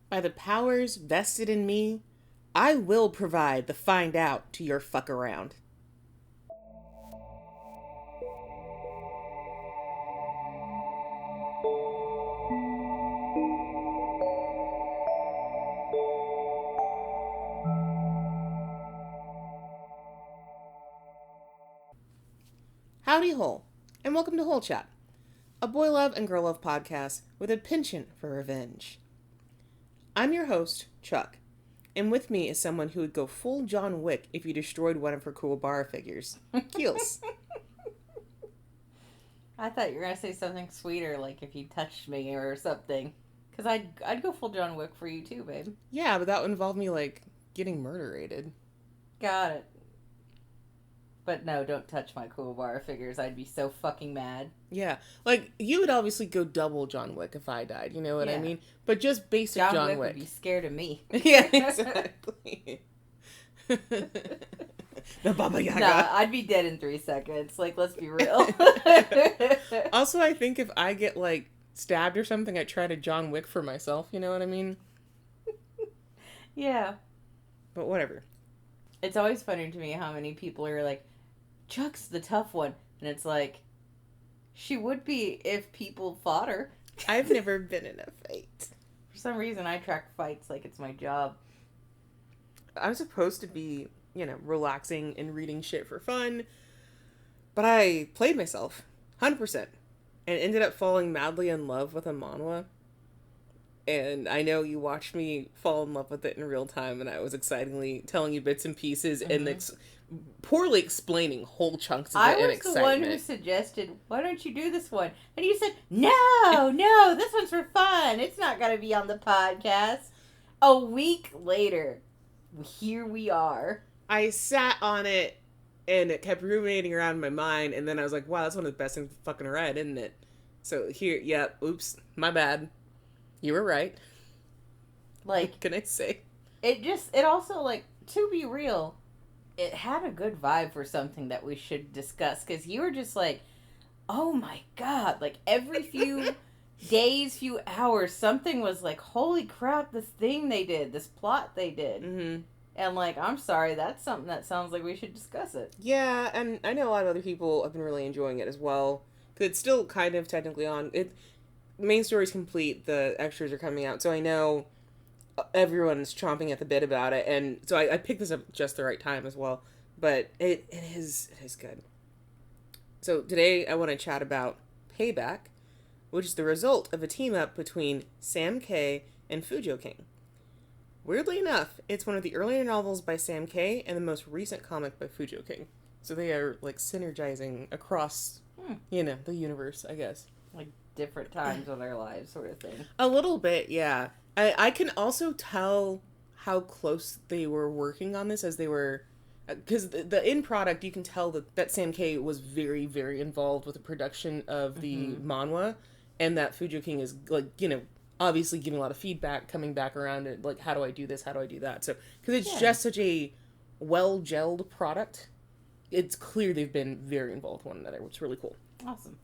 By the powers vested in me, I will provide the find out to your fuck around. Howdy hole, and welcome to Hole Chat, a boy love and girl love podcast with a penchant for revenge. I'm your host, Chuck, and with me is someone who would go full John Wick if you destroyed one of her cool bar figures, Keelz. I thought you were gonna say something sweeter, like if you touched me or something. Cause I'd go full John Wick for you too, babe. Yeah, but that would involve me, getting murderated. Got it. But no, don't touch my cool bar figures. I'd be so fucking mad. Yeah, you would obviously go double John Wick if I died, you know what I mean? But just basic John Wick would be scared of me. Yeah, exactly. The Baba Yaga. Nah, I'd be dead in 3 seconds. Let's be real. Also, I think if I get, stabbed or something, I try to John Wick for myself, you know what I mean? Yeah. But whatever. It's always funny to me how many people are like, Chuck's the tough one. And it's like, she would be if people fought her. I've never been in a fight. For some reason, I track fights like it's my job. I'm supposed to be, relaxing and reading shit for fun. But I played myself, 100%. And ended up falling madly in love with a manhwa. And I know you watched me fall in love with it in real time, and I was excitingly telling you bits and pieces and poorly explaining whole chunks of it in excitement. I was the one who suggested, why don't you do this one? And you said, no, this one's for fun. It's not going to be on the podcast. A week later, here we are. I sat on it, and it kept ruminating around in my mind, and then I was like, wow, that's one of the best things I've fucking read, isn't it? So here, oops, my bad. You were right. What can I say? It also, to be real, it had a good vibe for something that we should discuss. Because you were just like, oh my god. Every few days, few hours, something was like, holy crap, this thing they did. This plot they did. Mm-hmm. And, I'm sorry, that's something that sounds like we should discuss it. Yeah, and I know a lot of other people have been really enjoying it as well. Because it's still kind of technically on. Main story's complete, the extras are coming out, so I know everyone's chomping at the bit about it, and so I picked this up just the right time as well, but it is good. So today I want to chat about Payback, which is the result of a team-up between SamK and Fujoking. Weirdly enough, it's one of the earlier novels by SamK and the most recent comic by Fujoking. So they are, synergizing across, the universe, I guess. Different times of their lives, sort of thing. A little bit, yeah. I can also tell how close they were working on this as they were, because the end product, you can tell that SamK was very, very involved with the production of the manhwa, and that Fujoking is, obviously giving a lot of feedback, coming back around and, how do I do this, how do I do that? So, because it's just such a well-gelled product, it's clear they've been very involved with one another, which is really cool. Awesome.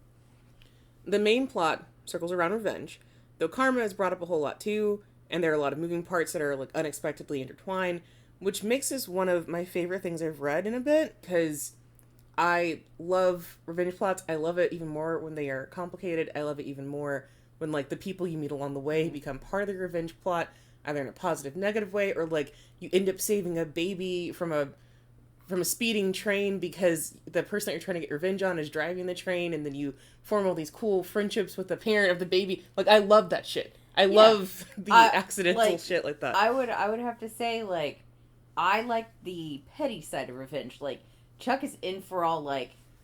The main plot circles around revenge, though karma is brought up a whole lot too, and there are a lot of moving parts that are unexpectedly intertwined, which makes this one of my favorite things I've read in a bit, because I love revenge plots. I love it even more when they are complicated. I love it even more when the people you meet along the way become part of the revenge plot, either in a positive, negative way, or you end up saving a baby from a speeding train because the person that you're trying to get revenge on is driving the train, and then you form all these cool friendships with the parent of the baby. I love that shit. I love the accidental shit like that. I would have to say, I like the petty side of revenge. Chuck is in for all,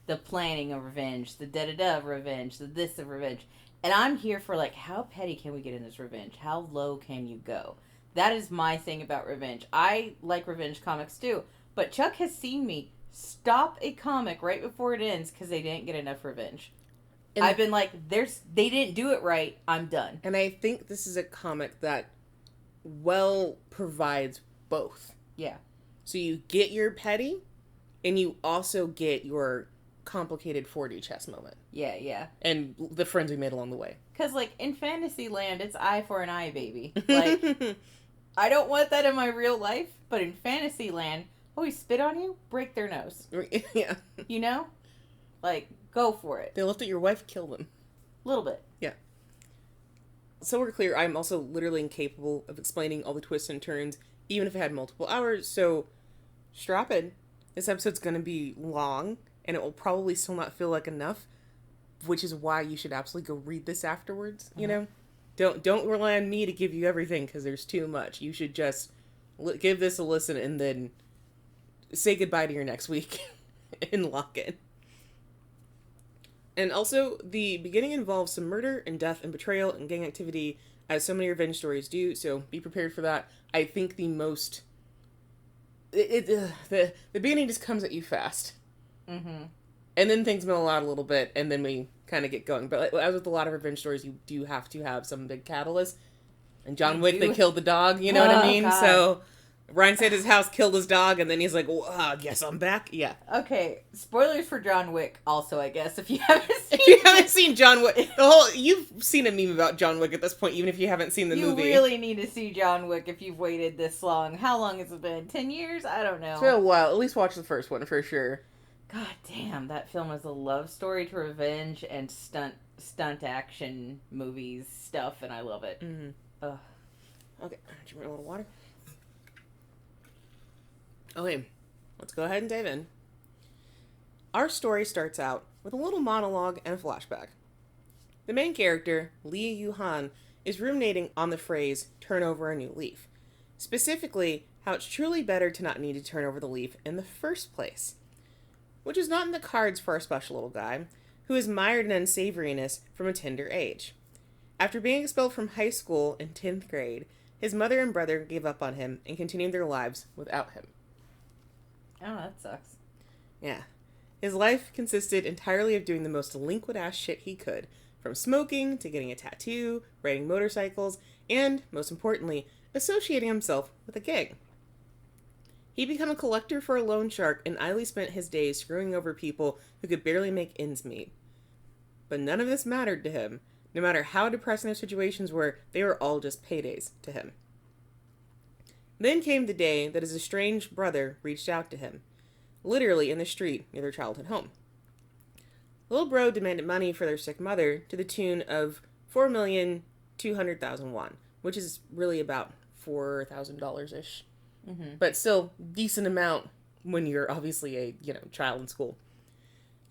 the planning of revenge, the da-da-da of revenge, the this of revenge. And I'm here for, how petty can we get in this revenge? How low can you go? That is my thing about revenge. I like revenge comics, too. But Chuck has seen me stop a comic right before it ends because they didn't get enough revenge. And I've been like, they didn't do it right. I'm done. And I think this is a comic that provides both. Yeah. So you get your petty, and you also get your complicated 4D chess moment. Yeah. And the friends we made along the way. Because, like, in fantasy land, it's eye for an eye, baby. Like, I don't want that in my real life, but in fantasy land, we spit on you, break their nose. Yeah. You know? Like, go for it. They looked at your wife, kill them. A little bit. Yeah. So we're clear, I'm also literally incapable of explaining all the twists and turns, even if it had multiple hours, so strap in. This episode's gonna be long, and it will probably still not feel like enough, which is why you should absolutely go read this afterwards, you know? Don't rely on me to give you everything, because there's too much. You should just give this a listen, and then say goodbye to your next week, and lock in. And also, the beginning involves some murder and death and betrayal and gang activity, as so many revenge stories do, so be prepared for that. I think the most... The beginning just comes at you fast. Mm-hmm. And then things mellow out a little bit, and then we kind of get going. But as with a lot of revenge stories, you do have to have some big catalyst. And John Wick, they killed the dog, you know what I mean? God. So... Ryan stayed at his house, killed his dog, and then he's like, well, I guess I'm back. Yeah. Okay, spoilers for John Wick also, I guess, if you haven't seen If you haven't seen John Wick, you've seen a meme about John Wick at this point, even if you haven't seen the movie. You really need to see John Wick if you've waited this long. How long has it been? 10 years? I don't know. It's been a while. At least watch the first one, for sure. God damn, that film is a love story to revenge and stunt action movies stuff, and I love it. Mm-hmm. Ugh. Okay, drink a little water. Okay, let's go ahead and dive in. Our story starts out with a little monologue and a flashback. The main character, Yoohan, is ruminating on the phrase, turn over a new leaf. Specifically, how it's truly better to not need to turn over the leaf in the first place. Which is not in the cards for our special little guy, who is mired in unsavoriness from a tender age. After being expelled from high school in 10th grade, his mother and brother gave up on him and continued their lives without him. Oh, that sucks. Yeah. His life consisted entirely of doing the most delinquent-ass shit he could, from smoking to getting a tattoo, riding motorcycles, and, most importantly, associating himself with a gang. He became a collector for a loan shark and idly spent his days screwing over people who could barely make ends meet. But none of this mattered to him. No matter how depressing their situations were, they were all just paydays to him. Then came the day that his estranged brother reached out to him, literally in the street near their childhood home. Little bro demanded money for their sick mother to the tune of 4,200,000 won, which is really about $4,000-ish. Mm-hmm. But still, decent amount when you're obviously a, child in school.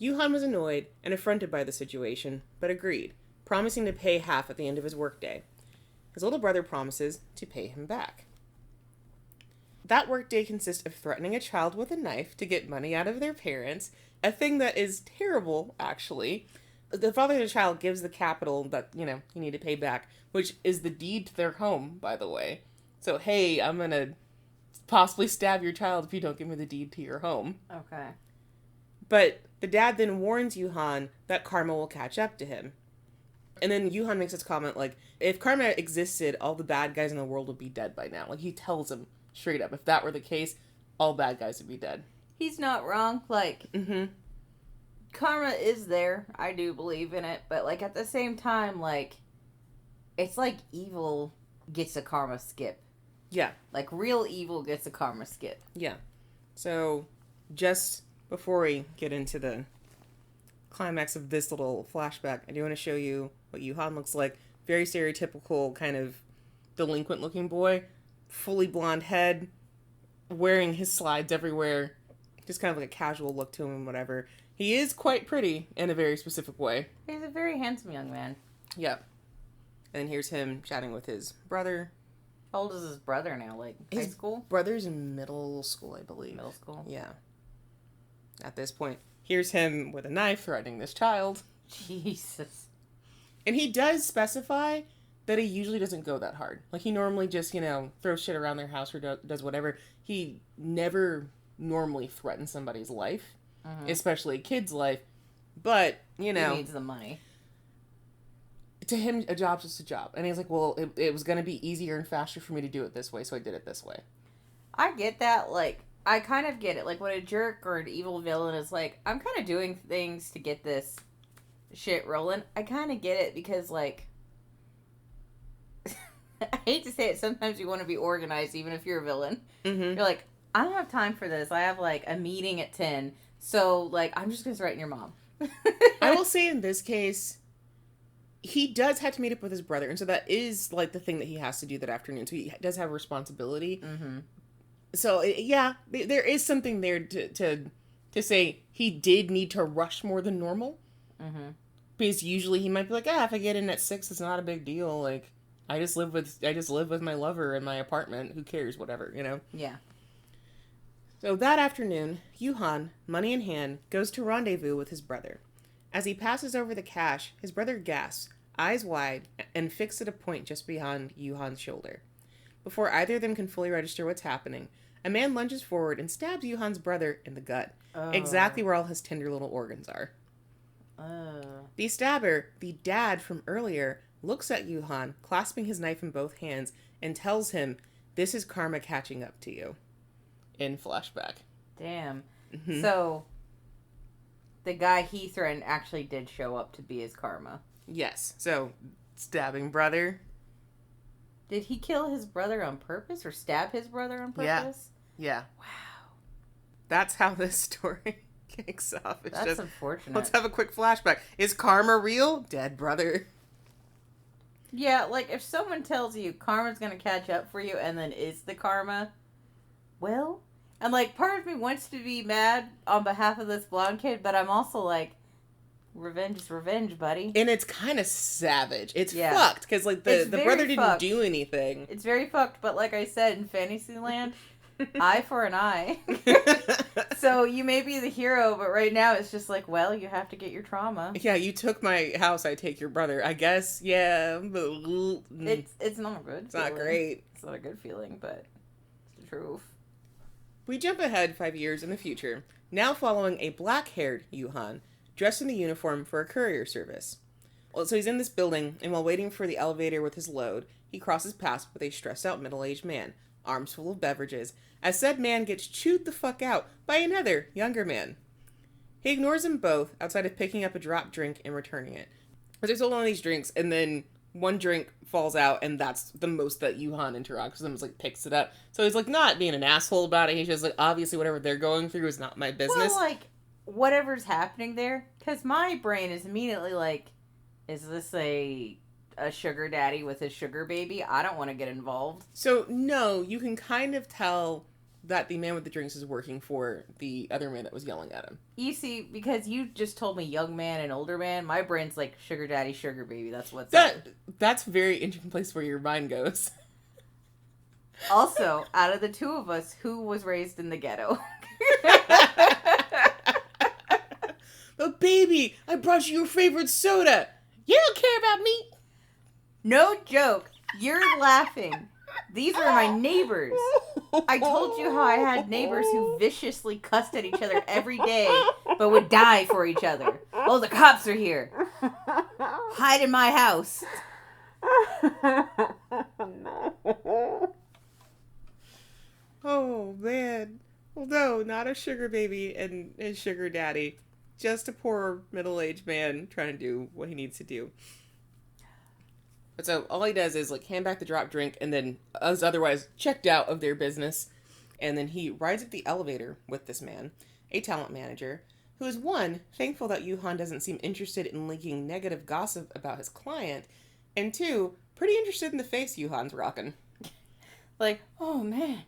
Yoohan was annoyed and affronted by the situation, but agreed, promising to pay half at the end of his workday. His little brother promises to pay him back. That workday consists of threatening a child with a knife to get money out of their parents, a thing that is terrible, actually. The father of the child gives the capital that, you need to pay back, which is the deed to their home, by the way. So, hey, I'm gonna possibly stab your child if you don't give me the deed to your home. Okay. But the dad then warns Yoohan that karma will catch up to him. And then Yoohan makes this comment like, if karma existed, all the bad guys in the world would be dead by now. Like, he tells him straight up, if that were the case, all bad guys would be dead. He's not wrong. Like, karma is there. I do believe in it. But, like, at the same time, like, it's like evil gets a karma skip. Yeah. Like, real evil gets a karma skip. Yeah. So, just before we get into the climax of this little flashback, I do want to show you what Yoohan looks like. Very stereotypical kind of delinquent-looking boy. Fully blonde head, wearing his slides everywhere, just kind of like a casual look to him and whatever. He is quite pretty in a very specific way. He's a very handsome young man. Yeah. And here's him chatting with his brother. How old is his brother now? Like, high school? Brother's in middle school, I believe. Middle school? Yeah. At this point. Here's him with a knife threatening this child. Jesus. And he does specify that he usually doesn't go that hard. Like, he normally just, throws shit around their house or does whatever. He never normally threatens somebody's life, especially a kid's life. But, He needs the money. To him, a job's just a job. And he's like, well, it was going to be easier and faster for me to do it this way, so I did it this way. I get that. Like, I kind of get it. Like, when a jerk or an evil villain is like, I'm kind of doing things to get this shit rolling, I kind of get it because, like, hate to say it, sometimes you want to be organized even if you're a villain. Mm-hmm. You're like, I don't have time for this. I have, like, a meeting at 10. So, like, I'm just going to threaten your mom. I will say in this case, he does have to meet up with his brother. And so that is, like, the thing that he has to do that afternoon. So he does have a responsibility. Mm-hmm. So, yeah, there is something there to say he did need to rush more than normal. Mm-hmm. Because usually he might be like, if I get in at 6, it's not a big deal. Like, I just live with my lover in my apartment. Who cares? Whatever, you know? Yeah. So that afternoon, Yoohan, money in hand, goes to rendezvous with his brother. As he passes over the cash, his brother gasps, eyes wide, and fixed at a point just beyond Yoohan's shoulder. Before either of them can fully register what's happening, a man lunges forward and stabs Yoohan's brother in the gut, exactly where all his tender little organs are. The stabber, the dad from earlier, looks at Yoohan, clasping his knife in both hands, and tells him, "This is karma catching up to you." In flashback. Damn. Mm-hmm. So, the guy he threatened actually did show up to be his karma. Yes. So, stabbing brother. Did he kill his brother on purpose or stab his brother on purpose? Yeah. Wow. That's how this story kicks off. It's That's just, unfortunate. let's have a quick flashback. Is karma real? Dead brother. Yeah, like, if someone tells you karma's gonna catch up for you and then is the karma, well... And, like, part of me wants to be mad on behalf of this blonde kid, but I'm also like, revenge is revenge, buddy. And it's kind of savage. It's fucked, because, like, the brother didn't do anything. It's very fucked, but like I said, in Fantasyland, eye for an eye. So you may be the hero, but right now it's just like, well, you have to get your trauma. Yeah, you took my house, I take your brother. I guess, yeah. It's not good. It's not great. It's not a good feeling, but it's the truth. We jump ahead 5 years in the future, now following a black-haired Yoohan, dressed in the uniform for a courier service. Well, so he's in this building, and while waiting for the elevator with his load, he crosses paths with a stressed-out middle-aged man, arms full of beverages, as said man gets chewed the fuck out by another, younger man. He ignores them both, outside of picking up a dropped drink and returning it. But there's all these drinks, and then one drink falls out, and that's the most that Yoohan interacts with him, is like, picks it up. So he's like, not being an asshole about it, he's just like, obviously whatever they're going through is not my business. Well, like, whatever's happening there, because my brain is immediately like, is this a sugar daddy with his sugar baby? I don't want to get involved. So, no, you can kind of tell that the man with the drinks is working for the other man that was yelling at him. You see, because you just told me young man and older man, my brain's like sugar daddy, sugar baby. That's what's That's a very interesting place where your mind goes. Also, out of the two of us, who was raised in the ghetto? But baby, I brought you your favorite soda. You don't care about me. No joke. You're laughing. These are my neighbors. I told you how I had neighbors who viciously cussed at each other every day, but would die for each other. Oh, the cops are here. Hide in my house. Oh, man. Well, no, not a sugar baby and his sugar daddy. Just a poor middle-aged man trying to do what he needs to do. But so all he does is like hand back the drop drink and then is otherwise checked out of their business. And then he rides up the elevator with this man, a talent manager, who is one, thankful that Yoohan doesn't seem interested in leaking negative gossip about his client, and two, pretty interested in the face Yoohan's rocking. Like, oh man,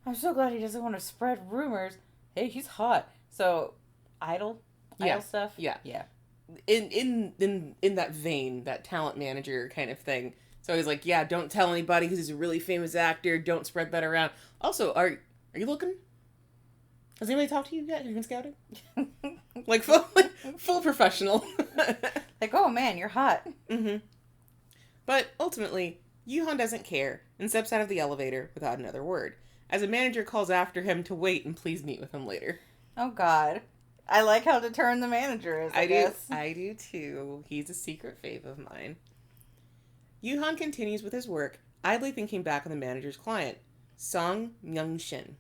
I'm so glad he doesn't want to spread rumors. Hey, he's hot. So, idle stuff? Yeah. Yeah. In that vein, that talent manager kind of thing. So he's like, yeah, don't tell anybody because he's a really famous actor. Don't spread that around. Also, are you looking? Has anybody talked to you yet? Have you been scouted? like full professional. Like, oh man, you're hot. Mm-hmm. But ultimately, Yoohan doesn't care and steps out of the elevator without another word, as a manager calls after him to wait and please meet with him later. Oh God. I like how determined the manager is, I guess. I do too. He's a secret fave of mine. Yoohan continues with his work, idly thinking back on the manager's client, Song Myung-shin.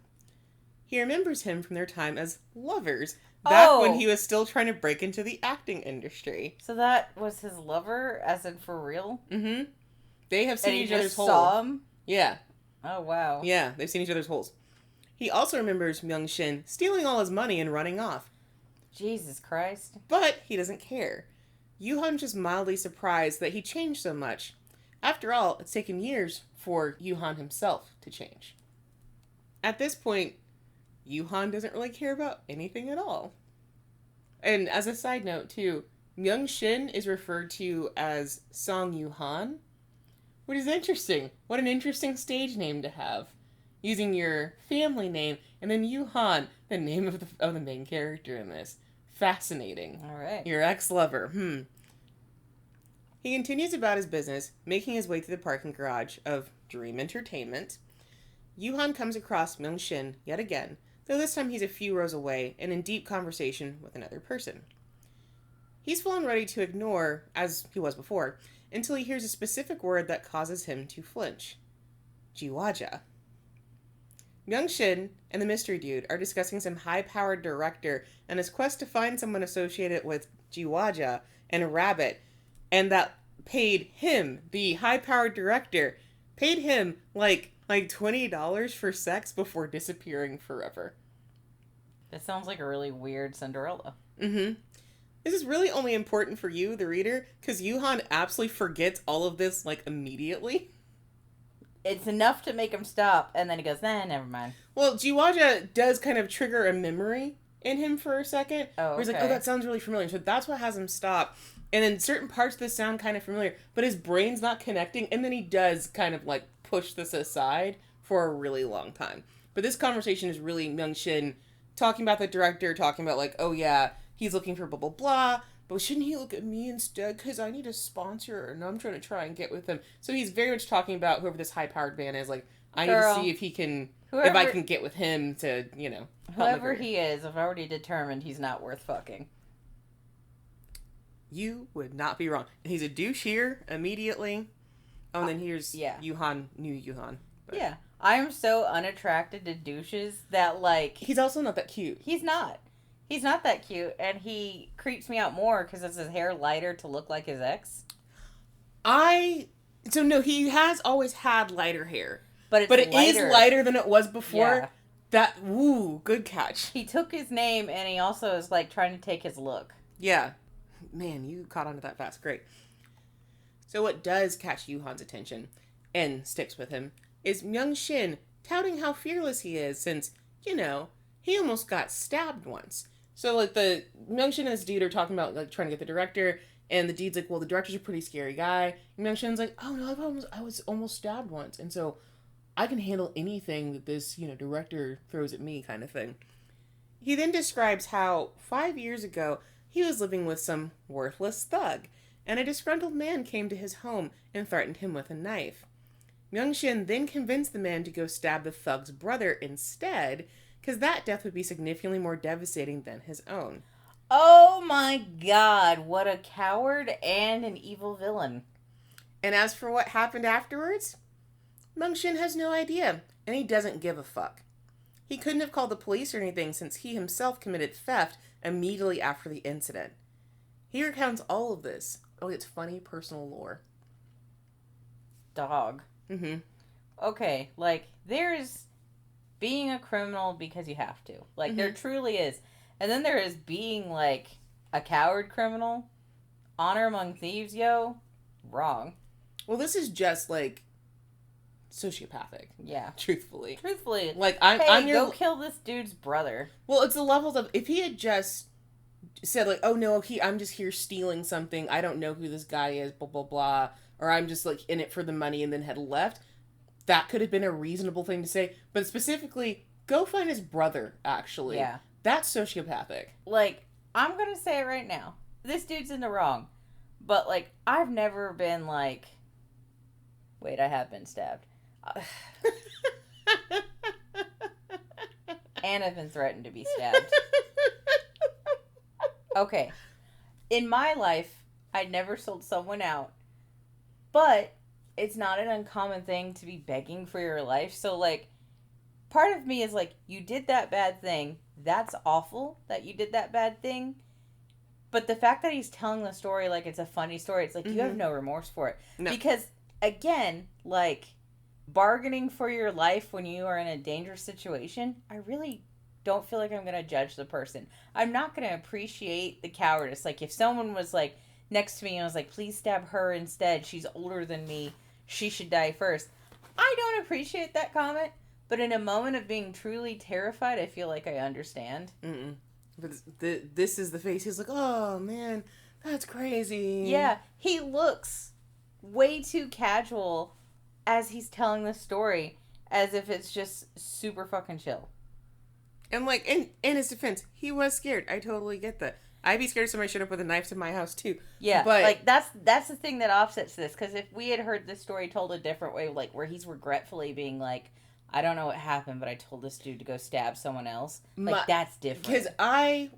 He remembers him from their time as lovers, back when he was still trying to break into the acting industry. So that was his lover, as in for real? Mm-hmm. They have seen And he each other's just holes. saw him? Yeah. Oh, wow. Yeah, they've seen each other's holes. He also remembers Myung-shin stealing all his money and running off. Jesus Christ. But he doesn't care. Yoohan's just mildly surprised that he changed so much. After all, it's taken years for Yoohan himself to change. At this point, Yoohan doesn't really care about anything at all. And as a side note, too, Myung-shin is referred to as Song Yoohan, which is interesting. What an interesting stage name to have. Using your family name and then Yoohan, the name of the main character in this. Fascinating. All right. Your ex-lover. He continues about his business, making his way to the parking garage of Dream Entertainment. Yoohan comes across Myung-shin yet again, though this time he's a few rows away and in deep conversation with another person. He's full and ready to ignore, as he was before, until he hears a specific word that causes him to flinch. Jiwaja. Myung-shin and the mystery dude are discussing some high-powered director and his quest to find someone associated with Jiwaja and a rabbit, and that paid him, the high-powered director, paid him like $20 for sex before disappearing forever. That sounds like a really weird Cinderella. Mm-hmm. This is really only important for you, the reader, because Yoohan absolutely forgets all of this, immediately. It's enough to make him stop, and then he goes, never mind. Well, Jiwaja does kind of trigger a memory in him for a second. Oh, okay. Where he's like, oh, that sounds really familiar. So that's what has him stop. And then certain parts of this sound kind of familiar, but his brain's not connecting, and then he does kind of, push this aside for a really long time. But this conversation is really Myung-shin talking about the director, talking about, oh, yeah, he's looking for blah, blah, blah, but shouldn't he look at me instead? Because I need a sponsor, and I'm trying to try and get with him. So he's very much talking about whoever this high-powered man is. I need to see if he can, if I can get with him to, help whoever he is, I've already determined he's not worth fucking. You would not be wrong. He's a douche here immediately. Oh, and then here's Yoohan, new Yoohan. But. Yeah. I am so unattracted to douches that, He's also not that cute. He's not. He's not that cute, and he creeps me out more because it's his hair lighter to look like his ex. No, he has always had lighter hair. But it is lighter than it was before. Yeah. Good catch. He took his name, and he also is, trying to take his look. Yeah. Man, you caught on to that fast. Great. So what does catch Yoohan's attention, and sticks with him, is Myung-shin touting how fearless he is since, he almost got stabbed once. So, the Myung-shin and his dude are talking about, trying to get the director, and the dude's like, well, the director's a pretty scary guy. And Myung-shin's like, oh, no, I was almost stabbed once, and so I can handle anything that this, director throws at me kind of thing. He then describes how 5 years ago, he was living with some worthless thug, and a disgruntled man came to his home and threatened him with a knife. Myung-shin then convinced the man to go stab the thug's brother instead, because that death would be significantly more devastating than his own. Oh my god, what a coward and an evil villain. And as for what happened afterwards, Myung-shin has no idea, and he doesn't give a fuck. He couldn't have called the police or anything since he himself committed theft immediately after the incident. He recounts all of this. Oh, it's funny personal lore. Dog. Mm-hmm. Okay, there's being a criminal because you have to. There truly is. And then there is being, a coward criminal. Honor among thieves, yo. Wrong. Well, this is just, sociopathic. Yeah. Truthfully. I'm go kill this dude's brother. Well, it's the levels of, if he had just said, oh, no, I'm just here stealing something. I don't know who this guy is, blah, blah, blah. Or I'm just, in it for the money and then had left. That could have been a reasonable thing to say. But specifically, go find his brother, actually. Yeah. That's sociopathic. I'm going to say it right now. This dude's in the wrong. But, I've never been wait, I have been stabbed. And I've been threatened to be stabbed. Okay. In my life, I never sold someone out. But it's not an uncommon thing to be begging for your life. So, part of me is you did that bad thing. That's awful that you did that bad thing. But the fact that he's telling the story like it's a funny story, it's you have no remorse for it. No. Because again, like, bargaining for your life when you are in a dangerous situation, I really don't feel like I'm going to judge the person. I'm not going to appreciate the cowardice. Like, if someone was, like, next to me and was like, please stab her instead, she's older than me, she should die first. I don't appreciate that comment, but in a moment of being truly terrified, I feel like I understand. Mm-mm. But this is the face. He's like, oh, man, that's crazy. Yeah, he looks way too casual as he's telling the story, as if it's just super fucking chill. And, like, in his defense, he was scared. I totally get that. I'd be scared if somebody showed up with a knife to my house, too. Yeah, but like, that's the thing that offsets this, because if we had heard this story told a different way, like, where he's regretfully being like, I don't know what happened, but I told this dude to go stab someone else, like, that's different. Because I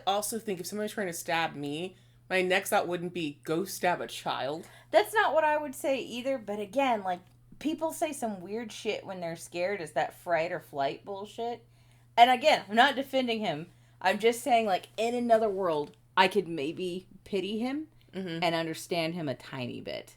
also think if somebody's trying to stab me, my next thought wouldn't be, go stab a child. That's not what I would say either, but again, like, people say some weird shit when they're scared. Is that fright or flight bullshit? And again, I'm not defending him. I'm just saying, like, in another world, I could maybe pity him and understand him a tiny bit.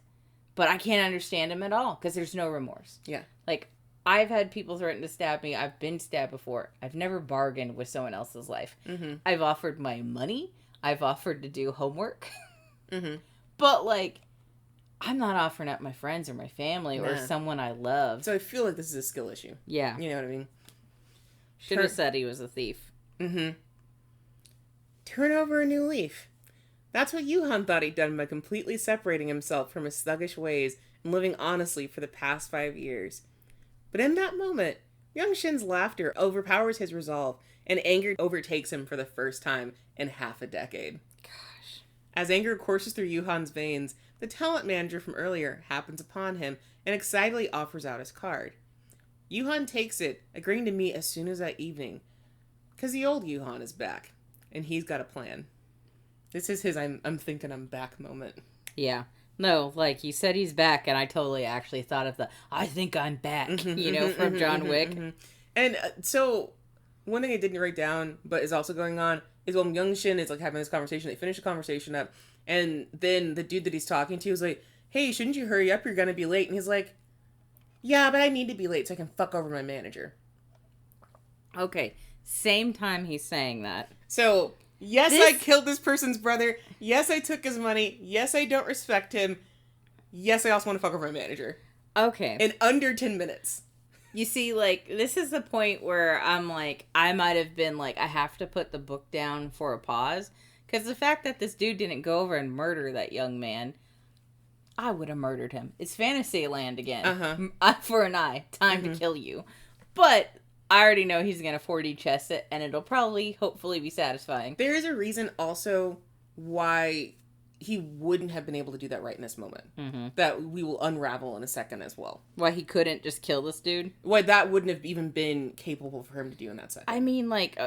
But I can't understand him at all, because there's no remorse. Yeah. Like, I've had people threaten to stab me. I've been stabbed before. I've never bargained with someone else's life. Mm-hmm. I've offered my money. I've offered to do homework. Mm-hmm. But, like, I'm not offering up my friends or my family or someone I love. So I feel like this is a skill issue. Yeah. You know what I mean? Should have said he was a thief. Mm-hmm. Turn over a new leaf. That's what Yoohan thought he'd done by completely separating himself from his thuggish ways and living honestly for the past 5 years. But in that moment, young Shin's laughter overpowers his resolve, and anger overtakes him for the first time in half a decade. Gosh. As anger courses through Yoohan's veins, the talent manager from earlier happens upon him and excitedly offers out his card. Yoohan takes it, agreeing to meet as soon as that evening. Because the old Yoohan is back, and he's got a plan. This is his I'm thinking I'm back moment. Yeah. No, like, you said he's back, and I totally actually thought of the I think I'm back, from John Wick. And so, one thing I didn't write down, but is also going on, is when Young Shin is, like, having this conversation, they finish the conversation up, and then the dude that he's talking to is like, hey, shouldn't you hurry up? You're gonna be late. And he's like, yeah, but I need to be late so I can fuck over my manager. Okay, same time he's saying that. So, yes, I killed this person's brother. Yes, I took his money. Yes, I don't respect him. Yes, I also want to fuck over my manager. Okay. In under 10 minutes. You see, like, this is the point where I'm like, I might have been like, I have to put the book down for a pause. Because the fact that this dude didn't go over and murder that young man, I would have murdered him. It's fantasy land again. Eye for an eye. Time to kill you. But I already know he's going to 4D chess it, and it'll probably, hopefully, be satisfying. There is a reason also why he wouldn't have been able to do that right in this moment. That we will unravel in a second as well. Why he couldn't just kill this dude? Why that wouldn't have even been capable for him to do in that second. I mean, like,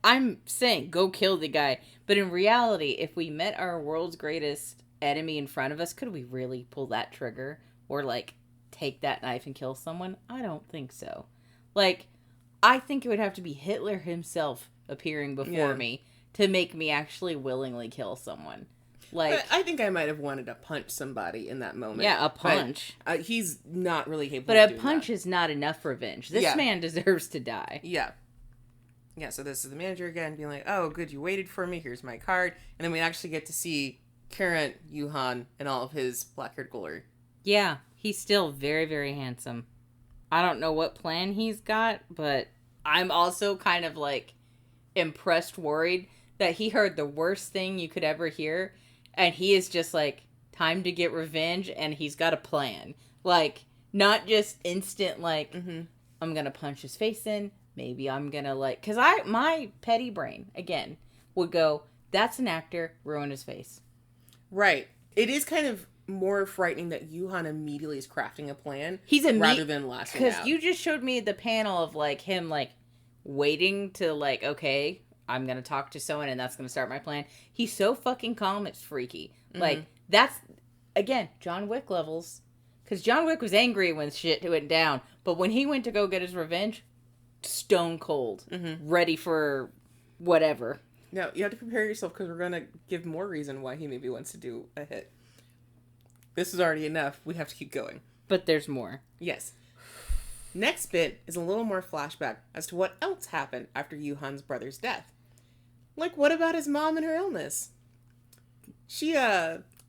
I'm saying go kill the guy. But in reality, if we met our world's greatest enemy in front of us, could we really pull that trigger? Or, like, take that knife and kill someone? I don't think so. Like, I think it would have to be Hitler himself appearing before me to make me actually willingly kill someone. Like, I think I might have wanted to punch somebody in that moment. Yeah, a punch. But, he's not really capable of doing that. But a punch is is not enough revenge. This man deserves to die. Yeah. Yeah, so this is the manager again being like, oh, good, you waited for me, here's my card. And then we actually get to see current Yoohan in all of his black-haired glory. Yeah, he's still very, very handsome. I don't know what plan he's got, but I'm also kind of, like, impressed, worried that he heard the worst thing you could ever hear, and he is just like, time to get revenge, and he's got a plan. Like, not just instant, like, I'm gonna punch his face in, maybe I'm gonna, like, because my petty brain, again, would go, that's an actor, ruin his face. Right. It is kind of more frightening that Yoohan immediately is crafting a plan rather than lashing out. Because you just showed me the panel of, like, him, like, waiting to, like, okay, I'm gonna talk to someone and that's gonna start my plan. He's so fucking calm, it's freaky. Like, that's, again, John Wick levels. Because John Wick was angry when shit went down, but when he went to go get his revenge, stone cold, ready for whatever. No, you have to prepare yourself because we're gonna give more reason why he maybe wants to do a hit. This is already enough. We have to keep going. But there's more. Yes. Next bit is a little more flashback as to what else happened after Yoohan's brother's death. Like, what about his mom and her illness? She,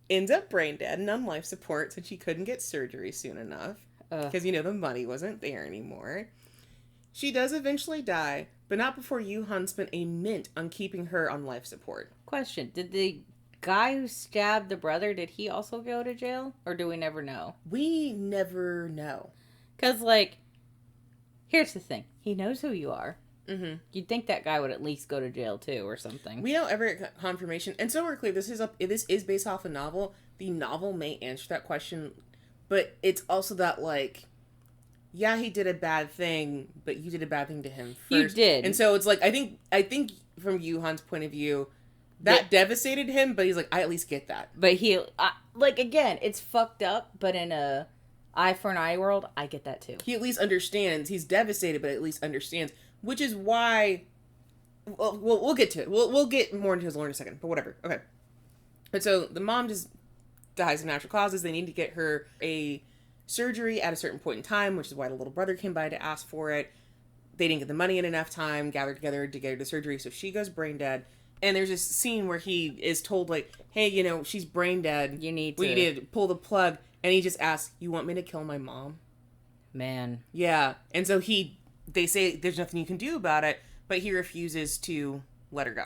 ends up brain dead and on life support since she couldn't get surgery soon enough. Because, the money wasn't there anymore. She does eventually die, but not before Yoohan spent a mint on keeping her on life support. Question, did the guy who stabbed the brother, did he also go to jail? Or do we never know? We never know. Because, like, here's the thing. He knows who you are. Mm-hmm. You'd think that guy would at least go to jail, too, or something. We don't ever get confirmation. And so we're clear, this is based off a novel. The novel may answer that question, but it's also that, like, yeah, he did a bad thing, but you did a bad thing to him first. You did. And so it's like, I think from Yoohan's point of view, that devastated him, but he's like, I at least get that. But again, it's fucked up, but in a eye for an eye world, I get that too. He at least understands. He's devastated, but at least understands. Which is why, well, we'll get to it. We'll get more into his lore in a second, but whatever. Okay. But so the mom just dies of natural causes. They need to get her a surgery at a certain point in time, which is why the little brother came by to ask for it. They didn't get the money in enough time, gathered together to get her to surgery, so she goes brain dead. And there's this scene where he is told, like, hey, she's brain dead. You need We need to pull the plug. And he just asks, you want me to kill my mom? Man. Yeah. And so they say there's nothing you can do about it, but he refuses to let her go.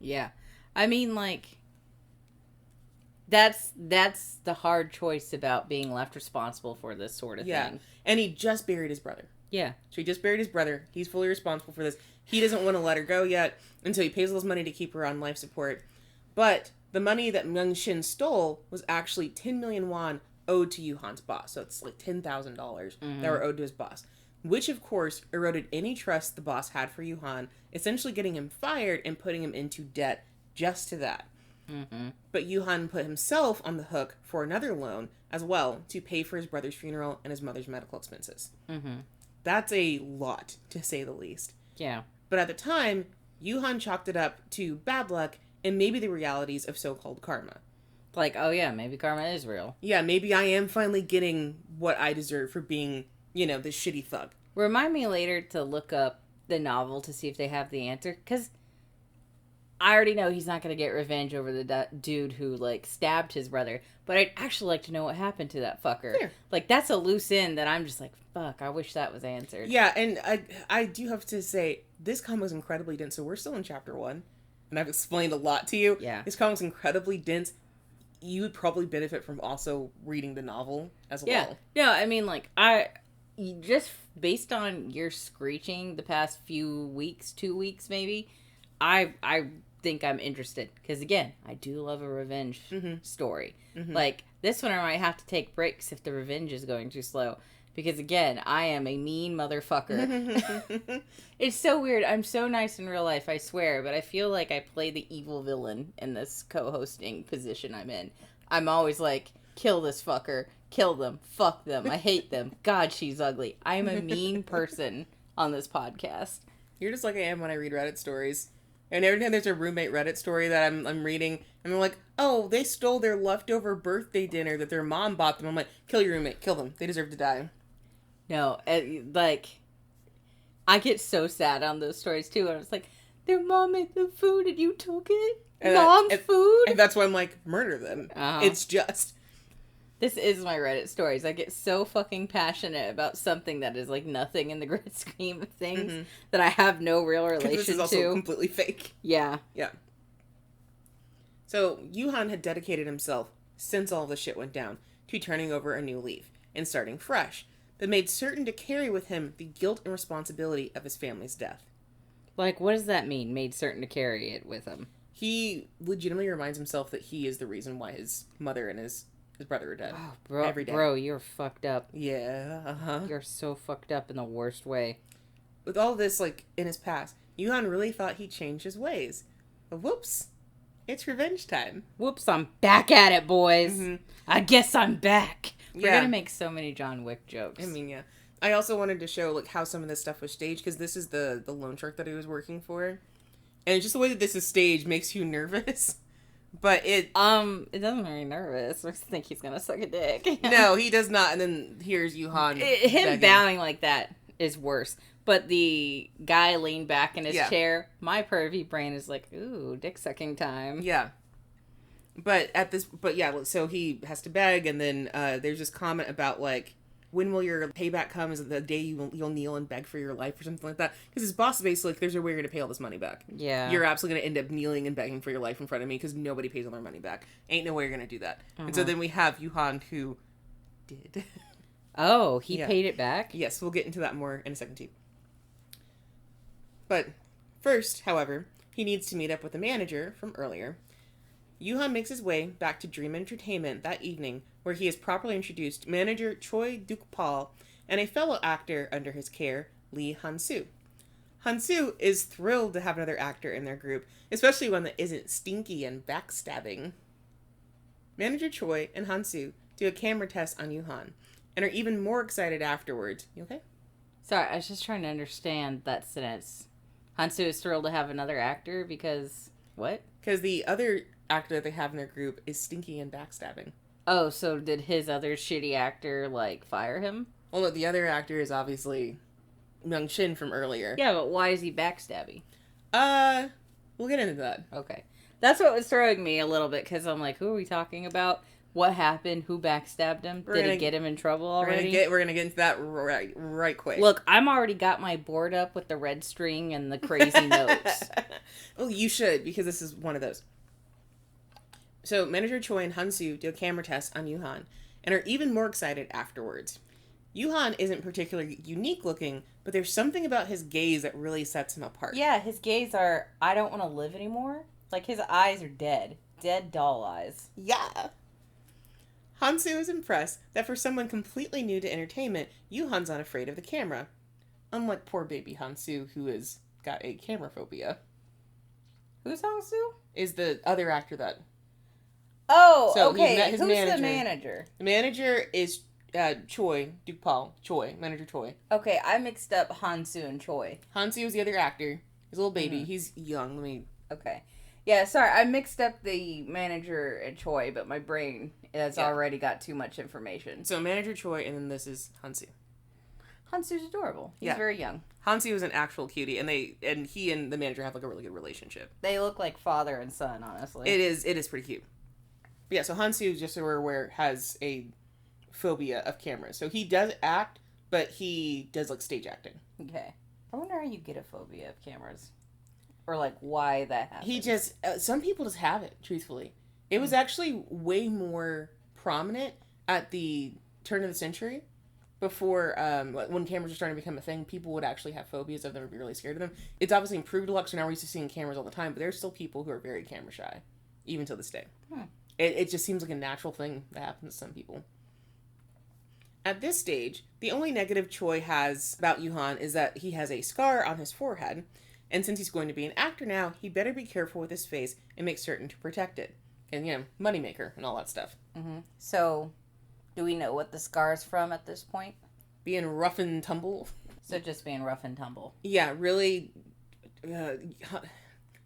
Yeah. I mean, like, that's the hard choice about being left responsible for this sort of thing. And he just buried his brother. Yeah. So he just buried his brother. He's fully responsible for this. He doesn't want to let her go yet, and so he pays all this money to keep her on life support. But the money that Myung Shin stole was actually 10 million won owed to Yoohan's boss. So it's like $10,000 that were owed to his boss. Which, of course, eroded any trust the boss had for Yoohan, essentially getting him fired and putting him into debt just to that. Mm-hmm. But Yoohan put himself on the hook for another loan as well to pay for his brother's funeral and his mother's medical expenses. Mm-hmm. That's a lot, to say the least. Yeah. But at the time, Yoohan chalked it up to bad luck and maybe the realities of so-called karma. Like, oh yeah, maybe karma is real. Yeah, maybe I am finally getting what I deserve for being, this shitty thug. Remind me later to look up the novel to see if they have the answer, because I already know he's not going to get revenge over the dude who, like, stabbed his brother, but I'd actually like to know what happened to that fucker. Fair. Like, that's a loose end that I'm just like, fuck, I wish that was answered. Yeah, and I do have to say, this comic was incredibly dense, so we're still in chapter 1, and I've explained a lot to you. Yeah. This comic's incredibly dense. You would probably benefit from also reading the novel as well. No, I mean, like, just based on your screeching the past few weeks, 2 weeks maybe, I think I'm interested. Because again, I do love a revenge story. Mm-hmm. Like, this one I might have to take breaks if the revenge is going too slow. Because again, I am a mean motherfucker. It's so weird. I'm so nice in real life, I swear. But I feel like I play the evil villain in this co-hosting position I'm in. I'm always like, kill this fucker. Kill them. Fuck them. I hate them. God, she's ugly. I'm a mean person on this podcast. You're just like I am when I read Reddit stories. And every time there's a roommate Reddit story that I'm reading, and they're like, oh, they stole their leftover birthday dinner that their mom bought them. I'm like, kill your roommate. Kill them. They deserve to die. No, like, I get so sad on those stories, too. And it's like, their mom made the food and you took it? Mom's food? And that's why I'm like, murder them. Uh-huh. It's just... This is my Reddit stories. I get so fucking passionate about something that is, like, nothing in the grand scheme of things that I have no real relation to. This is also completely fake. Yeah. Yeah. So, Yoohan had dedicated himself, since all this shit went down, to turning over a new leaf and starting fresh, but made certain to carry with him the guilt and responsibility of his family's death. Like, what does that mean, made certain to carry it with him? He legitimately reminds himself that he is the reason why his mother and his brother are dead. Oh, bro, every day. Bro, you're fucked up. Yeah, uh-huh. You're so fucked up in the worst way. With all this, like, in his past, Yoohan really thought he changed his ways. But whoops, it's revenge time. Whoops, I'm back at it, boys. Mm-hmm. I guess I'm back. We're gonna make so many John Wick jokes. I mean, yeah. I also wanted to show, like, how some of this stuff was staged, because this is the loan shark that he was working for. And just the way that this is staged makes you nervous. But it doesn't make me nervous. I think he's gonna suck a dick. No, he does not. And then here's Yoohan. Him begging. bowing like that is worse. But the guy leaned back in his chair. My pervy brain is like, ooh, dick sucking time. Yeah. But so he has to beg, and then there's this comment about, like, when will your payback come? Is it the day you'll kneel and beg for your life or something like that? Because his boss is basically like, there's no way you're going to pay all this money back. Yeah. You're absolutely going to end up kneeling and begging for your life in front of me because nobody pays all their money back. Ain't no way you're going to do that. And so then we have Yoohan who did. Oh, he paid it back? Yes, we'll get into that more in a second too. But first, however, he needs to meet up with the manager from earlier. Yoohan makes his way back to Dream Entertainment that evening, where he is properly introduced to manager Choi Duk-pal and a fellow actor under his care, Lee Han-soo. Han-soo is thrilled to have another actor in their group, especially one that isn't stinky and backstabbing. Manager Choi and Han-soo do a camera test on Yoohan, and are even more excited afterwards. You okay? Sorry, I was just trying to understand that sentence. Han-soo is thrilled to have another actor because... What? Because the other actor that they have in their group is stinky and backstabbing. Oh, so did his other shitty actor, like, fire him? Well, no, the other actor is obviously Myung Shin from earlier. Yeah, but why is he backstabby? We'll get into that. Okay. That's what was throwing me a little bit, because I'm like, who are we talking about? What happened? Who backstabbed him? Did it get him in trouble already? We're gonna get into that right quick. Look, I'm already got my board up with the red string and the crazy notes. Oh, you should, because this is one of those. So, Manager Choi and Han-soo do a camera test on Yoohan, and are even more excited afterwards. Yoohan isn't particularly unique looking, but there's something about his gaze that really sets him apart. Yeah, his gaze are, I don't want to live anymore. Like, his eyes are dead. Dead doll eyes. Yeah. Han-soo is impressed that for someone completely new to entertainment, Yoohan's not afraid of the camera. Unlike poor baby Han-soo, who has got a camera phobia. Who's Han-soo? Is the other actor that... Oh, so okay. He's met his Who's manager. the manager? The manager is Choi Duk-pal. Manager Choi. Okay, I mixed up Han-soo and Choi. Han-soo is the other actor. He's a little baby. Mm-hmm. He's young. Okay. Yeah, sorry, I mixed up the manager and Choi, but my brain has already got too much information. So Manager Choi, and then this is Han-soo. Han-soo's adorable. He's very young. Han-soo is an actual cutie, and he and the manager have like a really good relationship. They look like father and son, honestly. It is pretty cute. But yeah, so Han-soo, just so we're aware, has a phobia of cameras. So he does act, but he does like stage acting. Okay. I wonder how you get a phobia of cameras. Or like why that happens. He just, some people just have it, truthfully. It was actually way more prominent at the turn of the century. Before, when cameras were starting to become a thing, people would actually have phobias of them or be really scared of them. It's obviously improved a lot, so now we're used to seeing cameras all the time, but there's still people who are very camera shy, even to this day. It just seems like a natural thing that happens to some people. At this stage, the only negative Choi has about Yoohan is that he has a scar on his forehead, and since he's going to be an actor now, he better be careful with his face and make certain to protect it. And, moneymaker and all that stuff. Mm-hmm. So, do we know what the scar's from at this point? Being rough and tumble. So just being rough and tumble. Yeah, really,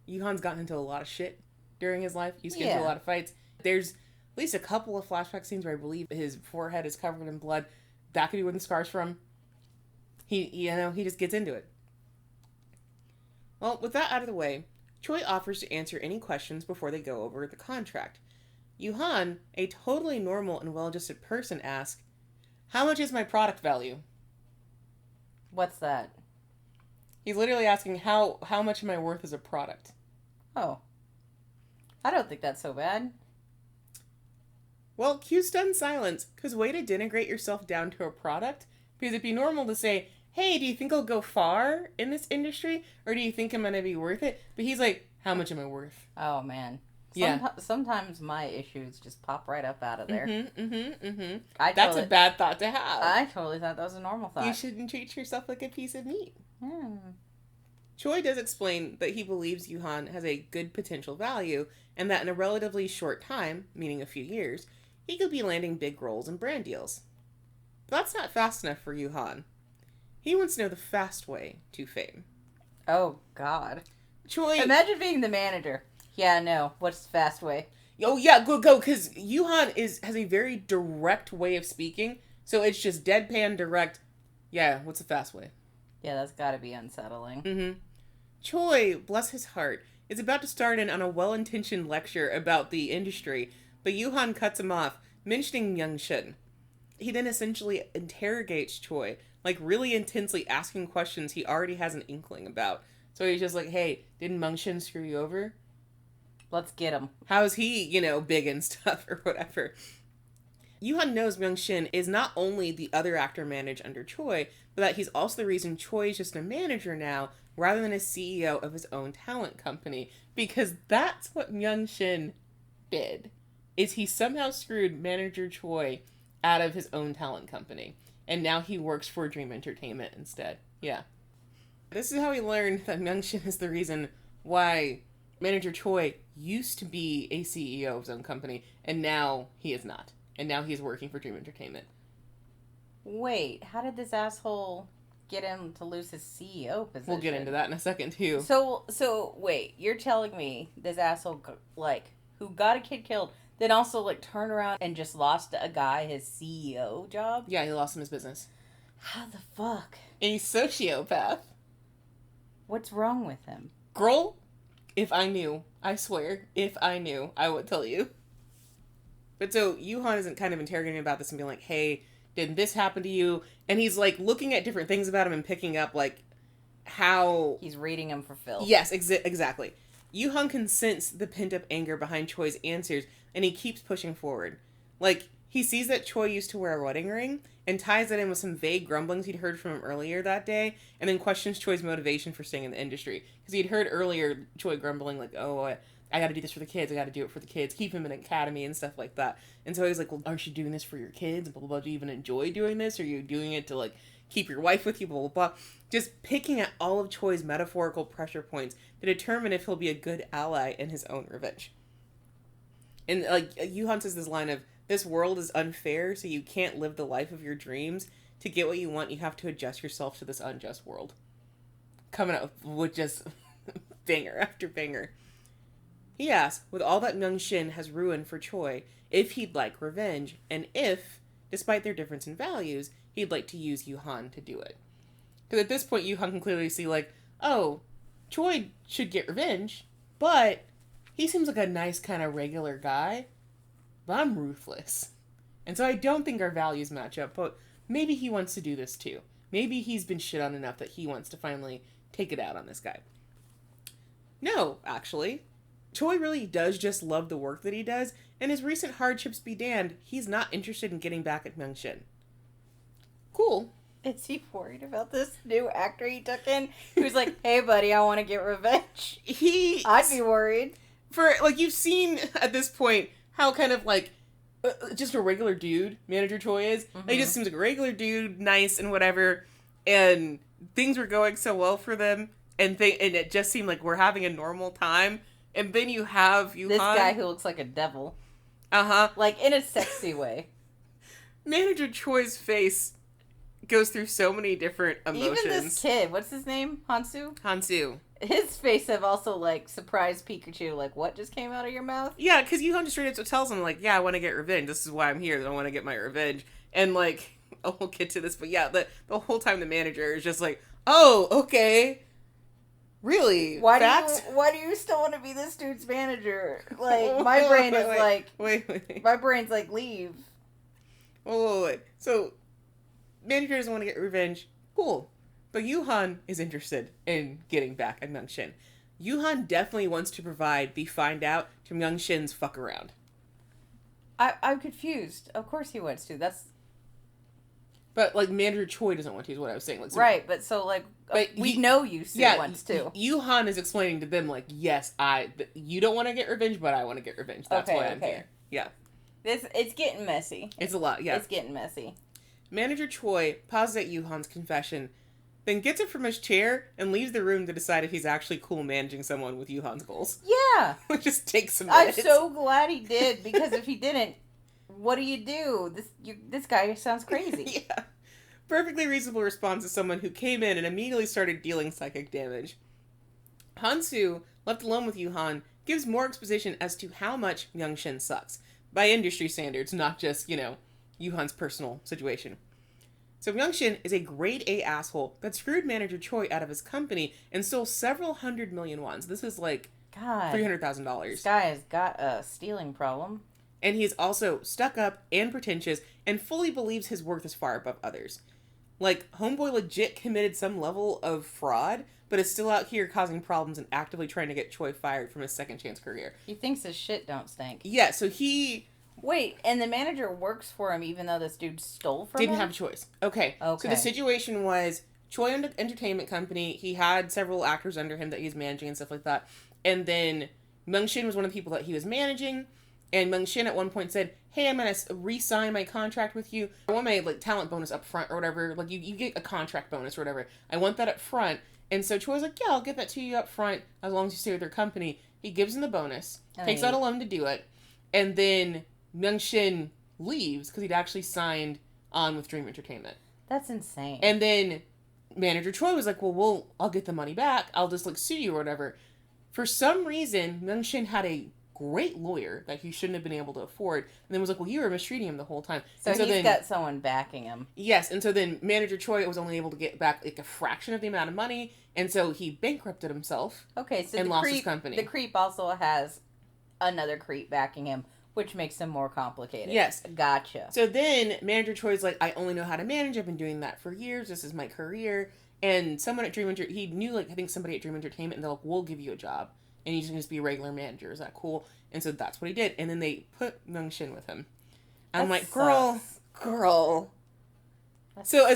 Yoohan's gotten into a lot of shit during his life. He's getting into a lot of fights. There's at least a couple of flashback scenes where I believe his forehead is covered in blood. That could be where the scar's from. He just gets into it. Well, with that out of the way, Choi offers to answer any questions before they go over the contract. Yoohan, a totally normal and well-adjusted person, asks, "How much is my product value?" What's that? He's literally asking, how much am I worth as a product? Oh. I don't think that's so bad. Well, cue stunned silence, because way to denigrate yourself down to a product. Because it'd be normal to say, hey, do you think I'll go far in this industry? Or do you think I'm going to be worth it? But he's like, how much am I worth? Oh, man. Yeah. Sometimes my issues just pop right up out of there. That's a bad thought to have. I totally thought that was a normal thought. You shouldn't treat yourself like a piece of meat. Hmm. Choi does explain that he believes Yoohan has a good potential value, and that in a relatively short time, meaning a few years, he could be landing big roles and brand deals. But that's not fast enough for Yoohan. He wants to know the fast way to fame. Oh, God. Choi... Imagine being the manager. Yeah, no. What's the fast way? Oh yeah, go, because Yoohan has a very direct way of speaking, so it's just deadpan direct. Yeah, what's the fast way? Yeah, that's gotta be unsettling. Mm-hmm. Choi, bless his heart, is about to start in on a well-intentioned lecture about the industry, but Yoohan cuts him off, mentioning Young Shin. He then essentially interrogates Choi, like really intensely asking questions he already has an inkling about. So he's just like, hey, didn't Mung Shin screw you over? Let's get him. How's he, big and stuff or whatever? Yoohan knows Myung Shin is not only the other actor managed under Choi, but that he's also the reason Choi is just a manager now, rather than a CEO of his own talent company. Because that's what Myung Shin did. Is he somehow screwed manager Choi out of his own talent company. And now he works for Dream Entertainment instead. Yeah. This is how we learned that Myung Shin is the reason why manager Choi used to be a CEO of his own company, and now he is not. And now he's working for Dream Entertainment. Wait, how did this asshole get him to lose his CEO position? We'll get into that in a second, too. So wait, you're telling me this asshole, who got a kid killed, then also, turned around and just lost a guy his CEO job? Yeah, he lost him his business. How the fuck? A sociopath. What's wrong with him? Girl, if I knew, I swear, if I knew, I would tell you. But so, Yoohan isn't kind of interrogating about this and being like, hey, did this happen to you? And he's, looking at different things about him and picking up, how... He's reading him for filth. Yes, exactly. Yoohan can sense the pent-up anger behind Choi's answers, and he keeps pushing forward. He sees that Choi used to wear a wedding ring, and ties it in with some vague grumblings he'd heard from him earlier that day, and then questions Choi's motivation for staying in the industry. Because he'd heard earlier Choi grumbling, I gotta do this for the kids, I gotta do it for the kids, keep him in an academy and stuff like that. And so he's like, well, aren't you doing this for your kids? Blah, blah, blah. Do you even enjoy doing this? Are you doing it to, keep your wife with you? Blah, blah, blah. Just picking at all of Choi's metaphorical pressure points to determine if he'll be a good ally in his own revenge. And, Yoohan says this line of, this world is unfair, so you can't live the life of your dreams. To get what you want, you have to adjust yourself to this unjust world. Coming up with just banger after banger. He asks, with all that Myung Shin has ruined for Choi, if he'd like revenge, and if, despite their difference in values, he'd like to use Yoohan to do it. Because at this point, Yoohan can clearly see, Choi should get revenge, but he seems like a nice kind of regular guy, but I'm ruthless. And so I don't think our values match up, but maybe he wants to do this too. Maybe he's been shit on enough that he wants to finally take it out on this guy. No, actually. Choi really does just love the work that he does, and his recent hardships be damned, he's not interested in getting back at Myung Shin. Cool. Is he worried about this new actor he took in? Who's like, hey buddy, I want to get revenge. I'd be worried. For, you've seen at this point how kind of, just a regular dude manager Choi is. Mm-hmm. He just seems like a regular dude, nice and whatever, and things were going so well for them, and it just seemed like we're having a normal time. And then you have Yoohan. This guy who looks like a devil. Uh-huh. In a sexy way. Manager Choi's face goes through so many different emotions. Even this kid, what's his name? Hansu? His face have also, surprised Pikachu. What just came out of your mouth? Yeah, because Yoohan just straight up tells him, yeah, I want to get revenge. This is why I'm here. I want to get my revenge. And, we'll get to this. But, yeah, the whole time the manager is just oh, okay. Really? Why do you still want to be this dude's manager? My brain is Wait. My brain's leave. Wait. So, manager doesn't want to get revenge. Cool. But Yoohan is interested in getting back at Myung Shin. Yoohan definitely wants to provide the find out to Myung Shin's fuck around. I'm confused. Of course he wants to. That's... But, manager Choi doesn't want to, is what I was saying. Right, but so, but we know you still wants to. Yoohan is explaining to them, yes, you don't want to get revenge, but I want to get revenge. That's why I'm here. Yeah. It's getting messy. It's a lot, yeah. It's getting messy. Manager Choi pauses at Yoohan's confession, then gets up from his chair and leaves the room to decide if he's actually cool managing someone with Yoohan's goals. Yeah. It just takes some minutes. I'm so glad he did, because if he didn't, what do? This guy sounds crazy. Yeah. Perfectly reasonable response to someone who came in and immediately started dealing psychic damage. Hansu, left alone with Yoohan, gives more exposition as to how much Myung-shin sucks. By industry standards, not just, Yoohan's personal situation. So Myung-shin is a grade A asshole that screwed manager Choi out of his company and stole several hundred million won. This is like God, $300,000. This guy has got a stealing problem. And he's also stuck up and pretentious and fully believes his worth is far above others. Like, homeboy legit committed some level of fraud, but is still out here causing problems and actively trying to get Choi fired from his second chance career. He thinks his shit don't stink. Yeah, so he... Wait, and the manager works for him even though this dude stole from him? Didn't have a choice. Okay. So the situation was, Choi owned an entertainment company. He had several actors under him that he was managing and stuff like that. And then Myung-shin was one of the people that he was managing. And Myung-shin at one point said, hey, I'm going to re-sign my contract with you. I want my talent bonus up front or whatever. Like, you get a contract bonus or whatever. I want that up front. And so Choi's like, yeah, I'll get that to you up front as long as you stay with their company. He gives him the bonus, takes out a loan to do it. And then Myung-shin leaves because he'd actually signed on with Dream Entertainment. That's insane. And then manager Choi was like, well, I'll get the money back. I'll just, sue you or whatever. For some reason, Myung-shin had a great lawyer that he shouldn't have been able to afford. And then was like, well, you were mistreating him the whole time. So he's got someone backing him. Yes. And so then manager Choi was only able to get back a fraction of the amount of money. And so he bankrupted himself. Okay. So and lost his company. The creep also has another creep backing him, which makes him more complicated. Yes. Gotcha. So then manager Choi's like, I only know how to manage. I've been doing that for years. This is my career. And someone at he knew, I think somebody at Dream Entertainment, and they're like, we'll give you a job. And he's going to just be a regular manager. Is that cool? And so that's what he did. And then they put Myung-shin with him. And I'm like, girl. So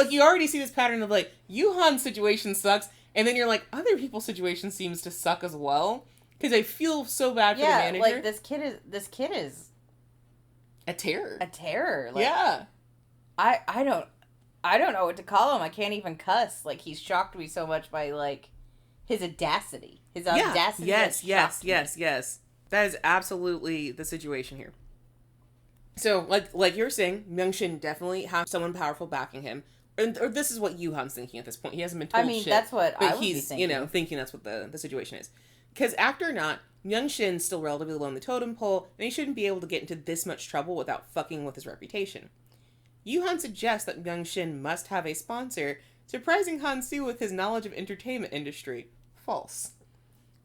you already see this pattern of Yoohan's situation sucks. And then you're like, other people's situation seems to suck as well. Because I feel so bad for the manager. Yeah, this kid is a terror. A terror. Yeah. I don't know what to call him. I can't even cuss. He's shocked me so much by his audacity. His audacity. Yes. That is absolutely the situation here. So, like you're saying, Myung-shin definitely has someone powerful backing him. Or this is what Yoohan's thinking at this point. He hasn't been told shit. That's what I would be he's, thinking. Thinking that's what the situation is. Because actor or not, Myung-shin's still relatively low on the totem pole, and he shouldn't be able to get into this much trouble without fucking with his reputation. Yoohan suggests that Myung-shin must have a sponsor, surprising Han-soo with his knowledge of entertainment industry. False.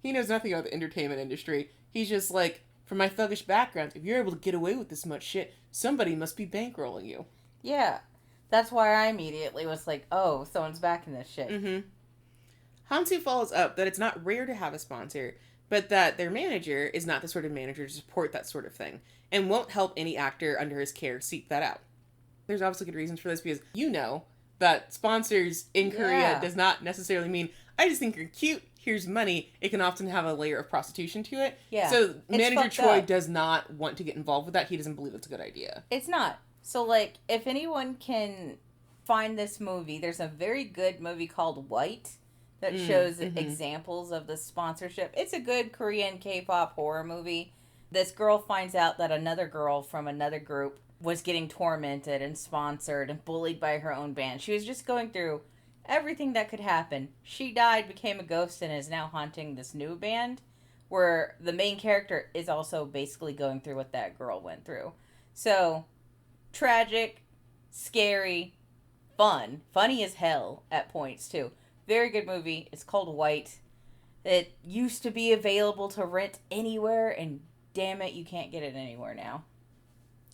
He knows nothing about the entertainment industry. He's just from my thuggish background, if you're able to get away with this much shit, somebody must be bankrolling you. Yeah. That's why I immediately was like, oh, someone's backing this shit. Mm-hmm. Han-soo follows up that it's not rare to have a sponsor, but that their manager is not the sort of manager to support that sort of thing, and won't help any actor under his care seek that out. There's obviously good reasons for this, because that sponsors in Korea does not necessarily mean, I just think you're cute, here's money. It can often have a layer of prostitution to it. Yeah. So manager Choi does not want to get involved with that. He doesn't believe it's a good idea. It's not. So, if anyone can find this movie, there's a very good movie called White that shows examples of the sponsorship. It's a good Korean K-pop horror movie. This girl finds out that another girl from another group was getting tormented and sponsored and bullied by her own band. She was just going through everything that could happen. She died, became a ghost, and is now haunting this new band where the main character is also basically going through what that girl went through. So, tragic, scary, fun. Funny as hell at points, too. Very good movie. It's called White. It used to be available to rent anywhere, and damn it, you can't get it anywhere now.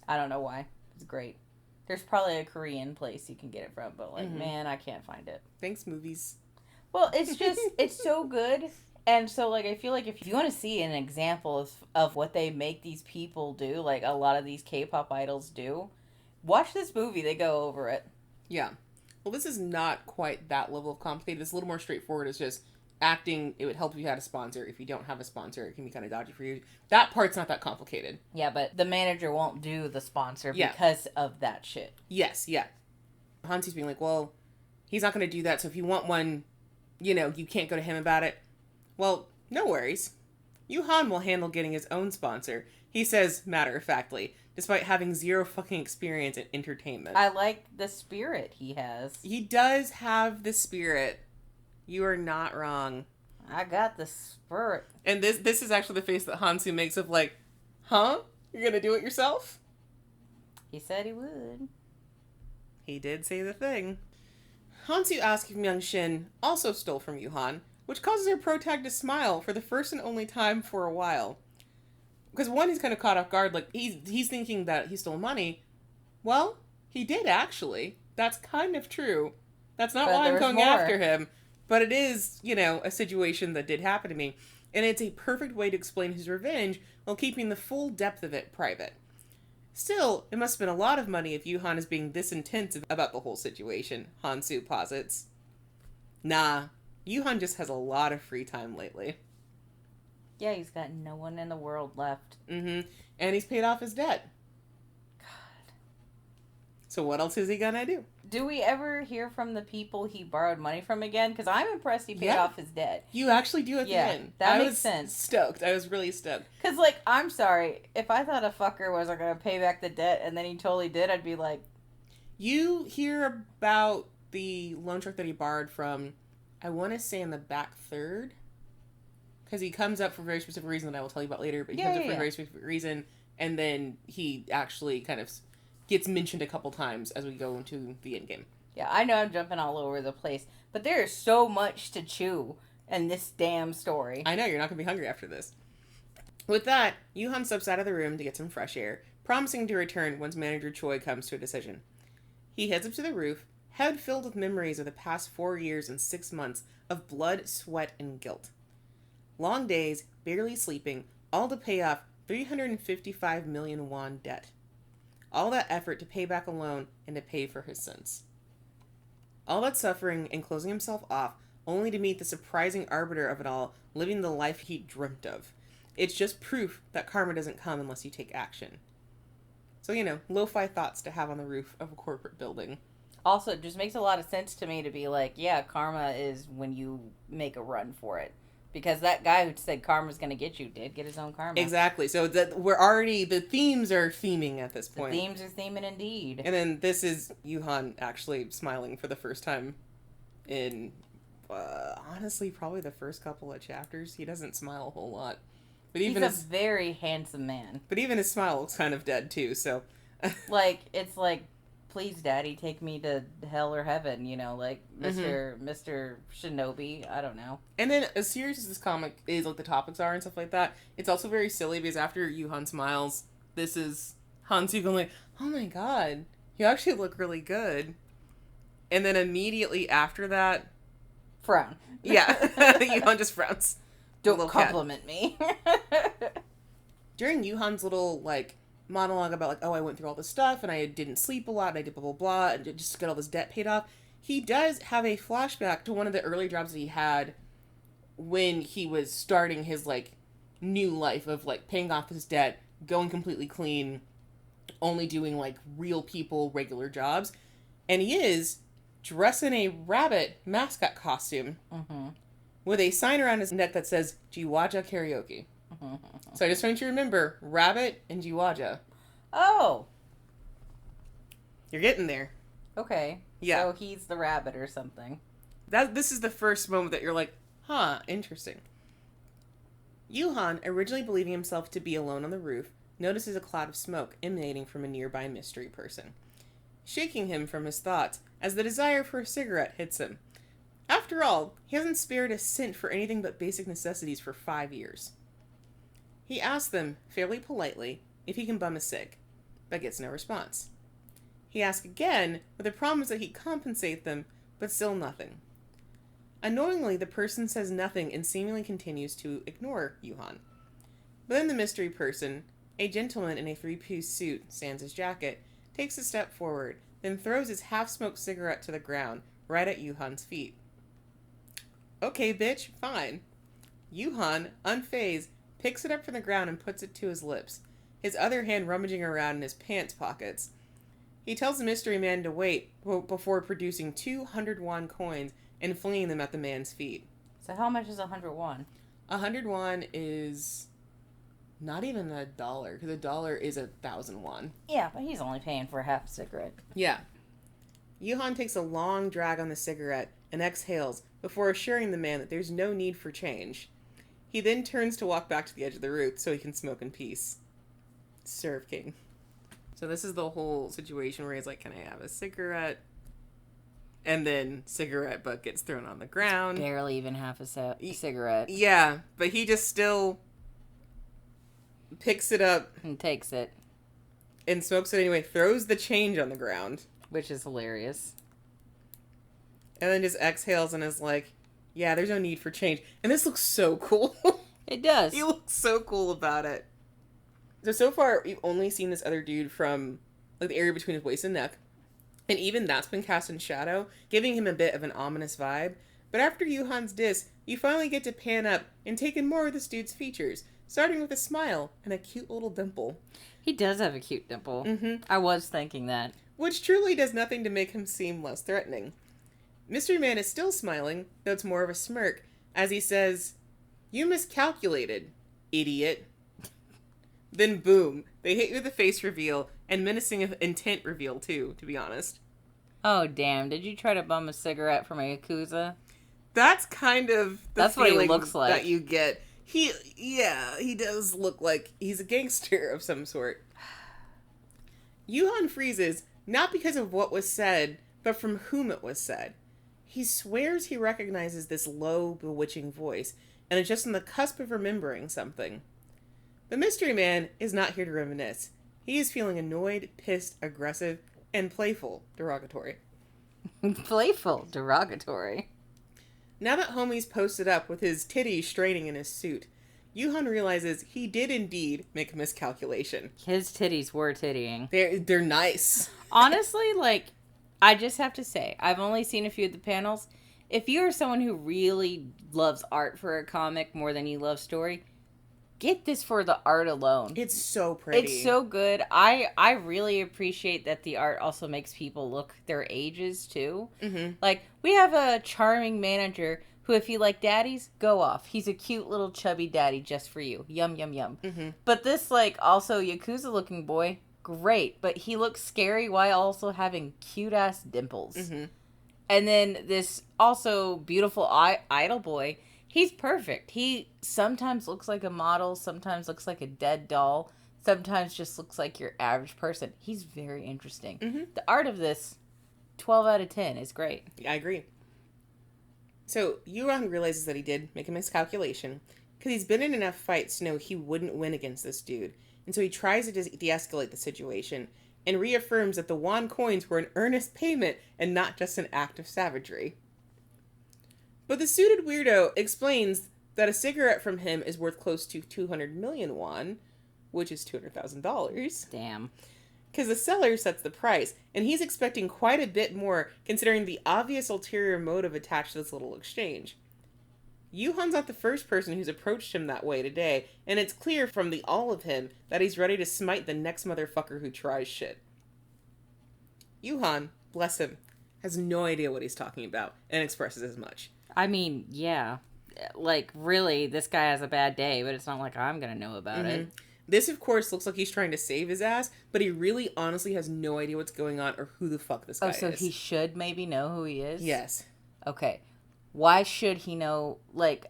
I don't know why. It's great. There's probably a Korean place you can get it from, but man, I can't find it. Thanks, movies. Well, it's just, it's so good. And so, I feel like if you want to see an example of what they make these people do, a lot of these K-pop idols do, watch this movie. They go over it. Yeah. Well, this is not quite that level of complicated. It's a little more straightforward. It's just acting. It would help if you had a sponsor. If you don't have a sponsor, it can be kind of dodgy for you. That part's not that complicated. Yeah, but the manager won't do the sponsor because of that shit. Yes, yeah. Han-soo's being like, well, he's not going to do that, so if you want one, you can't go to him about it. Well, no worries. Yoohan will handle getting his own sponsor, he says matter-of-factly, despite having zero fucking experience in entertainment. I like the spirit he has. He does have the spirit. You are not wrong. I got the spirit. And this is actually the face that Hansu makes of like, huh? You're gonna do it yourself? He said he would. He did say the thing. Hansu asks if Myung Shin also stole from Yoohan, which causes her protag to smile for the first and only time for a while. Because one, he's kind of caught off guard, like, he's thinking that he stole money. Well, he did actually. That's kind of true. That's not why I'm going after him. But it is, a situation that did happen to me. And it's a perfect way to explain his revenge while keeping the full depth of it private. Still, it must have been a lot of money if Yoohan is being this intense about the whole situation, Hansu posits. Nah, Yoohan just has a lot of free time lately. Yeah, he's got no one in the world left. Mm-hmm. And he's paid off his debt. God. So what else is he gonna do? Do we ever hear from the people he borrowed money from again? Because I'm impressed he paid off his debt. You actually do at the end. That makes sense. Stoked. I was really stoked. Because, I'm sorry. If I thought a fucker wasn't going to pay back the debt and then he totally did, I'd be like... You hear about the loan shark that he borrowed from, I want to say in the back third. Because he comes up for a very specific reason that I will tell you about later. But he comes up for a very specific reason. And then he actually kind of gets mentioned a couple times as we go into the end game. Yeah, I know I'm jumping all over the place, but there is so much to chew in this damn story. I know, you're not going to be hungry after this. With that, Yoohan steps out of the room to get some fresh air, promising to return once Manager Choi comes to a decision. He heads up to the roof, head filled with memories of the past 4 years and 6 months of blood, sweat, and guilt. Long days, barely sleeping, all to pay off 355 million won debt. All that effort to pay back a loan and to pay for his sins. All that suffering and closing himself off only to meet the surprising arbiter of it all, living the life he dreamt of. It's just proof that karma doesn't come unless you take action. So, lo-fi thoughts to have on the roof of a corporate building. Also, it just makes a lot of sense to me to be like, yeah, karma is when you make a run for it. Because that guy who said karma's going to get you did get his own karma. Exactly. So the themes are theming at this point. The themes are theming indeed. And then this is Yoohan actually smiling for the first time in, honestly, probably the first couple of chapters. He doesn't smile a whole lot. But even he's a very handsome man. But even his smile looks kind of dead, too, so... it's like, please, Daddy, take me to hell or heaven, Mr. Shinobi, I don't know. And then, as serious as this comic is, the topics are and stuff like that, it's also very silly, because after Yoohan smiles, this is Hansu going oh my god, you actually look really good. And then immediately after that... Frown. Yeah, Yoohan just frowns. Don't compliment me. During Yoohan's little, monologue about, I went through all this stuff, and I didn't sleep a lot, and I did blah, blah, blah, and just to get all this debt paid off, he does have a flashback to one of the early jobs that he had when he was starting his, new life of, paying off his debt, going completely clean, only doing, real people, regular jobs. And he is dressed in a rabbit mascot costume with a sign around his neck that says, Jiwaja Karaoke. So I just want you to remember, rabbit and Jiwaja. Oh! You're getting there. Okay. Yeah. So he's the rabbit or something. This is the first moment that you're like, huh, interesting. Yoohan, originally believing himself to be alone on the roof, notices a cloud of smoke emanating from a nearby mystery person, shaking him from his thoughts as the desire for a cigarette hits him. After all, he hasn't spared a cent for anything but basic necessities for 5 years. He asks them, fairly politely, if he can bum a cig, but gets no response. He asks again, with a promise that he'd compensate them, but still nothing. Annoyingly, the person says nothing and seemingly continues to ignore Yoohan. But then the mystery person, a gentleman in a three-piece suit, sans his jacket, takes a step forward, then throws his half-smoked cigarette to the ground, right at Yoohan's feet. Okay, bitch, fine. Yoohan, unfazed, picks it up from the ground and puts it to his lips, his other hand rummaging around in his pants pockets. He tells the mystery man to wait before producing 200 won coins and flinging them at the man's feet. So how much is 100 won? 100 won is not even $1, because $1 is 1,000 won. Yeah, but he's only paying for a half a cigarette. Yeah. Yoohan takes a long drag on the cigarette and exhales before assuring the man that there's no need for change. He then turns to walk back to the edge of the room so he can smoke in peace. Serve King. So this is the whole situation where he's like, can I have a cigarette? And then cigarette butt gets thrown on the ground. Barely even half a cigarette. Yeah, but he just still picks it up. And takes it. And smokes it anyway. Throws the change on the ground. Which is hilarious. And then just exhales and is like, yeah, there's no need for change. And this looks so cool. It does. He looks so cool about it. So far, we've only seen this other dude from like the area between his waist and neck. And even that's been cast in shadow, giving him a bit of an ominous vibe. But after Yoohan's diss, you finally get to pan up and take in more of this dude's features, starting with a smile and a cute little dimple. He does have a cute dimple. Mm-hmm. I was thinking that. Which truly does nothing to make him seem less threatening. Mystery Man is still smiling, though it's more of a smirk, as he says, "You miscalculated, idiot." Then boom, they hit you with a face reveal, and menacing intent reveal too, to be honest. Oh damn, did you try to bum a cigarette from a Yakuza? That's kind of the That's what he looks like. That you get. He does look like he's a gangster of some sort. Yoohan freezes, not because of what was said, but from whom it was said. He swears he recognizes this low, bewitching voice, and is just on the cusp of remembering something. The Mystery Man is not here to reminisce. He is feeling annoyed, pissed, aggressive, and playful, derogatory. Playful, derogatory. Now that Homie's posted up with his titties straining in his suit, Yoohan realizes he did indeed make a miscalculation. His titties were tittying. They're nice. Honestly, like, I just have to say, I've only seen a few of the panels. If you are someone who really loves art for a comic more than you love story, get this for the art alone. It's so pretty. It's so good. I really appreciate that the art also makes people look their ages, too. Mm-hmm. Like, we have a charming manager who, if you like daddies, go off. He's a cute little chubby daddy just for you. Yum, yum, yum. Mm-hmm. But this, like, also Yakuza-looking boy, great. But he looks scary while also having cute-ass dimples. Mm-hmm. And then this also beautiful idol boy, he's perfect. He sometimes looks like a model, sometimes looks like a dead doll, sometimes just looks like your average person. He's very interesting. Mm-hmm. The art of this, 12 out of 10, is great. I agree. So, Yoohan realizes that he did make a miscalculation, because he's been in enough fights to know he wouldn't win against this dude, and so he tries to de-escalate the situation, and reaffirms that the won coins were an earnest payment and not just an act of savagery. But the suited weirdo explains that a cigarette from him is worth close to 200 million won, which is $200,000. Damn. Because the seller sets the price, and he's expecting quite a bit more considering the obvious ulterior motive attached to this little exchange. Yoohan's not the first person who's approached him that way today, and it's clear from the all of him that he's ready to smite the next motherfucker who tries shit. Yoohan, bless him, has no idea what he's talking about, and expresses as much. I mean, yeah. Like, really, this guy has a bad day, but it's not like I'm gonna know about it. This, of course, looks like he's trying to save his ass, but he really honestly has no idea what's going on or who the fuck this guy is. Oh, so he should maybe know who he is? Yes. Okay. Why should he know, like,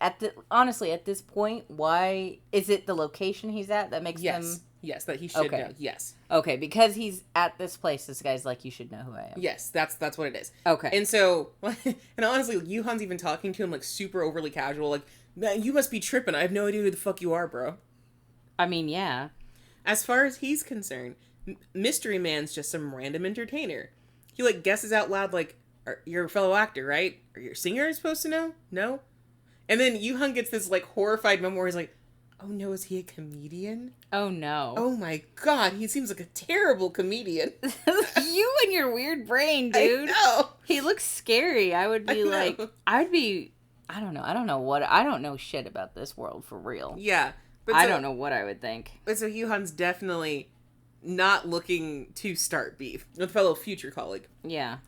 honestly, at this point, why, is it the location he's at that makes him... Yes, that he should know, yes. Okay, because he's at this place, this guy's like, you should know who I am. Yes, that's what it is. Okay. And so, and honestly, Yoohan's even talking to him, like, super overly casual, like, man, you must be tripping, I have no idea who the fuck you are, bro. I mean, yeah. As far as he's concerned, Mystery Man's just some random entertainer. He, like, guesses out loud, like, you're a fellow actor, right? Are you a singer I'm supposed to know? No? And then Yoohan gets this, like, horrified moment where he's like, oh no, is he a comedian? Oh no. Oh my god, he seems like a terrible comedian. You and your weird brain, dude. I know. He looks scary. I would be like, I don't know shit about this world for real. Yeah. But I don't know what I would think. But so Yoohan's definitely not looking to start beef with a fellow future colleague. Yeah.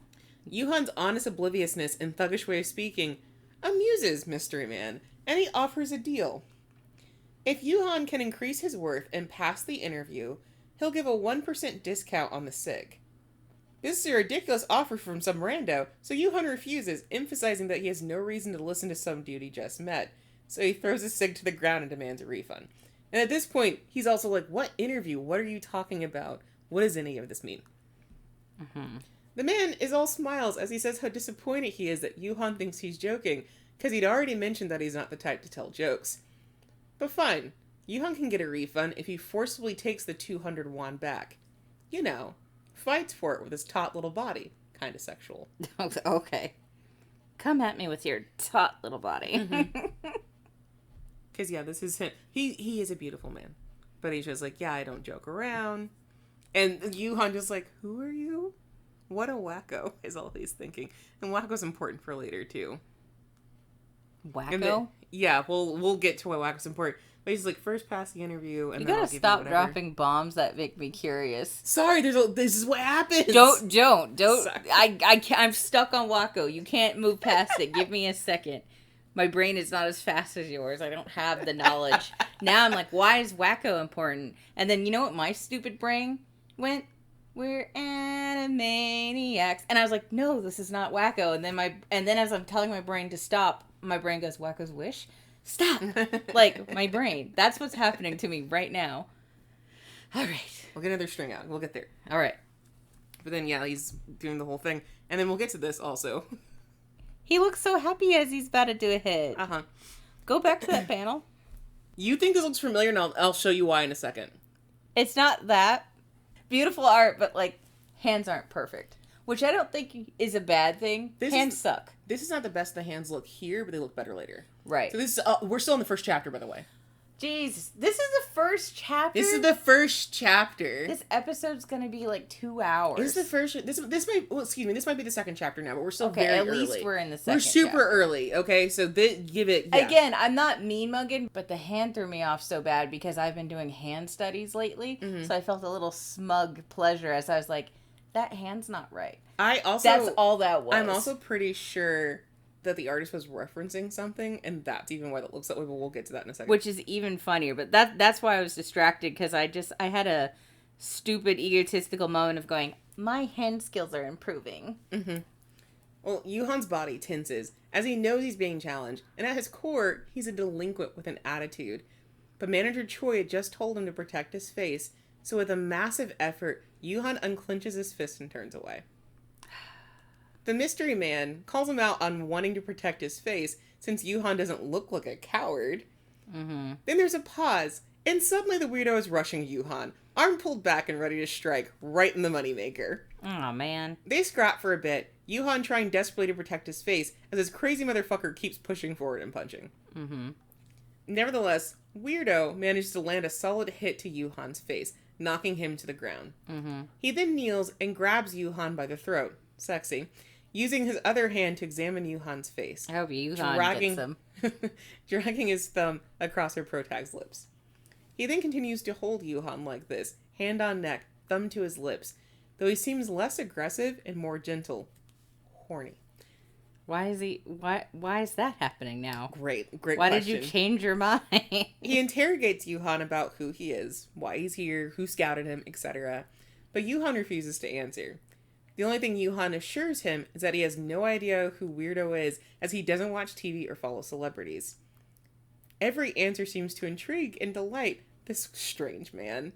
Yoohan's honest obliviousness and thuggish way of speaking amuses Mystery Man, and he offers a deal. If Yoohan can increase his worth and pass the interview, he'll give a 1% discount on the cig. This is a ridiculous offer from some rando, so Yoohan refuses, emphasizing that he has no reason to listen to some dude he just met. So he throws his cig to the ground and demands a refund. And at this point, he's also like, what interview? What are you talking about? What does any of this mean? Mm-hmm. The man is all smiles as he says how disappointed he is that Yoohan thinks he's joking, because he'd already mentioned that he's not the type to tell jokes. But fine, Yoohan can get a refund if he forcibly takes the 200 won back. You know, fights for it with his taut little body. Kind of sexual. Okay. Come at me with your taut little body. Because, yeah, this is him. He is a beautiful man. But he's just like, yeah, I don't joke around. And Yoohan just like, who are you? What a wacko, is all he's thinking. And wacko's important for later, too. Wacko? Yeah, we'll get to why wacko's important. But he's like, first pass the interview, and you then gotta I'll give stop you whatever. dropping bombs that make me curious. Sorry, this is what happens. Don't. Sorry. I'm stuck on Wacko. You can't move past it. Give me a second. My brain is not as fast as yours. I don't have the knowledge. Now I'm like, why is Wacko important? And then you know what my stupid brain went? We're animaniacs. And I was like, no, this is not Wacko. And then as I'm telling my brain to stop, my brain goes, Wacko's wish? Stop! Like, my brain. That's what's happening to me right now. All right. We'll get another string out. We'll get there. All right. But then, yeah, he's doing the whole thing. And then we'll get to this also. He looks so happy as he's about to do a hit. Uh-huh. Go back to that panel. You think this looks familiar, and I'll show you why in a second. It's not that. Beautiful art, but, like, hands aren't perfect. Which I don't think is a bad thing. Hands suck. This is not the best the hands look here, but they look better later. Right. So this is, we're still in the first chapter, by the way. Jeez. This is the first chapter? This is the first chapter. This episode's gonna be, like, 2 hours. This is the first, this might be the second chapter now, but we're still very early. Okay, at least we're in the second We're super chapter. early, okay? So give it, yeah. Again, I'm not mean-mugging, but the hand threw me off so bad because I've been doing hand studies lately, so I felt a little smug pleasure as I was like, that hand's not right. That's all that was. I'm also pretty sure that the artist was referencing something, and that's even why that looks that way, but we'll get to that in a second. Which is even funnier, but that's why I was distracted, because I had a stupid egotistical moment of going, my hand skills are improving. Mm-hmm. Well, Yoohan's body tenses as he knows he's being challenged, and at his core, he's a delinquent with an attitude. But Manager Choi had just told him to protect his face, so with a massive effort, Yoohan unclenches his fist and turns away. The mystery man calls him out on wanting to protect his face, since Yoohan doesn't look like a coward. Mm-hmm. Then there's a pause, and suddenly the weirdo is rushing Yoohan, arm pulled back and ready to strike, right in the moneymaker. Oh, man. They scrap for a bit, Yoohan trying desperately to protect his face, as this crazy motherfucker keeps pushing forward and punching. Mm-hmm. Nevertheless, Weirdo manages to land a solid hit to Yoohan's face, knocking him to the ground. Mm-hmm. He then kneels and grabs Yoohan by the throat. Sexy. Using his other hand to examine Yoohan's face. I hope Yoohan gets them. Dragging his thumb across her protag's lips. He then continues to hold Yoohan like this, hand on neck, thumb to his lips, though he seems less aggressive and more gentle. Horny. Why is that happening now? Great Why question. did you change your mind? He interrogates Yoohan about who he is, why he's here, who scouted him, etc. But Yoohan refuses to answer. The only thing Yoohan assures him is that he has no idea who Weirdo is, as he doesn't watch TV or follow celebrities. Every answer seems to intrigue and delight this strange man.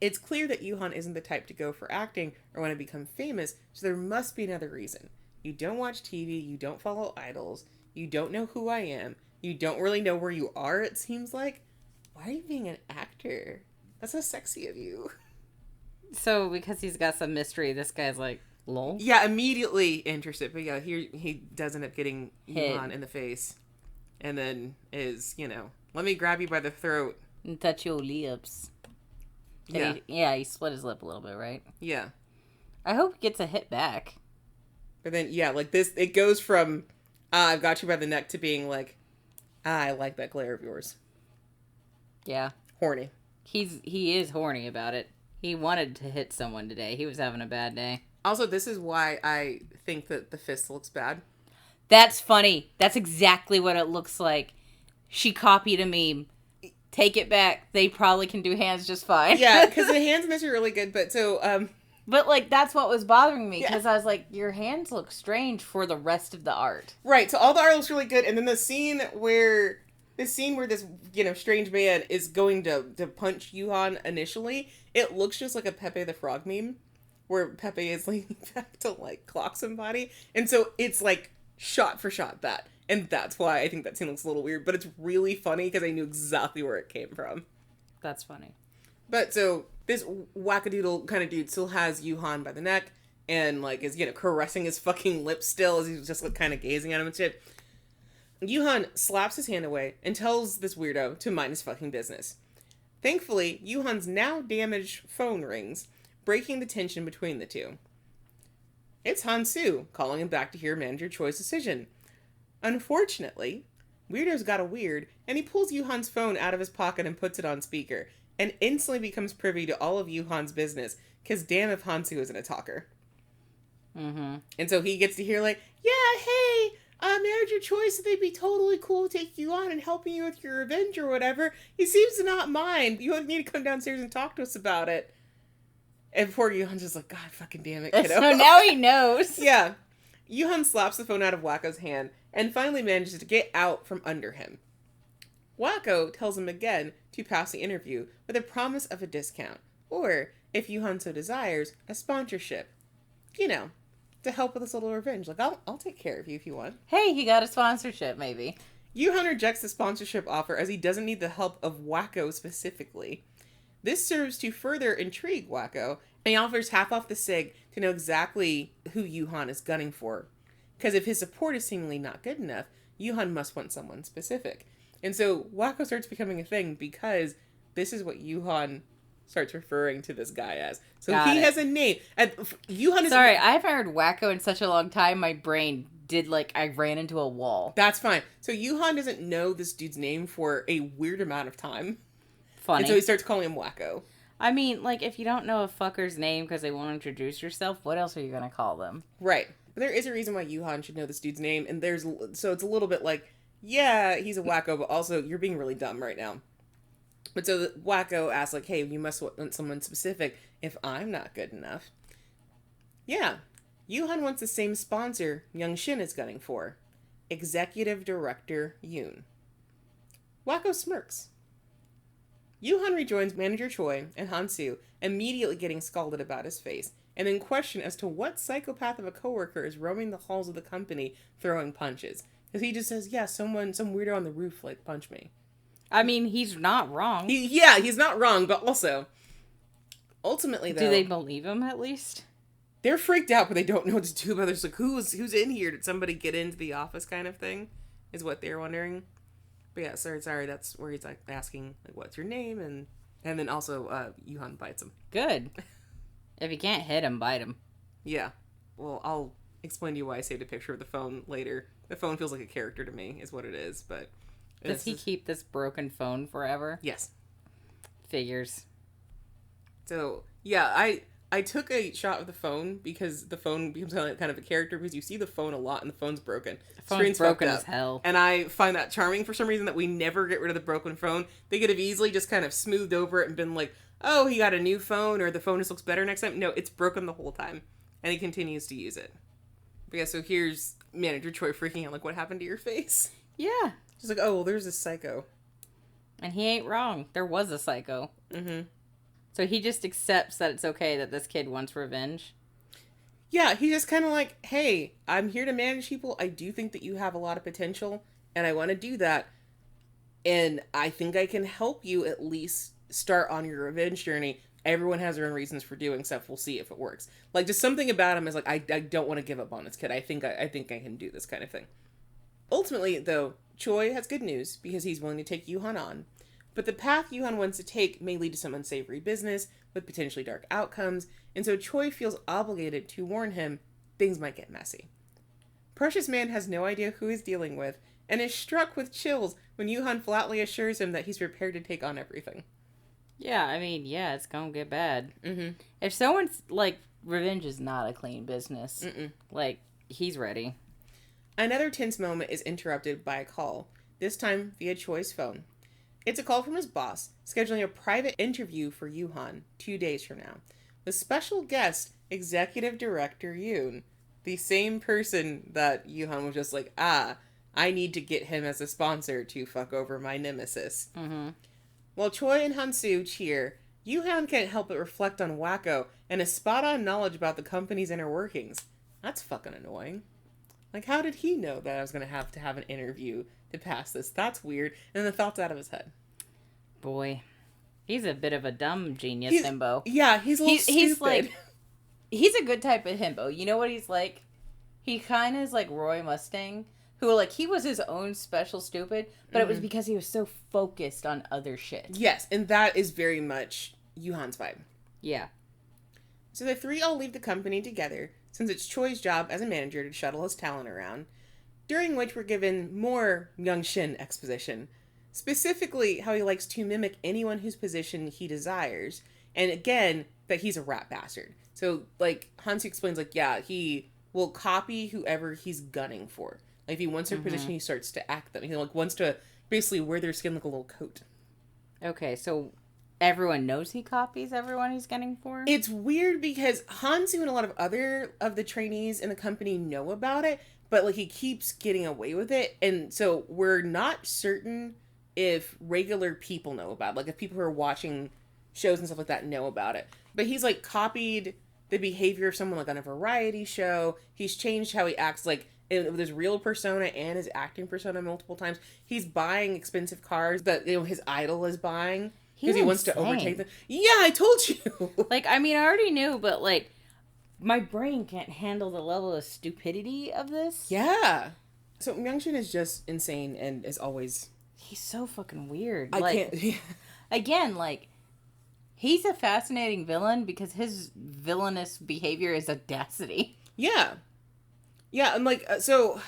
It's clear that Yoohan isn't the type to go for acting or want to become famous, so there must be another reason. You don't watch TV, you don't follow idols, you don't know who I am, you don't really know where you are, it seems like. Why are you being an actor? That's so sexy of you. So, because he's got some mystery, this guy's like, lol? Yeah, immediately interested. But yeah, here he does end up getting Yoohan in the face. And then is, let me grab you by the throat. And touch your lips. Yeah. He split his lip a little bit, right? Yeah. I hope he gets a hit back. But then, yeah, like this, it goes from, I've got you by the neck to being like, I like that glare of yours. Yeah. Horny. He is horny about it. He wanted to hit someone today. He was having a bad day. Also, this is why I think that the fist looks bad. That's funny. That's exactly what it looks like. She copied a meme. Take it back. They probably can do hands just fine. Yeah, because the hands in this are really good. But so, But, like, that's what was bothering me, Yeah. because I was like, your hands look strange for the rest of the art. Right, so all the art looks really good, and then the scene where this, strange man is going to punch Yoohan initially, it looks just like a Pepe the Frog meme, where Pepe is leaning back to, like, clock somebody, and so it's, like, shot for shot that, and that's why I think that scene looks a little weird, but it's really funny, because I knew exactly where it came from. That's funny. But, so, this wackadoodle kind of dude still has Yoohan by the neck, and, like, is, caressing his fucking lips still as he's just, like, kind of gazing at him and shit. Yoohan slaps his hand away and tells this weirdo to mind his fucking business. Thankfully, Yoohan's now damaged phone rings, breaking the tension between the two. It's Hansu, calling him back to hear Manager Choi's decision. Unfortunately, Weirdo's got a weird, and he pulls Yoohan's phone out of his pocket and puts it on speaker, and instantly becomes privy to all of Yoohan's business, because damn if Hansu isn't a talker. Mm-hmm. And so he gets to hear, like, yeah, hey, Manager Choi said they'd be totally cool to take you on and helping you with your revenge or whatever. He seems to not mind. You need to come downstairs and talk to us about it. And poor Yoohan's just like, God fucking damn it, kiddo. So now he knows. Yeah. Yoohan slaps the phone out of Wacko's hand and finally manages to get out from under him. Wacko tells him again to pass the interview with a promise of a discount, or, if Yoohan so desires, a sponsorship. To help with this little revenge. Like, I'll take care of you if you want. Hey, he got a sponsorship, maybe. Yoohan rejects the sponsorship offer as he doesn't need the help of Wacko specifically. This serves to further intrigue Wacko, and he offers half off the cig to know exactly who Yoohan is gunning for. Because if his support is seemingly not good enough, Yoohan must want someone specific. And so Wacko starts becoming a thing because this is what Yoohan starts referring to this guy as. So he has a name. Yoohan is... Sorry, I haven't heard Wacko in such a long time. My brain did, like, I ran into a wall. That's fine. So Yoohan doesn't know this dude's name for a weird amount of time. Funny. And so he starts calling him Wacko. I mean, like, if you don't know a fucker's name because they won't introduce yourself, what else are you going to call them? Right. But there is a reason why Yoohan should know this dude's name, and so it's a little bit like, yeah, he's a wacko, but also you're being really dumb right now. But so the Wacko asks, like, hey, you must want someone specific if I'm not good enough. Yeah, Yoohan wants the same sponsor Young Shin is gunning for. Executive Director Yoon. Wacko smirks. Yoohan rejoins Manager Choi and Hansu, immediately getting scalded about his face, and then questioned as to what psychopath of a coworker is roaming the halls of the company throwing punches. Because he just says, yeah, some weirdo on the roof, like, punch me. I mean, he's not wrong. He's not wrong, but also, ultimately, though... Do they believe him, at least? They're freaked out, but they don't know what to do about it. It's like, who's in here? Did somebody get into the office kind of thing? Is what they're wondering. But yeah, sorry, that's where he's, like, asking, like, what's your name? And then also, Yoohan bites him. Good. If you can't hit him, bite him. Yeah. Well, I'll explain to you why I saved a picture of the phone later. The phone feels like a character to me, is what it is, but... Does he keep this broken phone forever? Yes. Figures. So, yeah, I took a shot of the phone because the phone becomes kind of a character because you see the phone a lot and the phone's broken. The phone's broken as hell. And I find that charming for some reason that we never get rid of the broken phone. They could have easily just kind of smoothed over it and been like, oh, he got a new phone or the phone just looks better next time. No, it's broken the whole time. And he continues to use it. But yeah, so here's Manager Choi freaking out like, what happened to your face? Yeah. She's like, oh, well, there's this psycho. And he ain't wrong. There was a psycho. Mm-hmm. So he just accepts that it's okay that this kid wants revenge. Yeah, he's just kind of like, hey, I'm here to manage people. I do think that you have a lot of potential, and I want to do that. And I think I can help you at least start on your revenge journey. Everyone has their own reasons for doing stuff. We'll see if it works. Like, just something about him is like, I don't want to give up on this kid. I think I can do this kind of thing. Ultimately, though, Choi has good news because he's willing to take Yoohan on. But the path Yoohan wants to take may lead to some unsavory business with potentially dark outcomes, and so Choi feels obligated to warn him things might get messy. Precious Man has no idea who he's dealing with, and is struck with chills when Yoohan flatly assures him that he's prepared to take on everything. Yeah, I mean, yeah, it's gonna get bad. Mm-hmm. If someone's, like, revenge is not a clean business. Mm-mm. Like, he's ready. Another tense moment is interrupted by a call, this time via Choi's phone. It's a call from his boss, scheduling a private interview for Yoohan 2 days from now. The special guest Executive Director Yoon. The same person that Yoohan was just like, I need to get him as a sponsor to fuck over my nemesis. Mm-hmm. While Choi and Hansu cheer, Yoohan can't help but reflect on Wacko and his spot-on knowledge about the company's inner workings. That's fucking annoying. Like, how did he know that I was going to have an interview to pass this? That's weird. And the thought's out of his head. Boy. He's a bit of a dumb genius himbo. Yeah, he's a little stupid. He's like... He's a good type of himbo. You know what he's like? He kind of is like Roy Mustang, who, like, he was his own special stupid, but it was because he was so focused on other shit. Yes, and that is very much Yoohan's vibe. Yeah. So the three all leave the company together, since it's Choi's job as a manager to shuttle his talent around, during which we're given more Young Shin exposition. Specifically, how he likes to mimic anyone whose position he desires, and again, that he's a rat bastard. So, like, Hansu explains, like, yeah, he will copy whoever he's gunning for. Like, if he wants their position, he starts to act them. He, like, wants to basically wear their skin like a little coat. Okay, so everyone knows he copies everyone he's gunning for? It's weird because Hansu and a lot of other of the trainees in the company know about it, but, like, he keeps getting away with it, and so we're not certain if regular people know about it. Like, if people who are watching shows and stuff like that know about it. But he's, like, copied the behavior of someone, like, on a variety show. He's changed how he acts, like, with his real persona and his acting persona multiple times. He's buying expensive cars that, you know, his idol is buying because he wants to overtake them. Yeah, I told you. Like, I mean, I already knew, but, like, my brain can't handle the level of stupidity of this. Yeah. So Myungshin is just insane and is always... He's so fucking weird. I can't... Again, like... He's a fascinating villain because his villainous behavior is audacity. Yeah. Yeah, and like, so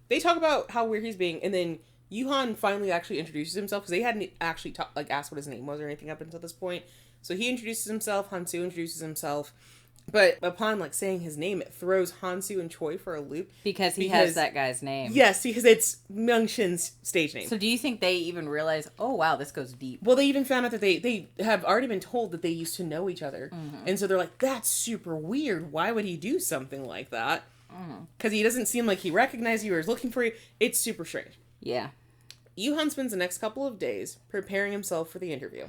they talk about how weird he's being, and then Yoohan finally actually introduces himself, because they hadn't actually asked what his name was or anything up until this point. So he introduces himself, Hansu introduces himself, but upon, like, saying his name, it throws Hansu and Choi for a loop. Because he has that guy's name. Yes, because it's Myungshin's stage name. So do you think they even realize, oh wow, this goes deep? Well, they even found out that they have already been told that they used to know each other. Mm-hmm. And so they're like, that's super weird. Why would he do something like that? Because he doesn't seem like he recognized you or is looking for you. It's super strange. Yeah. Yoohan spends the next couple of days preparing himself for the interview.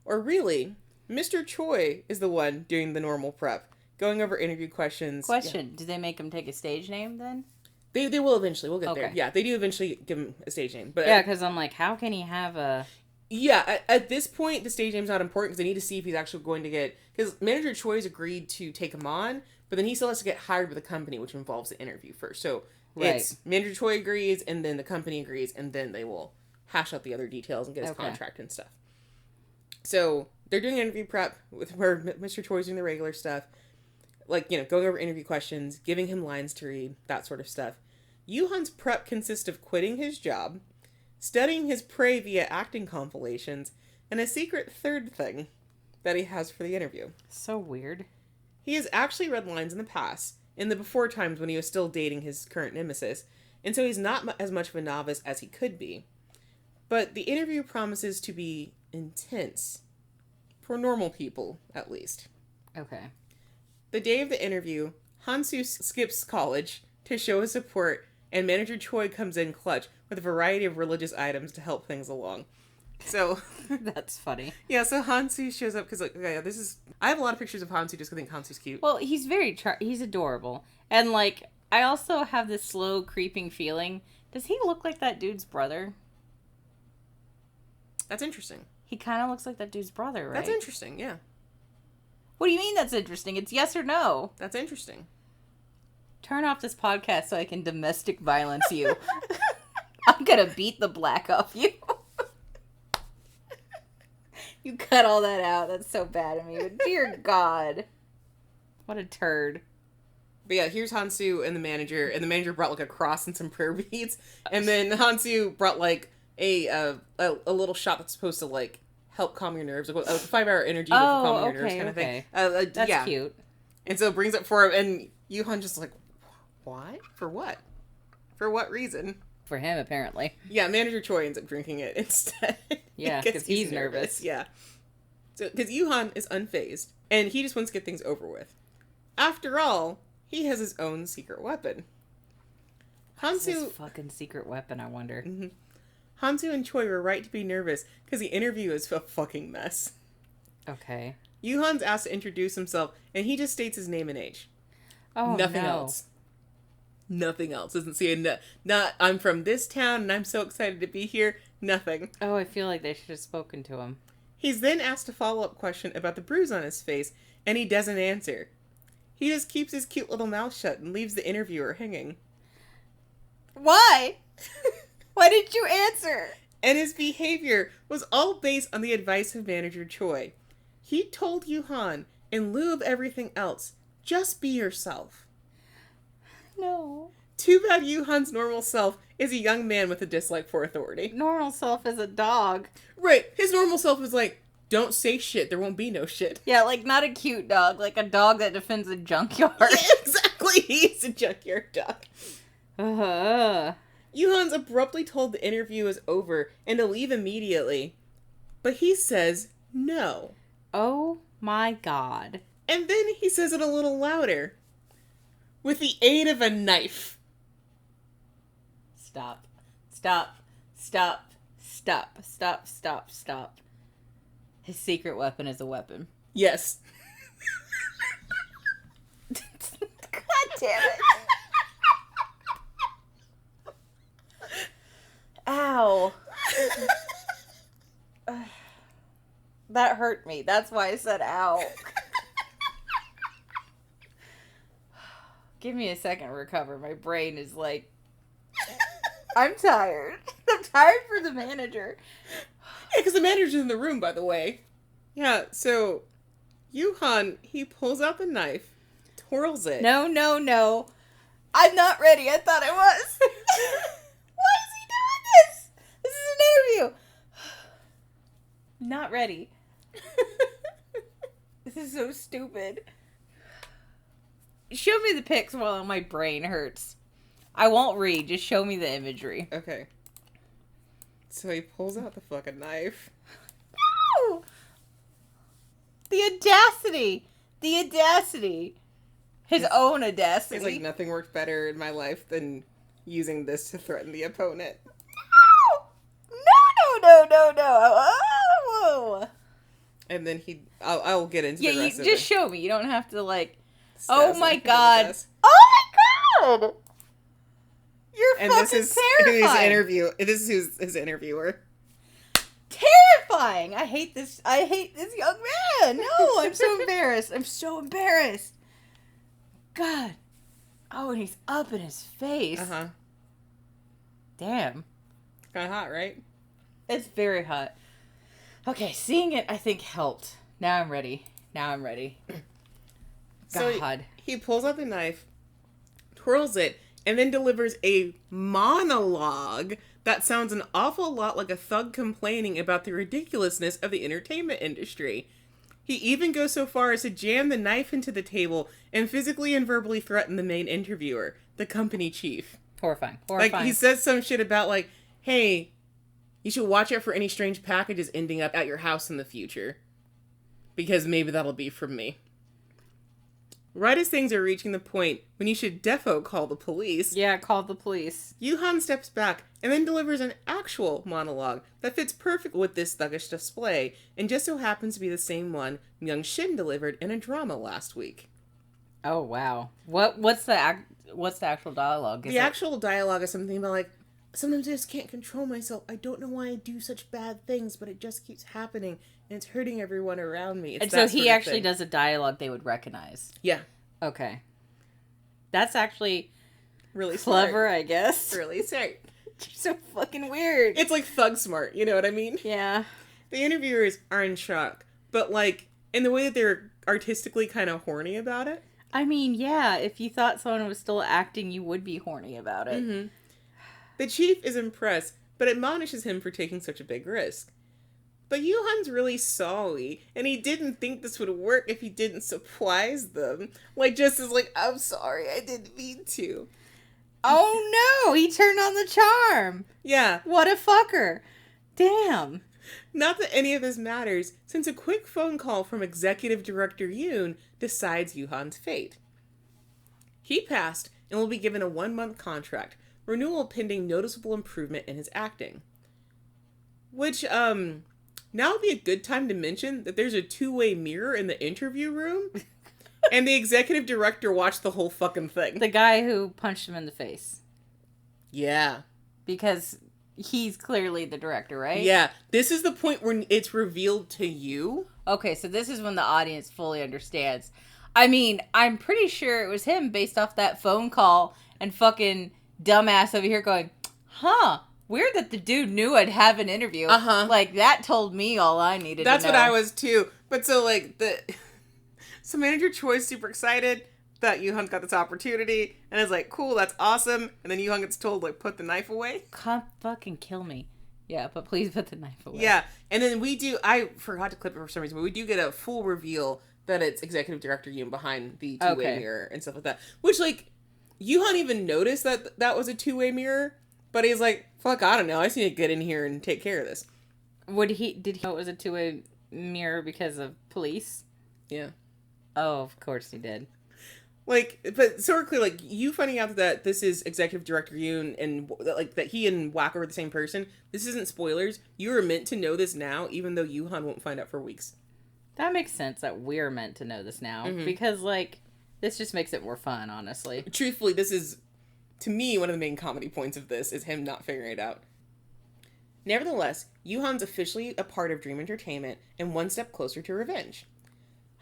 Or really, Mr. Choi is the one doing the normal prep. Going over interview questions. Question, yeah. Did they make him take a stage name then? They will eventually. We'll get there. Yeah, they do eventually give him a stage name. But yeah, because I'm like, how can he have a... Yeah, at this point, the stage name's not important because they need to see if he's actually going to get... Because Manager Choi's agreed to take him on, but then he still has to get hired by the company, which involves the interview first. So it's Manager Choi agrees, and then the company agrees, and then they will hash out the other details and get his contract and stuff. So they're doing interview prep where Mr. Choi's doing the regular stuff. Like, you know, going over interview questions, giving him lines to read, that sort of stuff. Yoohan's prep consists of quitting his job, studying his prey via acting compilations, and a secret third thing that he has for the interview. So weird. He has actually read lines in the past, in the before times when he was still dating his current nemesis, and so he's not as much of a novice as he could be. But the interview promises to be intense. For normal people, at least. Okay. The day of the interview, Hansu skips college to show his support, and Manager Choi comes in clutch with a variety of religious items to help things along. So... That's funny. Yeah, so Hansu shows up because, like, okay, this is... I have a lot of pictures of Hansu just because I think Hansu's cute. Well, he's very... he's adorable. And, like, I also have this slow creeping feeling. Does he look like that dude's brother? That's interesting. He kind of looks like that dude's brother, right? That's interesting, yeah. What do you mean that's interesting? It's yes or no. That's interesting. Turn off this podcast so I can domestic violence you. I'm gonna beat the black off you. You cut all that out. That's so bad of me. But dear God. What a turd. But yeah, here's Hansu and the manager brought, like, a cross and some prayer beads. And then Hansu brought, like, a little shot that's supposed to, like, help calm your nerves, like a 5-hour energy for calming your nerves kind of thing. That's cute. And so it brings it for him, and Yoohan just like, why? For what? For what reason? For him, apparently. Yeah, Manager Choi ends up drinking it instead. Yeah, because he's nervous. Yeah. So, because Yoohan is unfazed, and he just wants to get things over with. After all, he has his own secret weapon. What's this fucking secret weapon, I wonder? Mm-hmm. Hansu and Choi were right to be nervous because the interview is a fucking mess. Okay. Yoohan's asked to introduce himself, and he just states his name and age. Oh, Nothing no. else. Nothing else. Doesn't say not I'm from this town and I'm so excited to be here. Nothing. Oh, I feel like they should have spoken to him. He's then asked a follow-up question about the bruise on his face, and he doesn't answer. He just keeps his cute little mouth shut and leaves the interviewer hanging. Why? Why did you answer? And his behavior was all based on the advice of manager Choi. He told Yoohan, in lieu of everything else, just be yourself. No. Too bad Yoohan's normal self is a young man with a dislike for authority. Normal self is a dog. Right, his normal self is like, don't say shit, there won't be no shit. Yeah, like not a cute dog, like a dog that defends a junkyard. Yeah, exactly, he's a junkyard dog. Yoohan's abruptly told the interview is over and to leave immediately. But he says no. Oh my god. And then he says it a little louder. With the aid of a knife. Stop. Stop. Stop. Stop. Stop. Stop. Stop. His secret weapon is a weapon. Yes. God damn it. Ow. That hurt me. That's why I said ow. Give me a second to recover. My brain is like... I'm tired. I'm tired for the manager. Yeah, because the manager's in the room, by the way. Yeah, so Yoohan, he pulls out the knife, twirls it. No, no, no. I'm not ready. I thought I was. Why is he doing this? This is an interview. Not ready. This is so stupid. Show me the pics while my brain hurts. I won't read. Just show me the imagery. Okay. So he pulls out the fucking knife. No! The audacity. The audacity. His own audacity. It's like nothing worked better in my life than using this to threaten the opponent. No, no. Oh. And then I'll get into the rest of it. Yeah, just show me. You don't have to like... Stas Oh my and god. Oh my god! You're and fucking this is terrifying. This is his interviewer. Terrifying! I hate this young man! No, I'm so embarrassed. I'm so embarrassed. God. Oh, and he's up in his face. Uh-huh. Damn. Kind of hot, right? It's very hot. Okay, seeing it, I think, helped. Now I'm ready. So God. he pulls out the knife, twirls it, and then delivers a monologue that sounds an awful lot like a thug complaining about the ridiculousness of the entertainment industry. He even goes so far as to jam the knife into the table and physically and verbally threaten the main interviewer, the company chief. Horrifying. Like, he says some shit about, like, hey, you should watch out for any strange packages ending up at your house in the future. Because maybe that'll be from me. Right as things are reaching the point when you should defo call the police. Yeah, call the police. Yoohan steps back and then delivers an actual monologue that fits perfect with this thuggish display and just so happens to be the same one Myung Shin delivered in a drama last week. Oh, wow. What's the actual dialogue? The actual dialogue is something about, like, sometimes I just can't control myself. I don't know why I do such bad things, but it just keeps happening, and it's hurting everyone around me. And so he actually does a dialogue they would recognize. Yeah. Okay. That's actually really clever, smart. I guess. Really smart. So fucking weird. It's like thug smart, you know what I mean? Yeah. The interviewers are in shock, but, like, in the way that they're artistically kind of horny about it. I mean, yeah, if you thought someone was still acting, you would be horny about it. Mm-hmm. The chief is impressed, but admonishes him for taking such a big risk. But Yoohan's really sorry, and he didn't think this would work if he didn't surprise them. Like, just as like, I'm sorry, I didn't mean to. Oh no, he turned on the charm. Yeah. What a fucker. Damn. Not that any of this matters, since a quick phone call from Executive Director Yoon decides Yoohan's fate. He passed and will be given a 1-month contract, renewal pending noticeable improvement in his acting. Which, now would be a good time to mention that there's a 2-way mirror in the interview room, and the executive director watched the whole fucking thing. The guy who punched him in the face. Yeah. Because he's clearly the director, right? Yeah. This is the point where it's revealed to you. Okay, so this is when the audience fully understands. I mean, I'm pretty sure it was him based off that phone call and fucking dumbass over here going, huh, weird that the dude knew I'd have an interview. Uh-huh. Like, that told me all I needed That's to know. what I was too. But so, like, so Manager Choi's super excited that Yoohan got this opportunity, and is like, cool, that's awesome. And then Yoohan gets told, like, put the knife away. Come fucking kill me. Yeah, but please put the knife away. Yeah, and then I forgot to clip it for some reason, but we do get a full reveal that it's executive director Yoon behind the 2-way mirror and stuff like that. Which, like, Yoohan even noticed that that was a 2-way mirror, but he's like, fuck, I don't know, I just need to get in here and take care of this. Did he know it was a 2-way mirror because of police? Yeah. Oh, of course he did. Like, but so clear, like, you finding out that this is executive director Yoon and, like, that he and Wacko are the same person, this isn't spoilers. You are meant to know this now, even though Yoohan won't find out for weeks. That makes sense that we're meant to know this now. Mm-hmm. Because, like, this just makes it more fun, honestly. Truthfully, this is, to me, one of the main comedy points of this is him not figuring it out. Nevertheless, Yoohan's officially a part of Dream Entertainment and one step closer to revenge.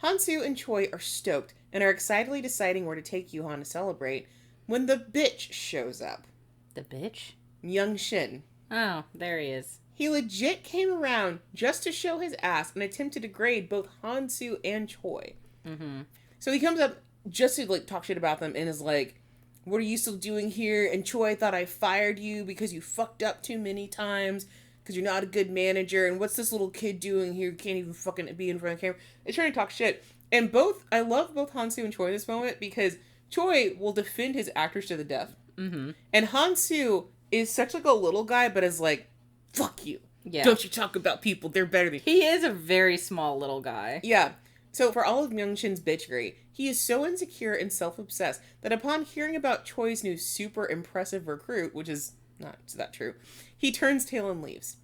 Hansu and Choi are stoked and are excitedly deciding where to take Yoohan to celebrate when the bitch shows up. The bitch? Myung Shin. Oh, there he is. He legit came around just to show his ass and attempt to degrade both Hansu and Choi. Mm-hmm. So he comes up just to, like, talk shit about them and is like, what are you still doing here? And Choi thought I fired you because you fucked up too many times because you're not a good manager. And what's this little kid doing here? Can't even fucking be in front of the camera. They're trying to talk shit. And I love both Hansu and Choi in this moment because Choi will defend his actors to the death. Mm-hmm. And Hansu is such, like, a little guy, but is like, fuck you. Yeah. Don't you talk about people. They're better than you. He is a very small little guy. Yeah. So for all of Myung Shin's bitchery, he is so insecure and self-obsessed that upon hearing about Choi's new super impressive recruit, which is not that true, he turns tail and leaves.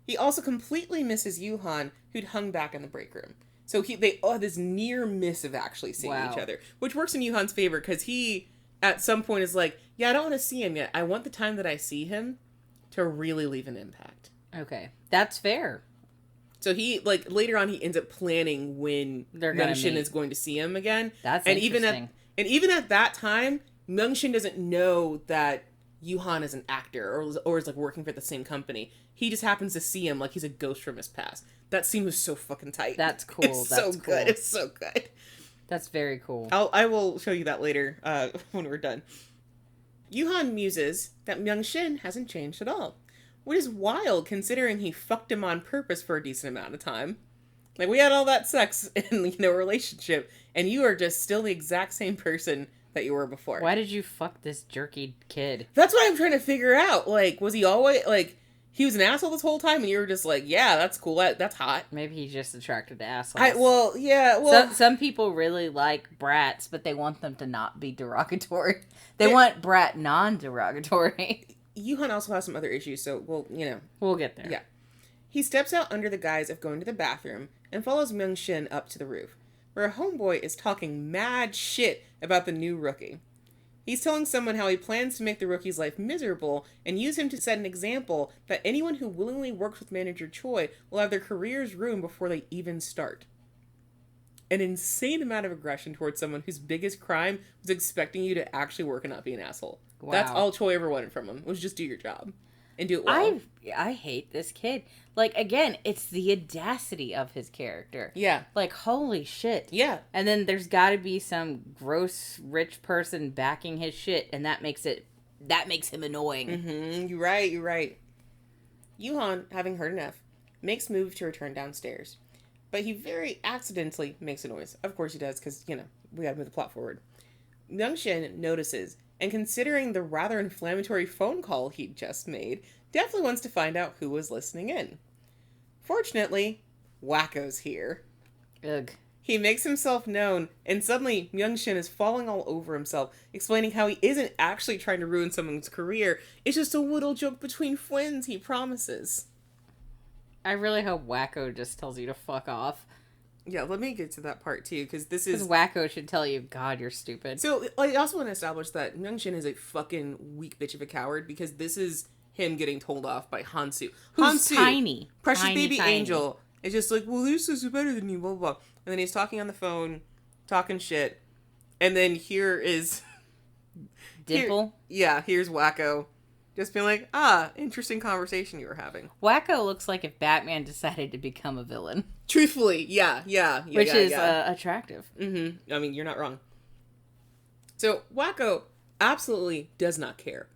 He also completely misses Yoohan, who'd hung back in the break room. So they have this near miss of actually seeing each other, which works in Yoohan's favor because he, at some point, is like, yeah, I don't want to see him yet. I want the time that I see him to really leave an impact. Okay. That's fair. So he, like, later on, he ends up planning when Myung Shin is going to see him again. That's interesting. Even at that time, Myung Shin doesn't know that Yoohan is an actor or is, like, working for the same company. He just happens to see him like he's a ghost from his past. That scene was so fucking tight. That's cool. It's so good. It's so good. That's very cool. I will show you that later when we're done. Yoohan muses that Myung Shin hasn't changed at all. Which is wild, considering he fucked him on purpose for a decent amount of time. Like, we had all that sex in, a relationship, and you are just still the exact same person that you were before. Why did you fuck this jerky kid? That's what I'm trying to figure out. Like, was he always, like, he was an asshole this whole time, and you were just like, yeah, that's cool, that's hot. Maybe he's just attracted to assholes. Some people really like brats, but they want them to not be derogatory. They want brat non-derogatory. Yoohan also has some other issues, so we'll get there. Yeah. He steps out under the guise of going to the bathroom and follows Myung Shin up to the roof, where a homeboy is talking mad shit about the new rookie. He's telling someone how he plans to make the rookie's life miserable and use him to set an example that anyone who willingly works with manager Choi will have their careers ruined before they even start. An insane amount of aggression towards someone whose biggest crime was expecting you to actually work and not be an asshole. Wow. That's all Choi ever wanted from him, was just do your job. And do it well. I hate this kid. Like, again, it's the audacity of his character. Yeah. Like, holy shit. Yeah. And then there's gotta be some gross, rich person backing his shit, and that makes him annoying. Mm-hmm. You're right. Yoohan, having heard enough, makes move to return downstairs. But he very accidentally makes a noise. Of course he does, because, we gotta move the plot forward. Myung Shin notices, and considering the rather inflammatory phone call he'd just made, definitely wants to find out who was listening in. Fortunately, Wacko's here. Ugh. He makes himself known, and suddenly Myung-shin is falling all over himself, explaining how he isn't actually trying to ruin someone's career. It's just a little joke between friends, he promises. I really hope Wacko just tells you to fuck off. Yeah, let me get to that part too, because this is... Wacko should tell you, God, you're stupid. So, I also want to establish that Myung-shin is a fucking weak bitch of a coward, because this is him getting told off by Hansu. Who's tiny. Precious tiny, baby tiny. angel. It's just like, well, this is better than you, blah, blah, blah. And then he's talking on the phone, talking shit. And then here is... Dimple? Here's Wacko. Just being like, interesting conversation you were having. Wacko looks like if Batman decided to become a villain. Truthfully, yeah. Which is attractive. Mm-hmm. I mean, you're not wrong. So, Wacko absolutely does not care.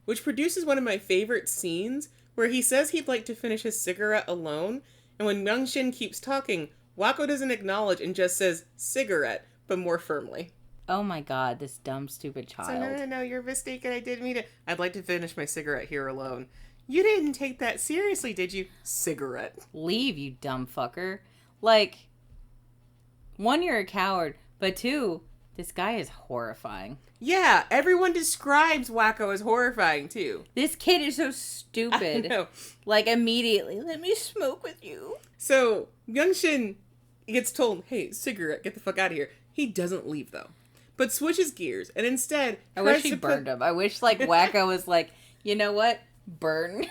Which produces one of my favorite scenes where he says he'd like to finish his cigarette alone. And when Myung-shin keeps talking, Wacko doesn't acknowledge and just says cigarette, but more firmly. Oh my God, this dumb, stupid child. So, no, you're mistaken. I didn't mean it. I'd like to finish my cigarette here alone. You didn't take that seriously, did you? Cigarette. Leave, you dumb fucker. Like, 1, you're a coward, but 2, this guy is horrifying. Yeah, everyone describes Wacko as horrifying, too. This kid is so stupid. I know. Like, immediately, let me smoke with you. So, Myung-shin gets told, hey, cigarette, get the fuck out of here. He doesn't leave, though. But switches gears, and instead... I wish he burned him. I wish, like, Wacko was like, you know what? Burn.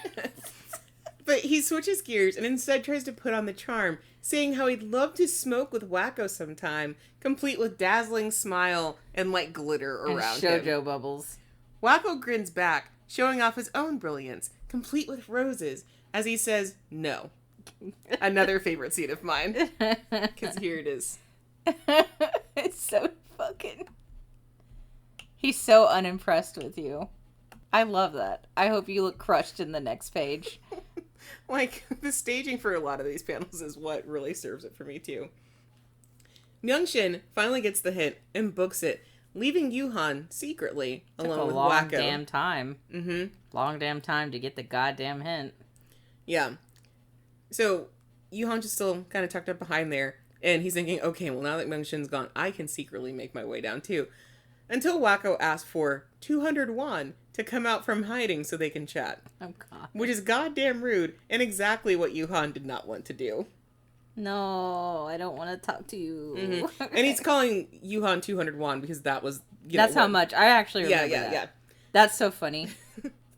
But he switches gears, and instead tries to put on the charm, saying how he'd love to smoke with Wacko sometime, complete with dazzling smile and, like, glitter around him. And shoujo bubbles. Wacko grins back, showing off his own brilliance, complete with roses, as he says, no. Another favorite scene of mine. Because here it is. It's so fucking... He's so unimpressed with you. I love that. I hope you look crushed in the next page. Like, the staging for a lot of these panels is what really serves it for me, too. Myung-shin finally gets the hint and books it, leaving Yoohan secretly alone with Wacko. Long damn time. Mm-hmm. Long damn time to get the goddamn hint. Yeah. So, Yoohan just still kind of tucked up behind there, and he's thinking, okay, well, now that Myung-shin's gone, I can secretly make my way down, too. Until Wacko asks for 200 won to come out from hiding so they can chat. Oh, God. Which is goddamn rude, and exactly what Yoohan did not want to do. No, I don't want to talk to you. Mm-hmm. And he's calling Yoohan 200 won because that was... That's how much. I actually remember that. Yeah. That's so funny.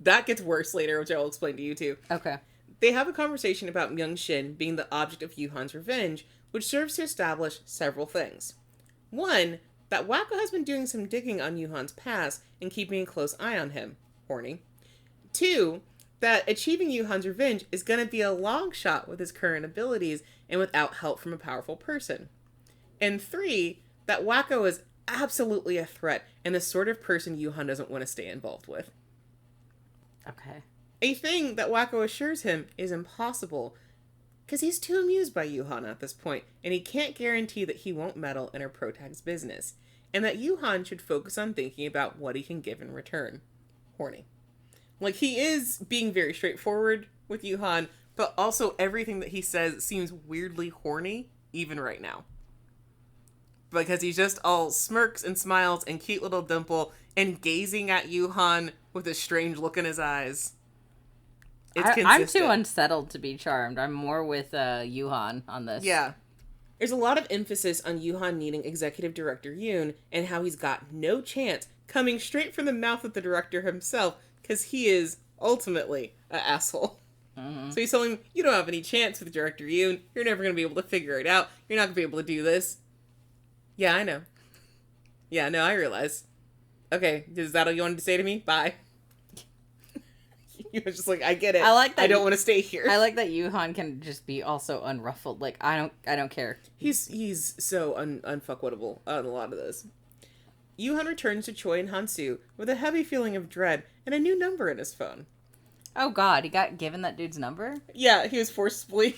That gets worse later, which I'll explain to you, too. Okay. They have a conversation about Myung-shin being the object of Yoohan's revenge, which serves to establish several things. One, that Wacko has been doing some digging on Yoohan's past and keeping a close eye on him. Horny. 2, that achieving Yoohan's revenge is going to be a long shot with his current abilities and without help from a powerful person. And 3, that Wacko is absolutely a threat and the sort of person Yoohan doesn't want to stay involved with. Okay. A thing that Wacko assures him is impossible, because he's too amused by Yoohan at this point, and he can't guarantee that he won't meddle in her protag's business, and that Yoohan should focus on thinking about what he can give in return. Horny. Like, he is being very straightforward with Yoohan, but also everything that he says seems weirdly horny, even right now. Because he's just all smirks and smiles and cute little dimple, and gazing at Yoohan with a strange look in his eyes. I'm too unsettled to be charmed. I'm more with Yoohan on this. Yeah. There's a lot of emphasis on Yoohan needing executive director Yoon and how he's got no chance, coming straight from the mouth of the director himself, because he is ultimately an asshole. Mm-hmm. So he's telling him, you don't have any chance with director Yoon. You're never going to be able to figure it out. You're not going to be able to do this. Yeah, I know. Yeah, no, I realize. Okay, is that all you wanted to say to me? Bye. You were just like, I get it. I like that. I don't want to stay here. I like that Yoohan can just be also unruffled. Like, I don't care. He's so unfuckwittable on a lot of this. Yoohan returns to Choi and Hansu with a heavy feeling of dread and a new number in his phone. Oh God, he got given that dude's number? Yeah, he was forcibly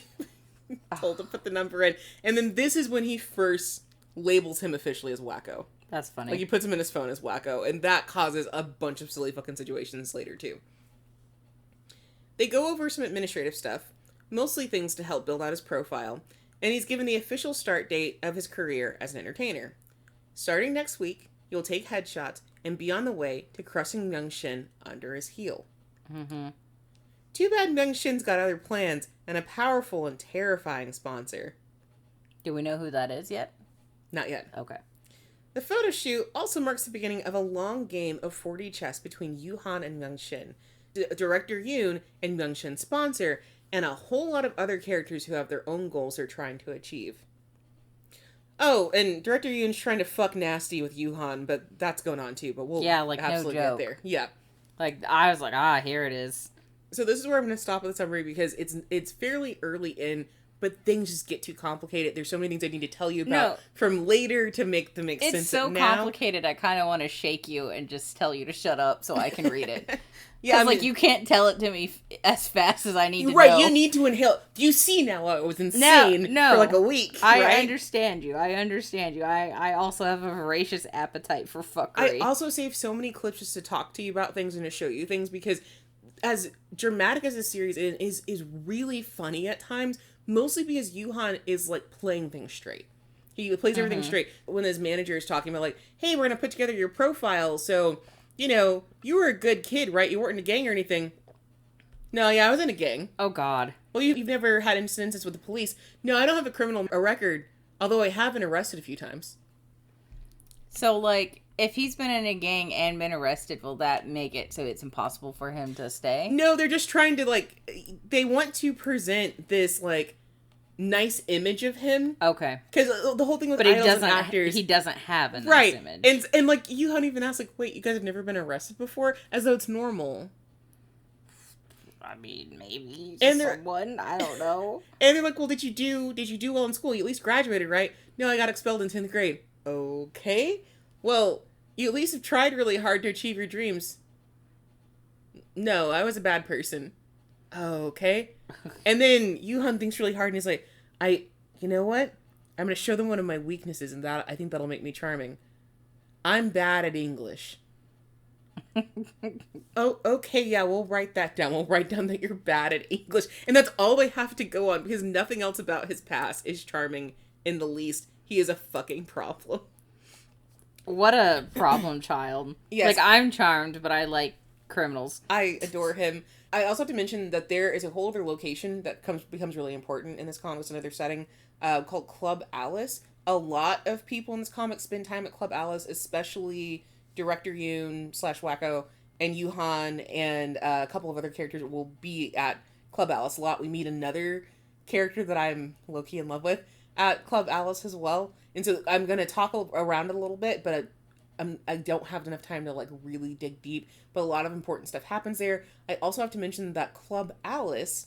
told to put the number in. And then this is when he first labels him officially as Wacko. That's funny. Like, he puts him in his phone as Wacko, and that causes a bunch of silly fucking situations later, too. They go over some administrative stuff, mostly things to help build out his profile, and he's given the official start date of his career as an entertainer. Starting next week, you'll take headshots and be on the way to crushing Myung Shin under his heel. Mm-hmm. Too bad Myung Shin's got other plans and a powerful and terrifying sponsor. Do we know who that is yet? Not yet. Okay. The photo shoot also marks the beginning of a long game of 4D chess between Yoohan and Myung Shin, director Yoon and Myung Shin's sponsor, and a whole lot of other characters who have their own goals they're trying to achieve. Oh, and director Yoon's trying to fuck nasty with Yoohan, but that's going on too, but we'll absolutely get there. Yeah. Like, I was like, here it is. So this is where I'm going to stop with the summary because it's fairly early in, but things just get too complicated. There's so many things I need to tell you about from later to make them make sense. It's so complicated, I kind of want to shake you and just tell you to shut up so I can read it. Yeah, because you can't tell it to me as fast as I need to know. Right, you need to inhale. You see now I was insane for like a week, I right? understand you. I also have a voracious appetite for fuckery. I also save so many clips just to talk to you about things and to show you things because as dramatic as this series is really funny at times, mostly because Yoohan is like playing things straight. He plays everything straight. When his manager is talking about like, hey, we're going to put together your profile, so... You know, you were a good kid, right? You weren't in a gang or anything. No, yeah, I was in a gang. Oh, God. Well, you've never had incidences with the police. No, I don't have a criminal record, although I have been arrested a few times. So, like, if he's been in a gang and been arrested, will that make it so it's impossible for him to stay? No, they're just trying to, like, they want to present this, like, nice image of him. Okay. Because the whole thing with idols and actors... He doesn't have a nice image. And like, Yoohan even asked, like, wait, you guys have never been arrested before? As though it's normal. I mean, maybe and someone, I don't know. And they're like, well, did you do well in school? You at least graduated, right? No, I got expelled in 10th grade. Okay. Well, you at least have tried really hard to achieve your dreams. No, I was a bad person. Okay. And then Yoohan thinks really hard and he's like, you know what? I'm going to show them one of my weaknesses and I think that'll make me charming. I'm bad at English. Oh, okay, yeah, we'll write that down. We'll write down that you're bad at English. And that's all they have to go on because nothing else about his past is charming in the least. He is a fucking problem. What a problem child. Yes. Like, I'm charmed, but I like criminals. I adore him. I also have to mention that there is a whole other location that becomes really important in this comic. It's another setting called Club Alice. A lot of people in this comic spend time at Club Alice, especially director Yoon / Wacko and Yoohan and a couple of other characters will be at Club Alice a lot. We meet another character that I'm low-key in love with at Club Alice as well. And so I'm going to talk around it a little bit, but I don't have enough time to like really dig deep, but a lot of important stuff happens there. I also have to mention that Club Alice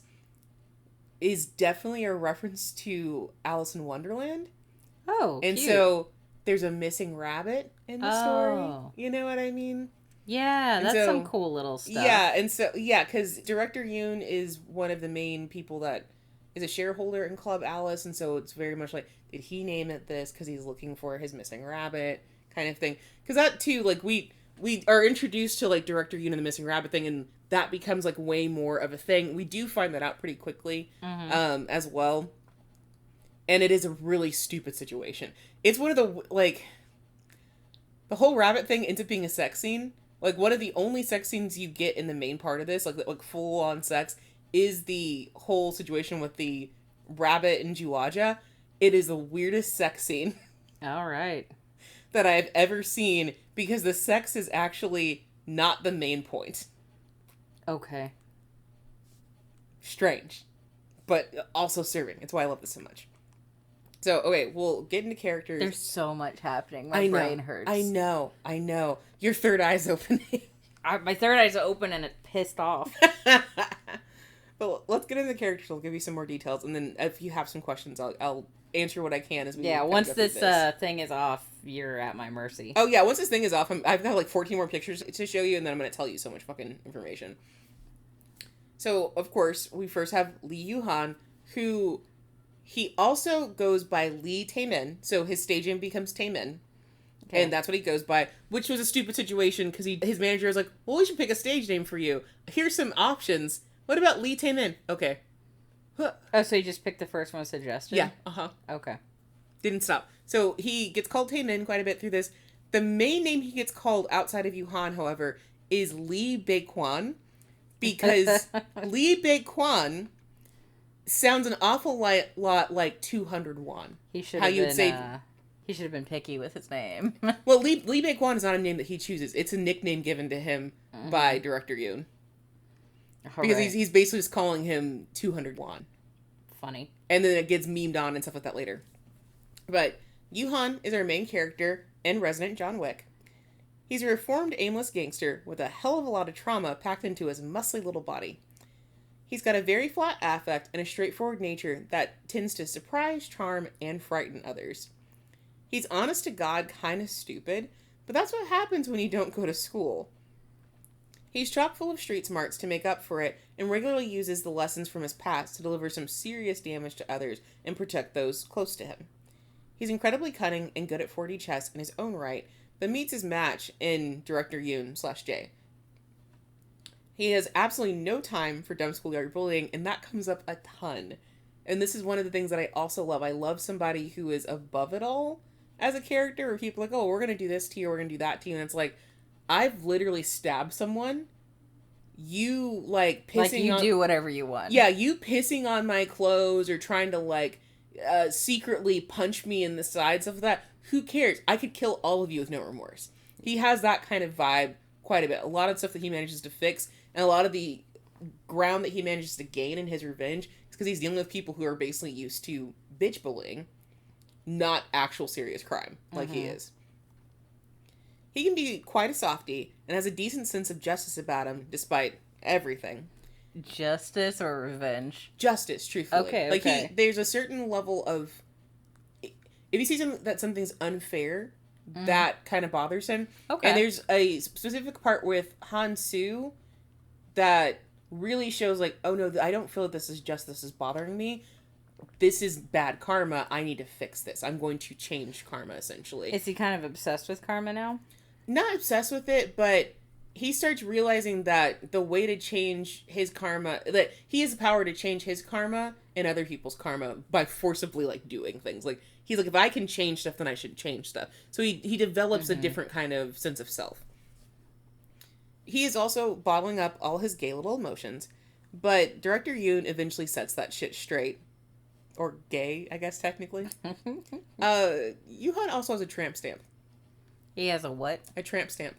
is definitely a reference to Alice in Wonderland. Oh, and cute. So there's a missing rabbit in the story. You know what I mean? Yeah, that's some cool little stuff. Yeah, and so, yeah, because director Yoon is one of the main people that is a shareholder in Club Alice, and so it's very much like, did he name it this because he's looking for his missing rabbit kind of thing? Because that, too, like, we are introduced to, like, director Yoon and the missing rabbit thing, and that becomes, like, way more of a thing. We do find that out pretty quickly as well. And it is a really stupid situation. It's one of the, like, the whole rabbit thing ends up being a sex scene. Like, one of the only sex scenes you get in the main part of this, like full-on sex, is the whole situation with the rabbit and Juwaja. It is the weirdest sex scene. All right. That I've ever seen, because the sex is actually not the main point. Okay. Strange. But also serving. It's why I love this so much. So, okay, we'll get into characters. There's so much happening. My brain hurts. I know. Your third eye's opening. My third eye's open and it's pissed off. But let's get into the characters. I'll give you some more details. And then if you have some questions, I'll answer what I can as we once this thing is off, you're at my mercy. Oh, yeah, once this thing is off, I've got like 14 more pictures to show you, and then I'm going to tell you so much fucking information. So, of course, we first have Lee Yoohan, who... He also goes by Lee Taemin, so his stage name becomes Taemin. Okay. And that's what he goes by, which was a stupid situation, because his manager was like, well, we should pick a stage name for you. Here's some options. What about Lee Taemin? Okay. Oh, so you just picked the first one suggested? Yeah, uh-huh. Okay. Didn't stop. So he gets called Taemin quite a bit through this. The main name he gets called outside of Yoohan, however, is Lee Baekwan, because Lee Baekwan sounds an awful lot like 200 won. He should have been. He should have been picky with his name. Well, Lee Baekwan is not a name that he chooses. It's a nickname given to him by director Yoon. Because he's basically just calling him 200 won. Funny. And then it gets memed on and stuff like that later. But Yoohan is our main character and resident John Wick. He's a reformed, aimless gangster with a hell of a lot of trauma packed into his muscly little body. He's got a very flat affect and a straightforward nature that tends to surprise, charm, and frighten others. He's honest to God kind of stupid, but that's what happens when you don't go to school. He's chock full of street smarts to make up for it and regularly uses the lessons from his past to deliver some serious damage to others and protect those close to him. He's incredibly cunning and good at 4D chess in his own right, but meets his match in director Yoon/Jay. He has absolutely no time for dumb schoolyard bullying, and that comes up a ton. And this is one of the things that I also love. I love somebody who is above it all as a character, where people are like, oh, we're going to do this to you, we're going to do that to you, and it's like, I've literally stabbed someone. You, like, pissing on... do whatever you want. Yeah, you pissing on my clothes or trying to, like, secretly punch me in the sides of that. Who cares? I could kill all of you with no remorse. He has that kind of vibe quite a bit. A lot of stuff that he manages to fix, and a lot of the ground that he manages to gain in his revenge is because he's dealing with people who are basically used to bitch bullying, not actual serious crime like he is. He can be quite a softie and has a decent sense of justice about him, despite everything. Justice or revenge? Justice, truthfully. Okay, like there's a certain level of... If he sees that something's unfair, that kind of bothers him. Okay. And there's a specific part with Han Soo that really shows, like, oh no, I don't feel that this is justice is bothering me. This is bad karma. I need to fix this. I'm going to change karma, essentially. Is he kind of obsessed with karma now? Not obsessed with it, but he starts realizing that the way to change his karma, that he has the power to change his karma and other people's karma by forcibly, like, doing things. Like, he's like, if I can change stuff, then I should change stuff. So he develops a different kind of sense of self. He is also bottling up all his gay little emotions, but director Yoon eventually sets that shit straight. Or gay, I guess, technically. Yoohan also has a tramp stamp. He has a what? A tramp stamp.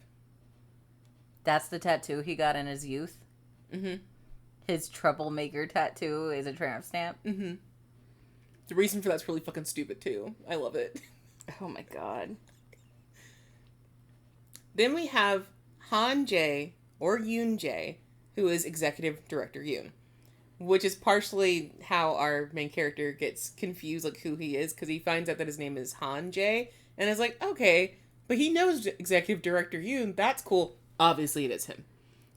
That's the tattoo he got in his youth? Mm-hmm. His troublemaker tattoo is a tramp stamp? Mm-hmm. The reason for that's really fucking stupid, too. I love it. Oh my god. Then we have Han Jae, or Yoon Jae, who is executive director Yoon. Which is partially how our main character gets confused, like, who he is, because he finds out that his name is Han Jae, and is like, okay, but he knows executive director Yoon, that's cool. Obviously it is him.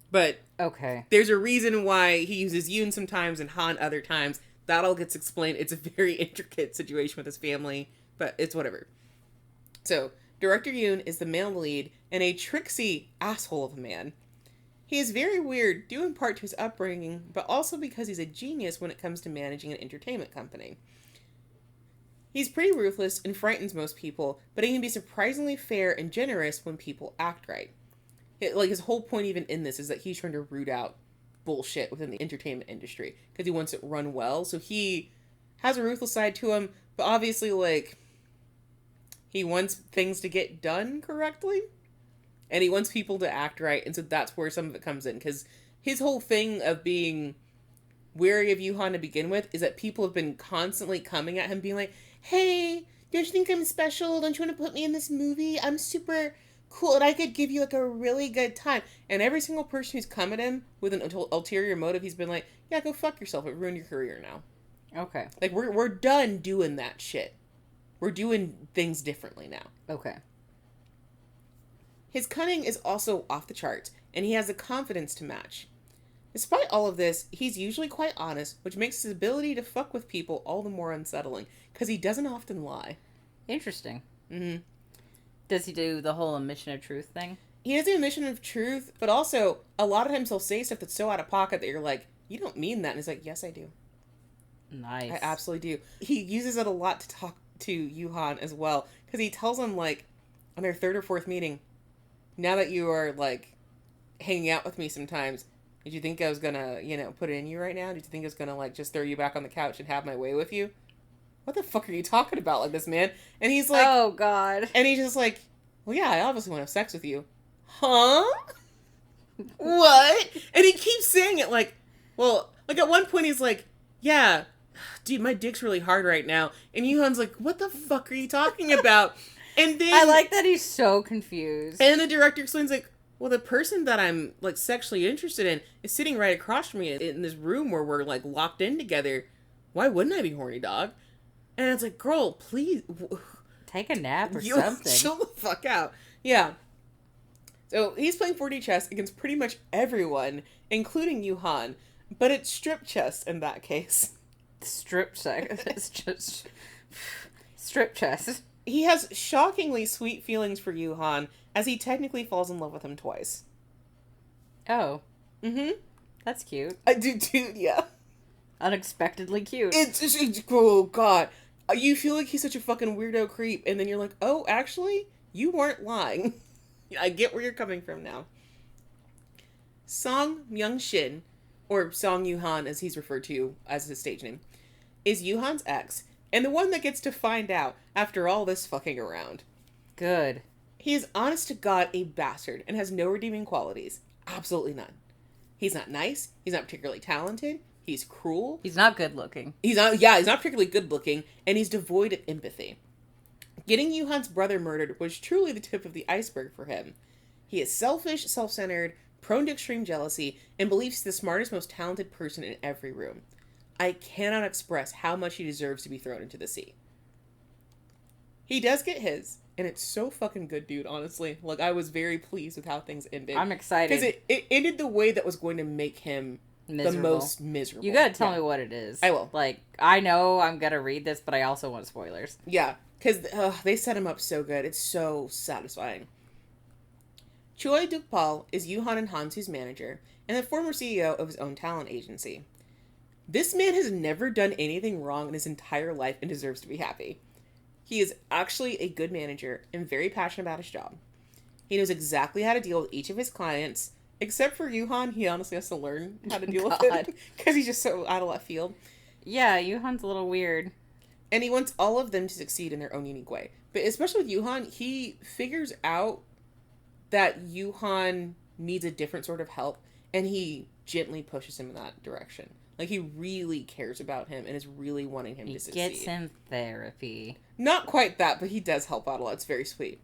But okay, there's a reason why he uses Yoon sometimes and Han other times. That all gets explained. It's a very intricate situation with his family, but it's whatever. So, director Yoon is the male lead, and a tricksy asshole of a man. He is very weird, due in part to his upbringing, but also because he's a genius when it comes to managing an entertainment company. He's pretty ruthless and frightens most people, but he can be surprisingly fair and generous when people act right. His whole point even in this is that he's trying to root out bullshit within the entertainment industry, because he wants it run well, so he has a ruthless side to him, but obviously, like, he wants things to get done correctly. And he wants people to act right, and so that's where some of it comes in. Because his whole thing of being wary of Yoohan to begin with is that people have been constantly coming at him being like, hey, don't you think I'm special? Don't you want to put me in this movie? I'm super cool, and I could give you, like, a really good time. And every single person who's come at him with an ulterior motive, he's been like, yeah, go fuck yourself. It ruined your career now. Okay. Like, we're done doing that shit. We're doing things differently now. Okay. His cunning is also off the charts, and he has the confidence to match. Despite all of this, he's usually quite honest, which makes his ability to fuck with people all the more unsettling, because he doesn't often lie. Interesting. Mm-hmm. Does he do the whole admission of truth thing? He has the admission of truth, but also, a lot of times he'll say stuff that's so out of pocket that you're like, you don't mean that, and he's like, yes, I do. Nice. I absolutely do. He uses it a lot to talk to Yoohan as well, because he tells him, like, on their third or fourth meeting, now that you are, like, hanging out with me sometimes, did you think I was gonna, put it in you right now? Did you think I was gonna, like, just throw you back on the couch and have my way with you? What the fuck are you talking about, like, this man? And he's like... Oh, God. And he's just like, well, yeah, I obviously want to have sex with you. Huh? What? And he keeps saying it like, well, like at one point he's like, yeah, dude, my dick's really hard right now. And Yoohan's like, what the fuck are you talking about? And then... I like that he's so confused. And the director explains, like, well, the person that I'm, like, sexually interested in is sitting right across from me in this room where we're, like, locked in together. Why wouldn't I be horny, dog? And it's like, girl, please... Take a nap or something. Chill the fuck out. Yeah. So he's playing 4D chess against pretty much everyone, including Yoohan, but it's strip chess in that case. Strip chess. It's just... Strip chess. He has shockingly sweet feelings for Yoohan, as he technically falls in love with him twice. Oh. Mm-hmm. That's cute. Dude, yeah. Unexpectedly cute. Oh, God. You feel like he's such a fucking weirdo creep, and then you're like, oh, actually, you weren't lying. I get where you're coming from now. Song Myung-shin, or Song Yoohan as he's referred to as his stage name, is Yoohan's ex, and the one that gets to find out after all this fucking around. Good. He is honest to God a bastard, and has no redeeming qualities. Absolutely none. He's not nice, he's not particularly talented, he's cruel. He's not good looking. He's not particularly good looking, and he's devoid of empathy. Getting Yoohan's brother murdered was truly the tip of the iceberg for him. He is selfish, self-centered, prone to extreme jealousy, and believes he's the smartest, most talented person in every room. I cannot express how much he deserves to be thrown into the sea. He does get his, and it's so fucking good, dude, honestly. Like, I was very pleased with how things ended. I'm excited. Because it ended the way that was going to make him miserable. The most miserable. You gotta tell me what it is. I will. Like, I know I'm gonna read this, but I also want spoilers. Yeah, because they set him up so good. It's so satisfying. Choi Duk-pal is Yoohan and Hansu's manager, and the former CEO of his own talent agency. This man has never done anything wrong in his entire life and deserves to be happy. He is actually a good manager and very passionate about his job. He knows exactly how to deal with each of his clients, except for Yoohan. He honestly has to learn how to deal with it because he's just so out of left field. Yeah, Yoohan's a little weird. And he wants all of them to succeed in their own unique way. But especially with Yoohan, he figures out that Yoohan needs a different sort of help, and he gently pushes him in that direction. Like, he really cares about him and is really wanting him to succeed. He gets him therapy. Not quite that, but he does help out a lot. It's very sweet.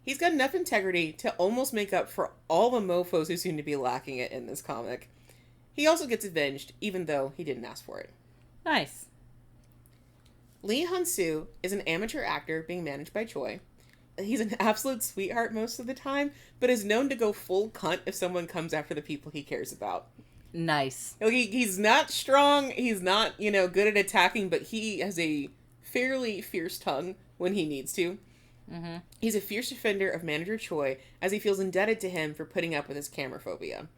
He's got enough integrity to almost make up for all the mofos who seem to be lacking it in this comic. He also gets avenged, even though he didn't ask for it. Nice. Lee Han-soo is an amateur actor being managed by Choi. He's an absolute sweetheart most of the time, but is known to go full cunt if someone comes after the people he cares about. Nice. He's not strong, he's not, good at attacking, but he has a fairly fierce tongue when he needs to. Mm-hmm. He's a fierce defender of manager Choi, as he feels indebted to him for putting up with his camera phobia.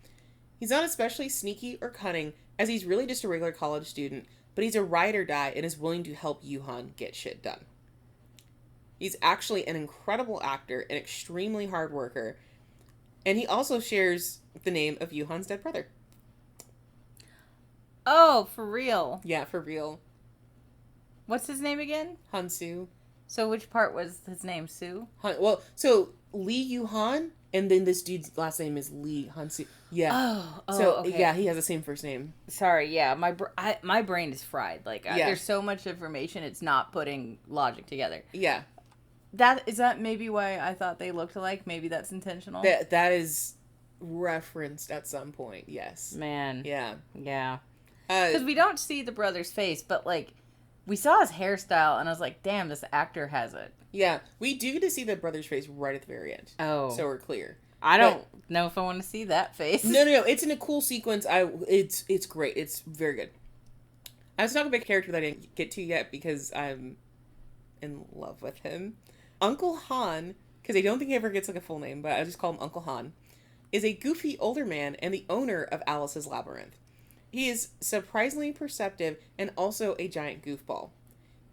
He's not especially sneaky or cunning, as he's really just a regular college student, but he's a ride or die and is willing to help Yoohan get shit done. He's actually an incredible actor and extremely hard worker, and he also shares the name of Yoohan's dead brother. Oh, for real? Yeah, for real. What's his name again? Han-soo. So which part was his name? Soo? So Lee Yoohan, and then this dude's last name is Lee Han-soo. Yeah. Oh, so, okay. Yeah, he has the same first name. Sorry, yeah. My brain is fried. Like, there's so much information, it's not putting logic together. Yeah. Is that maybe why I thought they looked alike? Maybe that's intentional? That is referenced at some point, yes. Man. Yeah. Yeah. Because we don't see the brother's face, but, like, we saw his hairstyle, and I was like, damn, this actor has it. Yeah, we do get to see the brother's face right at the very end. Oh. So we're clear. I don't know if I want to see that face. No. It's in a cool sequence. It's great. It's very good. I was talking about a character that I didn't get to yet because I'm in love with him. Uncle Han, because I don't think he ever gets, like, a full name, but I just call him Uncle Han, is a goofy older man and the owner of Alice's Labyrinth. He is surprisingly perceptive and also a giant goofball.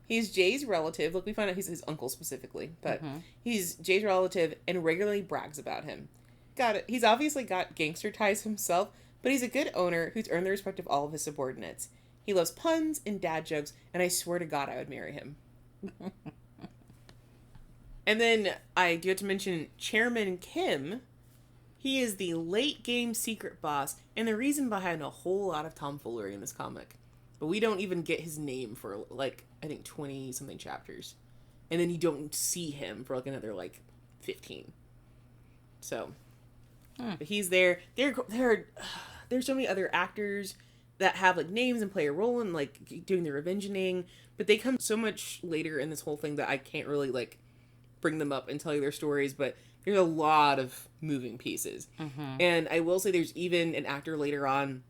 He's Jay's relative. Look, we find out he's his uncle specifically, but he's Jay's relative and regularly brags about him. Got it. He's obviously got gangster ties himself, but he's a good owner who's earned the respect of all of his subordinates. He loves puns and dad jokes, and I swear to God I would marry him. And then I do have to mention Chairman Kim. He is the late game secret boss and the reason behind a whole lot of tomfoolery in this comic. But we don't even get his name for, like, I think 20-something chapters. And then you don't see him for, like, another, like, 15. So, but he's there. There's so many other actors that have, like, names and play a role in, like, doing the revengeing. But they come so much later in this whole thing that I can't really, like, bring them up and tell you their stories. But there's a lot of moving pieces. And I will say there's even an actor later on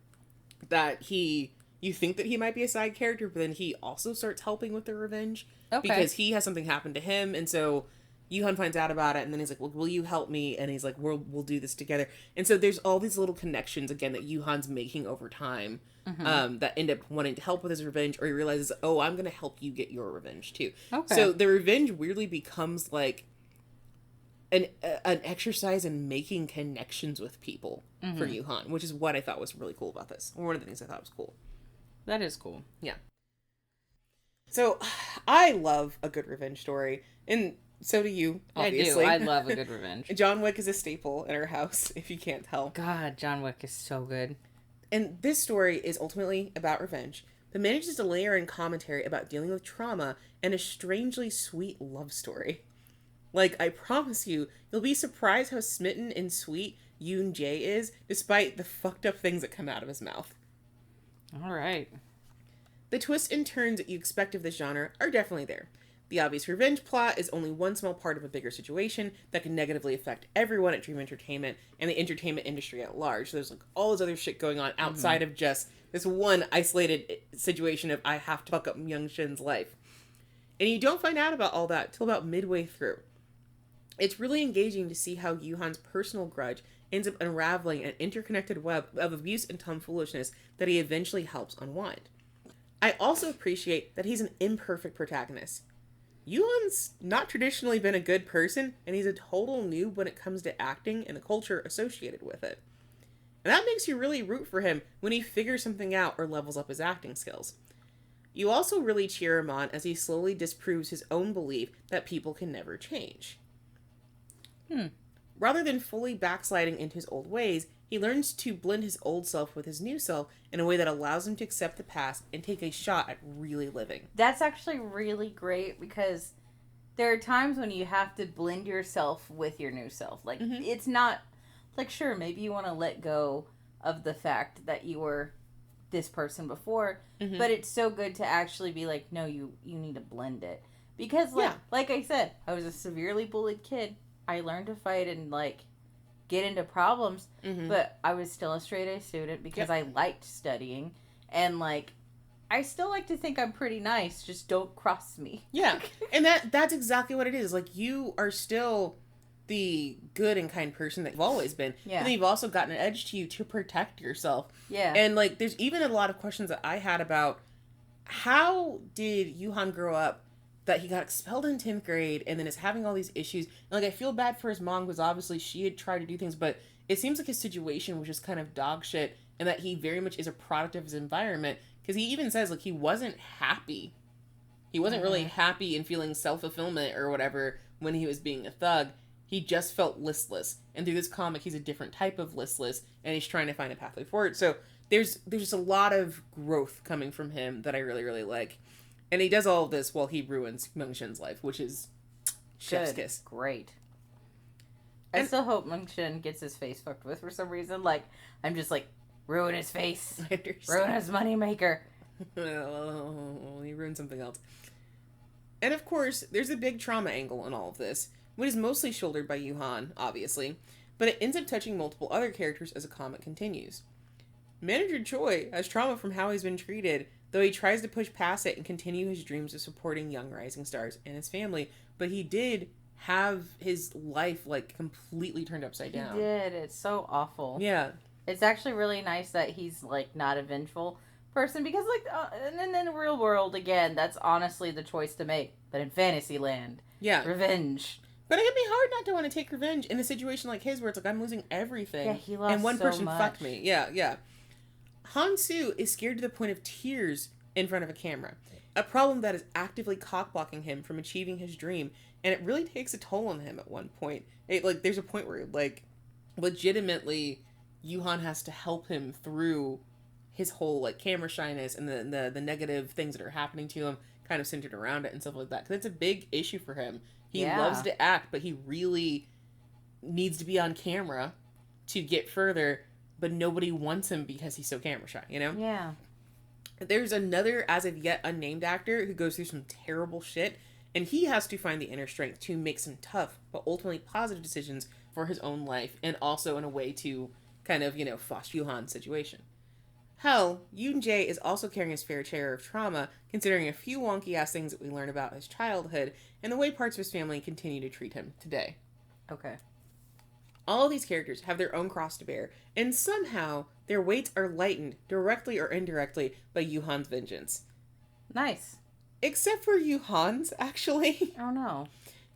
that you think that he might be a side character, but then he also starts helping with the revenge. Okay. Because he has something happen to him, and so Yoohan finds out about it, and then he's like, well, will you help me? And he's like, we'll do this together. And so there's all these little connections, again, that Yoohan's making over time, that end up wanting to help with his revenge, or he realizes, oh, I'm going to help you get your revenge, too. Okay. So the revenge weirdly becomes, like, an exercise in making connections with people for Yoohan, which is what I thought was really cool about this. Or one of the things I thought was cool. That is cool. Yeah. So, I love a good revenge story, and so do you, obviously. I do. I love a good revenge. John Wick is a staple in our house, if you can't tell. God, John Wick is so good. And this story is ultimately about revenge, but manages to layer in commentary about dealing with trauma and a strangely sweet love story. Like, I promise you, you'll be surprised how smitten and sweet Yoon Jae is, despite the fucked up things that come out of his mouth. All right. The twists and turns that you expect of this genre are definitely there. The obvious revenge plot is only one small part of a bigger situation that can negatively affect everyone at Dream Entertainment and the entertainment industry at large. So there's like all this other shit going on outside of just this one isolated situation of I have to fuck up Young Shin's life. And you don't find out about all that till about midway through. It's really engaging to see how Yoohan's personal grudge ends up unraveling an interconnected web of abuse and tomfoolishness that he eventually helps unwind. I also appreciate that he's an imperfect protagonist. Yoohan's not traditionally been a good person, and he's a total noob when it comes to acting and the culture associated with it. And that makes you really root for him when he figures something out or levels up his acting skills. You also really cheer him on as he slowly disproves his own belief that people can never change. Rather than fully backsliding into his old ways, he learns to blend his old self with his new self in a way that allows him to accept the past and take a shot at really living. That's actually really great because there are times when you have to blend yourself with your new self. Like, it's not, like, sure, maybe you want to let go of the fact that you were this like before, but it's so good to actually be like, no, you need to blend it. Because, like I said, I was a severely bullied kid. I learned to fight and, like, get into problems, but I was still a straight-A student because I liked studying, and, like, I still like to think I'm pretty nice, just don't cross me. Yeah, and that's exactly what it is. Like, you are still the good and kind person that you've always been, and then you've also gotten an edge to you to protect yourself. Yeah. And, like, there's even a lot of questions that I had about how did Yoohan grow up that he got expelled in 10th grade and then is having all these issues. And, like, I feel bad for his mom because obviously she had tried to do things, but it seems like his situation was just kind of dog shit and that he very much is a product of his environment because he even says, like, he wasn't happy. He wasn't really happy and feeling self-fulfillment or whatever when he was being a thug. He just felt listless. And through this comic, he's a different type of listless and he's trying to find a pathway forward. So there's just a lot of growth coming from him that I really, really like. And he does all of this while he ruins Meng Shin's life, which is chef's kiss. Great. I still hope Meng Shin gets his face fucked with for some reason. Like, I'm just like, ruin his face. I understand. Ruin his moneymaker. Well, he ruined something else. And of course, there's a big trauma angle in all of this, which is mostly shouldered by Yoohan, obviously, but it ends up touching multiple other characters as the comic continues. Manager Choi has trauma from how he's been treated, though he tries to push past it and continue his dreams of supporting young rising stars and his family, but he did have his life, like, completely turned upside down. He did. It's so awful. Yeah. It's actually really nice that he's like not a vengeful person because like and then in the real world again, that's honestly the choice to make. But in Fantasyland, Yeah. revenge. But it can be hard not to want to take revenge in a situation like his where it's like, I'm losing everything. Yeah, he lost and one so person much. fucked me. Yeah, yeah. Han-Soo is scared to the point of tears in front of a camera. A problem that is actively cock-blocking him from achieving his dream. And it really takes a toll on him at one point. There's a point where, like, legitimately, Yoohan has to help him through his whole, like, camera shyness and the negative things that are happening to him kind of centered around it and stuff like that. Because it's a big issue for him. He loves to act, but he really needs to be on camera to get further, but nobody wants him because he's so camera shy, you know? Yeah. There's another, as of yet unnamed actor who goes through some terrible shit, and he has to find the inner strength to make some tough, but ultimately positive decisions for his own life, and also in a way to kind of, foster Yoohan's situation. Hell, Yoon-jae is also carrying his fair share of trauma, considering a few wonky-ass things that we learn about his childhood, and the way parts of his family continue to treat him today. Okay. All of these characters have their own cross to bear, and somehow their weights are lightened, directly or indirectly, by Yoohan's vengeance. Nice. Except for Yoohan's, actually. Oh no.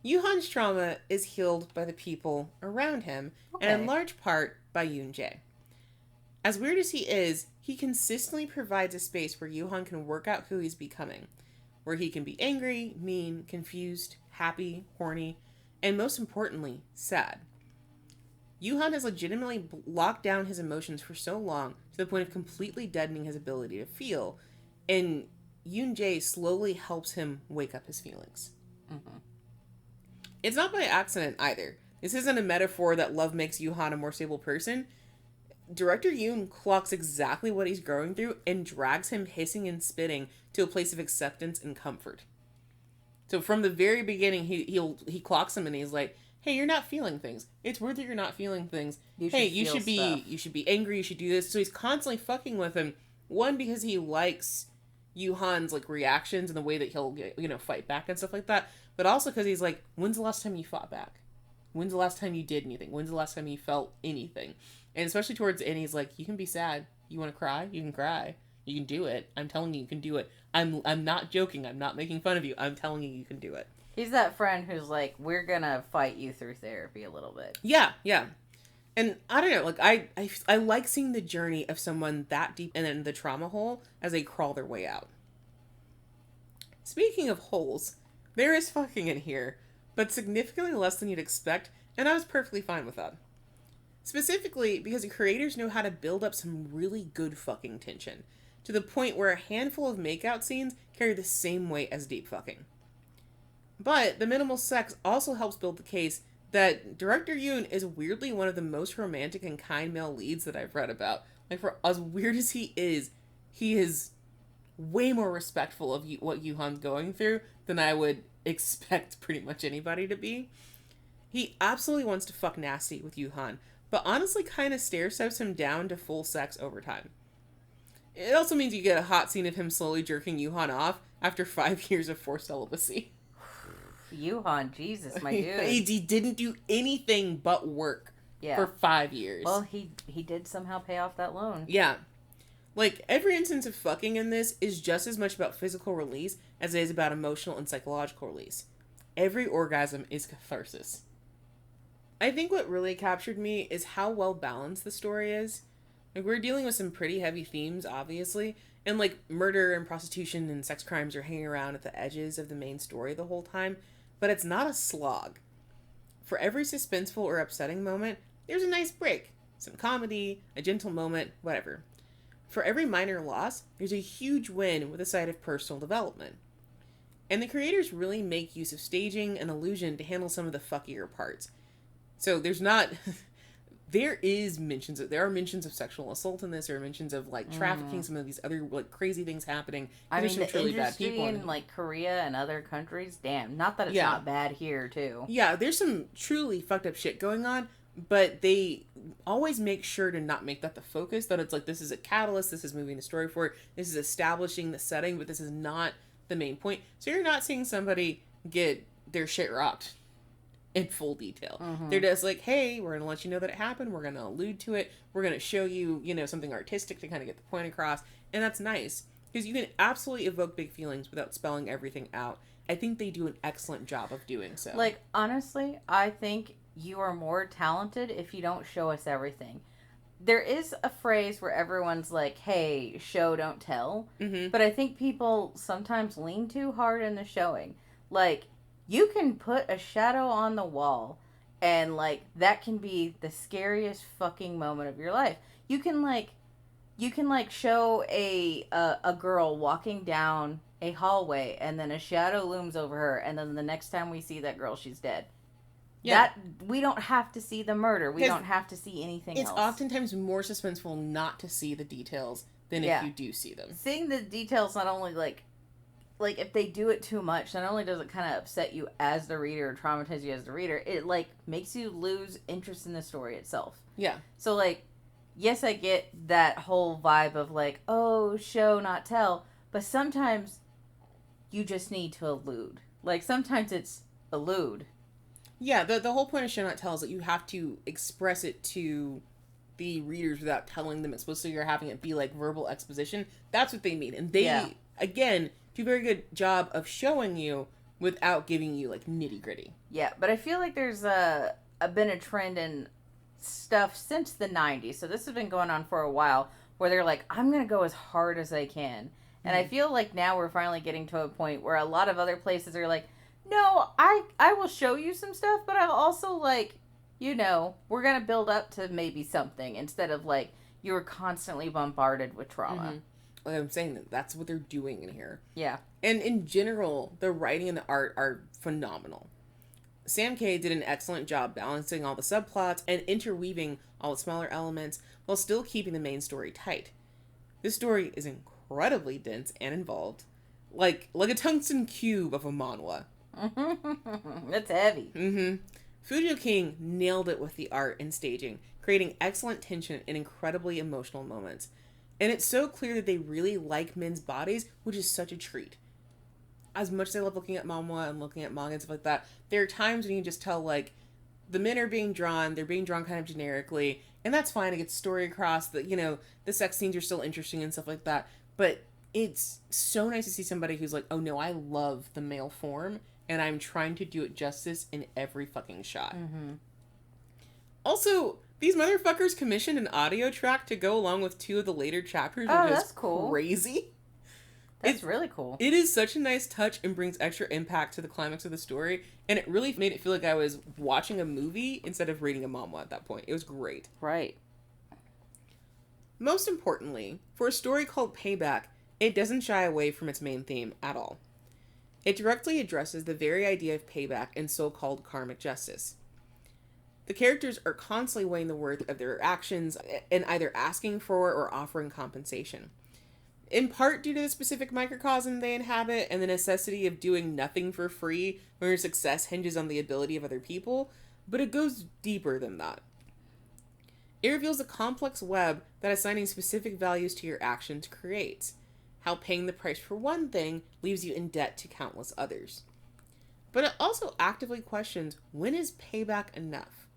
Yoohan's trauma is healed by the people around him, and in large part by Yoon-jae. As weird as he is, he consistently provides a space where Yoohan can work out who he's becoming, where he can be angry, mean, confused, happy, horny, and most importantly, sad. Yoohan has legitimately locked down his emotions for so long to the point of completely deadening his ability to feel, and Yoon-jae slowly helps him wake up his feelings. Mm-hmm. It's not by accident either. This isn't a metaphor that love makes Yoohan a more stable person. Director Yoon clocks exactly what he's going through and drags him hissing and spitting to a place of acceptance and comfort. So from the very beginning, he clocks him and he's like, "Hey, you're not feeling things. It's weird that you're not feeling things. You should be angry. You should do this." So he's constantly fucking with him. One, because he likes Yoohan's like reactions and the way that he'll fight back and stuff like that. But also because he's like, "When's the last time you fought back? When's the last time you did anything? When's the last time you felt anything?" And especially towards the end, he's like, "You can be sad. You want to cry? You can cry. You can do it. I'm telling you can do it. I'm not joking. I'm not making fun of you. I'm telling you can do it." He's that friend who's like, we're gonna fight you through therapy a little bit. Yeah, yeah. And I don't know, like, I like seeing the journey of someone that deep and then the trauma hole as they crawl their way out. Speaking of holes, there is fucking in here, but significantly less than you'd expect, and I was perfectly fine with that. Specifically because the creators know how to build up some really good fucking tension, to the point where a handful of makeout scenes carry the same weight as deep fucking. But the minimal sex also helps build the case that director Yoon is weirdly one of the most romantic and kind male leads that I've read about. Like, for as weird as he is way more respectful of what Yoohan's going through than I would expect pretty much anybody to be. He absolutely wants to fuck nasty with Yoohan, but honestly kind of stair-steps him down to full sex over time. It also means you get a hot scene of him slowly jerking Yoohan off after 5 years of forced celibacy. Yoohan, Jesus, my dude. He didn't do anything but work for 5 years. Well, he did somehow pay off that loan. Yeah. Like, every instance of fucking in this is just as much about physical release as it is about emotional and psychological release. Every orgasm is catharsis. I think what really captured me is how well balanced the story is. Like, we're dealing with some pretty heavy themes, obviously, and like murder and prostitution and sex crimes are hanging around at the edges of the main story the whole time, but it's not a slog. For every suspenseful or upsetting moment, there's a nice break. Some comedy, a gentle moment, whatever. For every minor loss, there's a huge win with a side of personal development. And the creators really make use of staging and illusion to handle some of the fuckier parts. So there are mentions of sexual assault in this, there are mentions of like trafficking, some of these other like crazy things happening. I mean, some the truly industry bad people in like Korea and other countries, damn. Not that it's not bad here too. Yeah, there's some truly fucked up shit going on, but they always make sure to not make that the focus. That it's like, this is a catalyst, this is moving the story forward, this is establishing the setting, but this is not the main point. So you're not seeing somebody get their shit rocked in full detail. Mm-hmm. They're just like, hey, we're going to let you know that it happened. We're going to allude to it. We're going to show you, something artistic to kind of get the point across. And that's nice because you can absolutely evoke big feelings without spelling everything out. I think they do an excellent job of doing so. Like, honestly, I think you are more talented if you don't show us everything. There is a phrase where everyone's like, hey, show, don't tell. Mm-hmm. But I think people sometimes lean too hard in the showing. Like, you can put a shadow on the wall, and, like, that can be the scariest fucking moment of your life. You can show a girl walking down a hallway, and then a shadow looms over her, and then the next time we see that girl, she's dead. Yeah. That we don't have to see the murder. We don't have to see anything else. It's oftentimes more suspenseful not to see the details than if you do see them. Seeing the details not only like if they do it too much, not only does it kind of upset you as the reader or traumatize you as the reader, it like makes you lose interest in the story itself. Yeah. So like, yes, I get that whole vibe of like, oh, show not tell, but sometimes you just need to allude. Like sometimes it's allude. Yeah, the whole point of show not tell is that you have to express it to the readers without telling them explicitly. You're having it be like verbal exposition. That's what they mean. And they, again, do a very good job of showing you without giving you like nitty gritty. Yeah, but I feel like there's been a trend in stuff since the 90s. So this has been going on for a while where they're like, I'm going to go as hard as I can. And I feel like now we're finally getting to a point where a lot of other places are like, no, I will show you some stuff, but I'll also, like, we're going to build up to maybe something instead of, like, you're constantly bombarded with trauma. Mm-hmm. Like I'm saying, that's what they're doing in here. Yeah. And in general, the writing and the art are phenomenal. SamK did an excellent job balancing all the subplots and interweaving all the smaller elements while still keeping the main story tight. This story is incredibly dense and involved. Like a tungsten cube of a manhwa. That's heavy. Mm-hmm. Fujoking nailed it with the art and staging, creating excellent tension and incredibly emotional moments. And it's so clear that they really like men's bodies, which is such a treat. As much as I love looking at manhwa and looking at manga and stuff like that, there are times when you can just tell, like, the men are being drawn, they're being drawn kind of generically, and that's fine, it gets story across, that, the sex scenes are still interesting and stuff like that, but it's so nice to see somebody who's like, oh no, I love the male form, and I'm trying to do it justice in every fucking shot. Mm-hmm. Also, these motherfuckers commissioned an audio track to go along with 2 of the later chapters, which is cool. Crazy. That's really cool. It is such a nice touch and brings extra impact to the climax of the story, and it really made it feel like I was watching a movie instead of reading a manhwa at that point. It was great. Right. Most importantly, for a story called Payback, it doesn't shy away from its main theme at all. It directly addresses the very idea of payback and so-called karmic justice. The characters are constantly weighing the worth of their actions and either asking for or offering compensation. In part due to the specific microcosm they inhabit and the necessity of doing nothing for free when your success hinges on the ability of other people, but it goes deeper than that. It reveals a complex web that assigning specific values to your actions creates. How paying the price for one thing leaves you in debt to countless others. But it also actively questions, when is payback enough?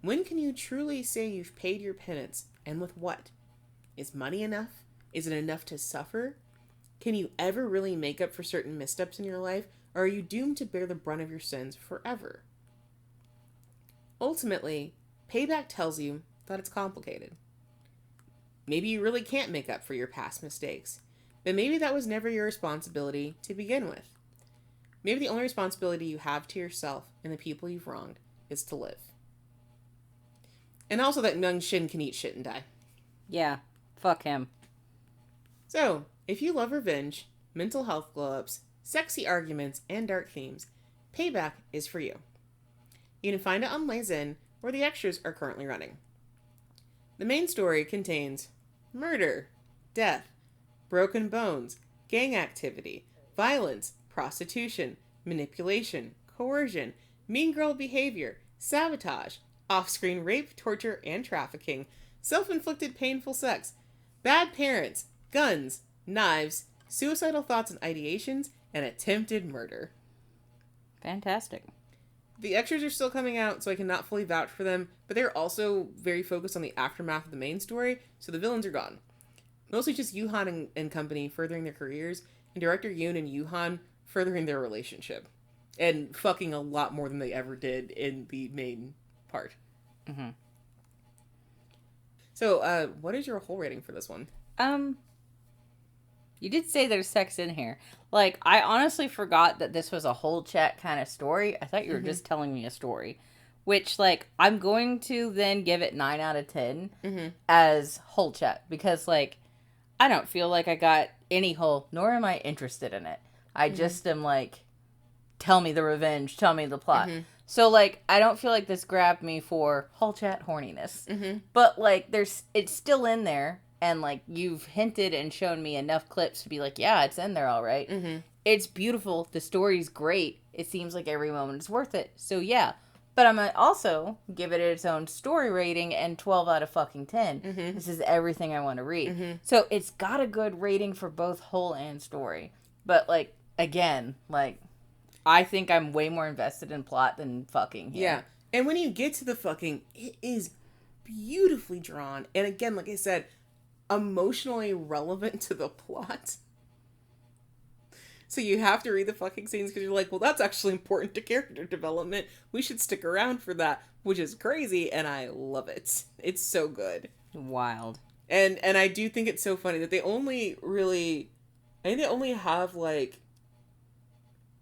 When can you truly say you've paid your penance, and with what? Is money enough? Is it enough to suffer? Can you ever really make up for certain missteps in your life, or are you doomed to bear the brunt of your sins forever? Ultimately, payback tells you that it's complicated. Maybe you really can't make up for your past mistakes, but maybe that was never your responsibility to begin with. Maybe the only responsibility you have to yourself and the people you've wronged is to live. And also that Myung Shin can eat shit and die. Yeah, fuck him. So, if you love revenge, mental health glow-ups, sexy arguments, and dark themes, Payback is for you. You can find it on Layzen, where the extras are currently running. The main story contains murder, death, broken bones, gang activity, violence, prostitution, manipulation, coercion, mean girl behavior, sabotage, off-screen rape, torture, and trafficking, self-inflicted painful sex, bad parents, guns, knives, suicidal thoughts and ideations, and attempted murder. Fantastic. The extras are still coming out, so I cannot fully vouch for them, but they're also very focused on the aftermath of the main story, so the villains are gone. Mostly just Yoohan and company furthering their careers, and director Yoon and Yoohan furthering their relationship. And fucking a lot more than they ever did in the main part. Mm-hmm. So, what is your whole rating for this one? You did say there's sex in here. Like, I honestly forgot that this was a whole chat kind of story. I thought you were just telling me a story. Which, like, I'm going to then give it 9 out of 10 as whole chat. Because, like, I don't feel like I got any whole, nor am I interested in it. I just am like, tell me the revenge, tell me the plot. So, like, I don't feel like this grabbed me for whole chat horniness. But, like, it's still in there. And, like, you've hinted and shown me enough clips to be like, yeah, it's in there all right. It's beautiful. The story's great. It seems like every moment is worth it. So, yeah. But I'm going to also give it its own story rating and 12 out of fucking 10. This is everything I want to read. So, it's got a good rating for both whole and story. But, like, again, like, I think I'm way more invested in plot than fucking here. Yeah. And when you get to the fucking, it is beautifully drawn. And again, like I said, emotionally relevant to the plot. So you have to read the fucking scenes because you're like, well, that's actually important to character development. We should stick around for that, which is crazy, and I love it. It's so good. Wild. And I do think it's so funny that they only really, I think they only have like,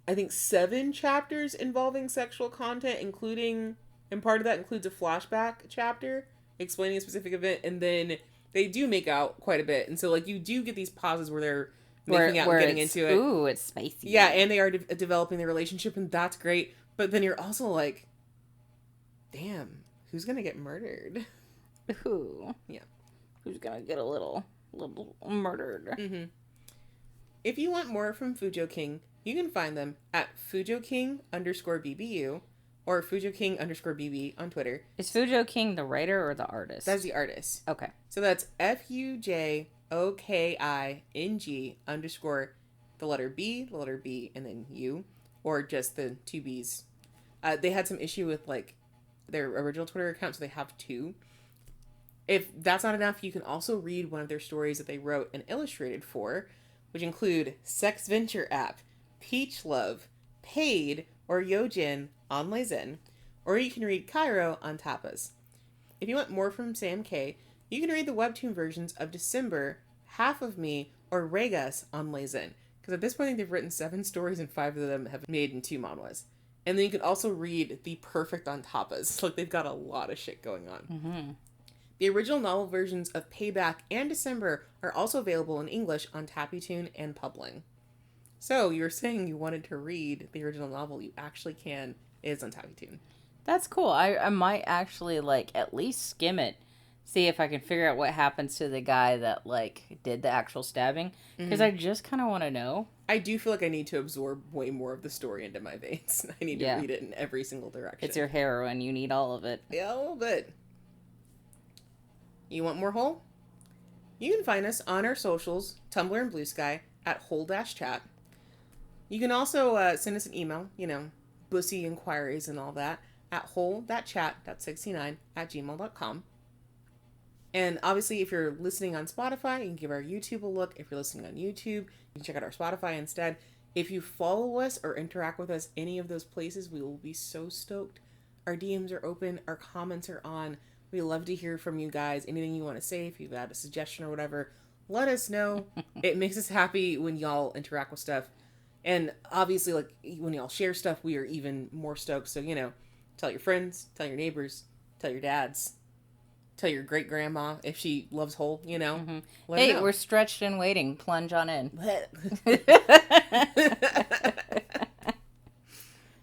I think 7 chapters involving sexual content, including, and part of that includes a flashback chapter explaining a specific event, and then they do make out quite a bit. And so, like, you do get these pauses where they're making out and getting into it. Ooh, it's spicy. Yeah, and they are developing their relationship, and that's great. But then you're also like, damn, who's gonna get murdered? Ooh. Yeah. Who's gonna get a little murdered? If you want more from Fujoking, you can find them at Fujoking_BBU or Fujoking_BB on Twitter. Is Fujoking the writer or the artist? That's the artist. Okay. So that's FUJOKING _ the letter B, and then U, or just the 2 B's. They had some issue with, like, their original Twitter account, so they have 2. If that's not enough, you can also read one of their stories that they wrote and illustrated for, which include Sex Venture App, Peach Love, Paid, or Yojin on Leizen, or you can read Cairo on Tapas. If you want more from SamK, you can read the webtoon versions of December, Half of Me, or Regas on Leizen, because at this point I think they've written 7 stories and 5 of them have made into manhwas. And then you can also read The Perfect on Tapas. Like, they've got a lot of shit going on. The original novel versions of Payback and December are also available in English on Tappytoon and Publing. So, you were saying you wanted to read the original novel. You actually can. It is on Tappytoon. That's cool. I might actually, like, at least skim it. See if I can figure out what happens to the guy that, like, did the actual stabbing. Because I just kind of want to know. I do feel like I need to absorb way more of the story into my veins. I need to read it in every single direction. It's your heroine. You need all of it. Yeah, a little bit. You want more Whole? You can find us on our socials, Tumblr and Bluesky, at Whole-Chat. You can also send us an email, bussy inquiries and all that, at whole.chat.69@gmail.com. And obviously, if you're listening on Spotify, you can give our YouTube a look. If you're listening on YouTube, you can check out our Spotify instead. If you follow us or interact with us any of those places, we will be so stoked. Our DMs are open. Our comments are on. We love to hear from you guys. Anything you want to say, if you've got a suggestion or whatever, let us know. It makes us happy when y'all interact with stuff. And obviously, like, when y'all share stuff, we are even more stoked. So, tell your friends, tell your neighbors, tell your dads, tell your great-grandma if she loves Whole, Let her know. We're stretched and waiting. Plunge on in.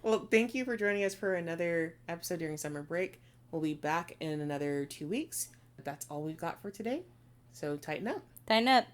Well, thank you for joining us for another episode during summer break. We'll be back in another 2 weeks. That's all we've got for today. So tighten up. Tighten up.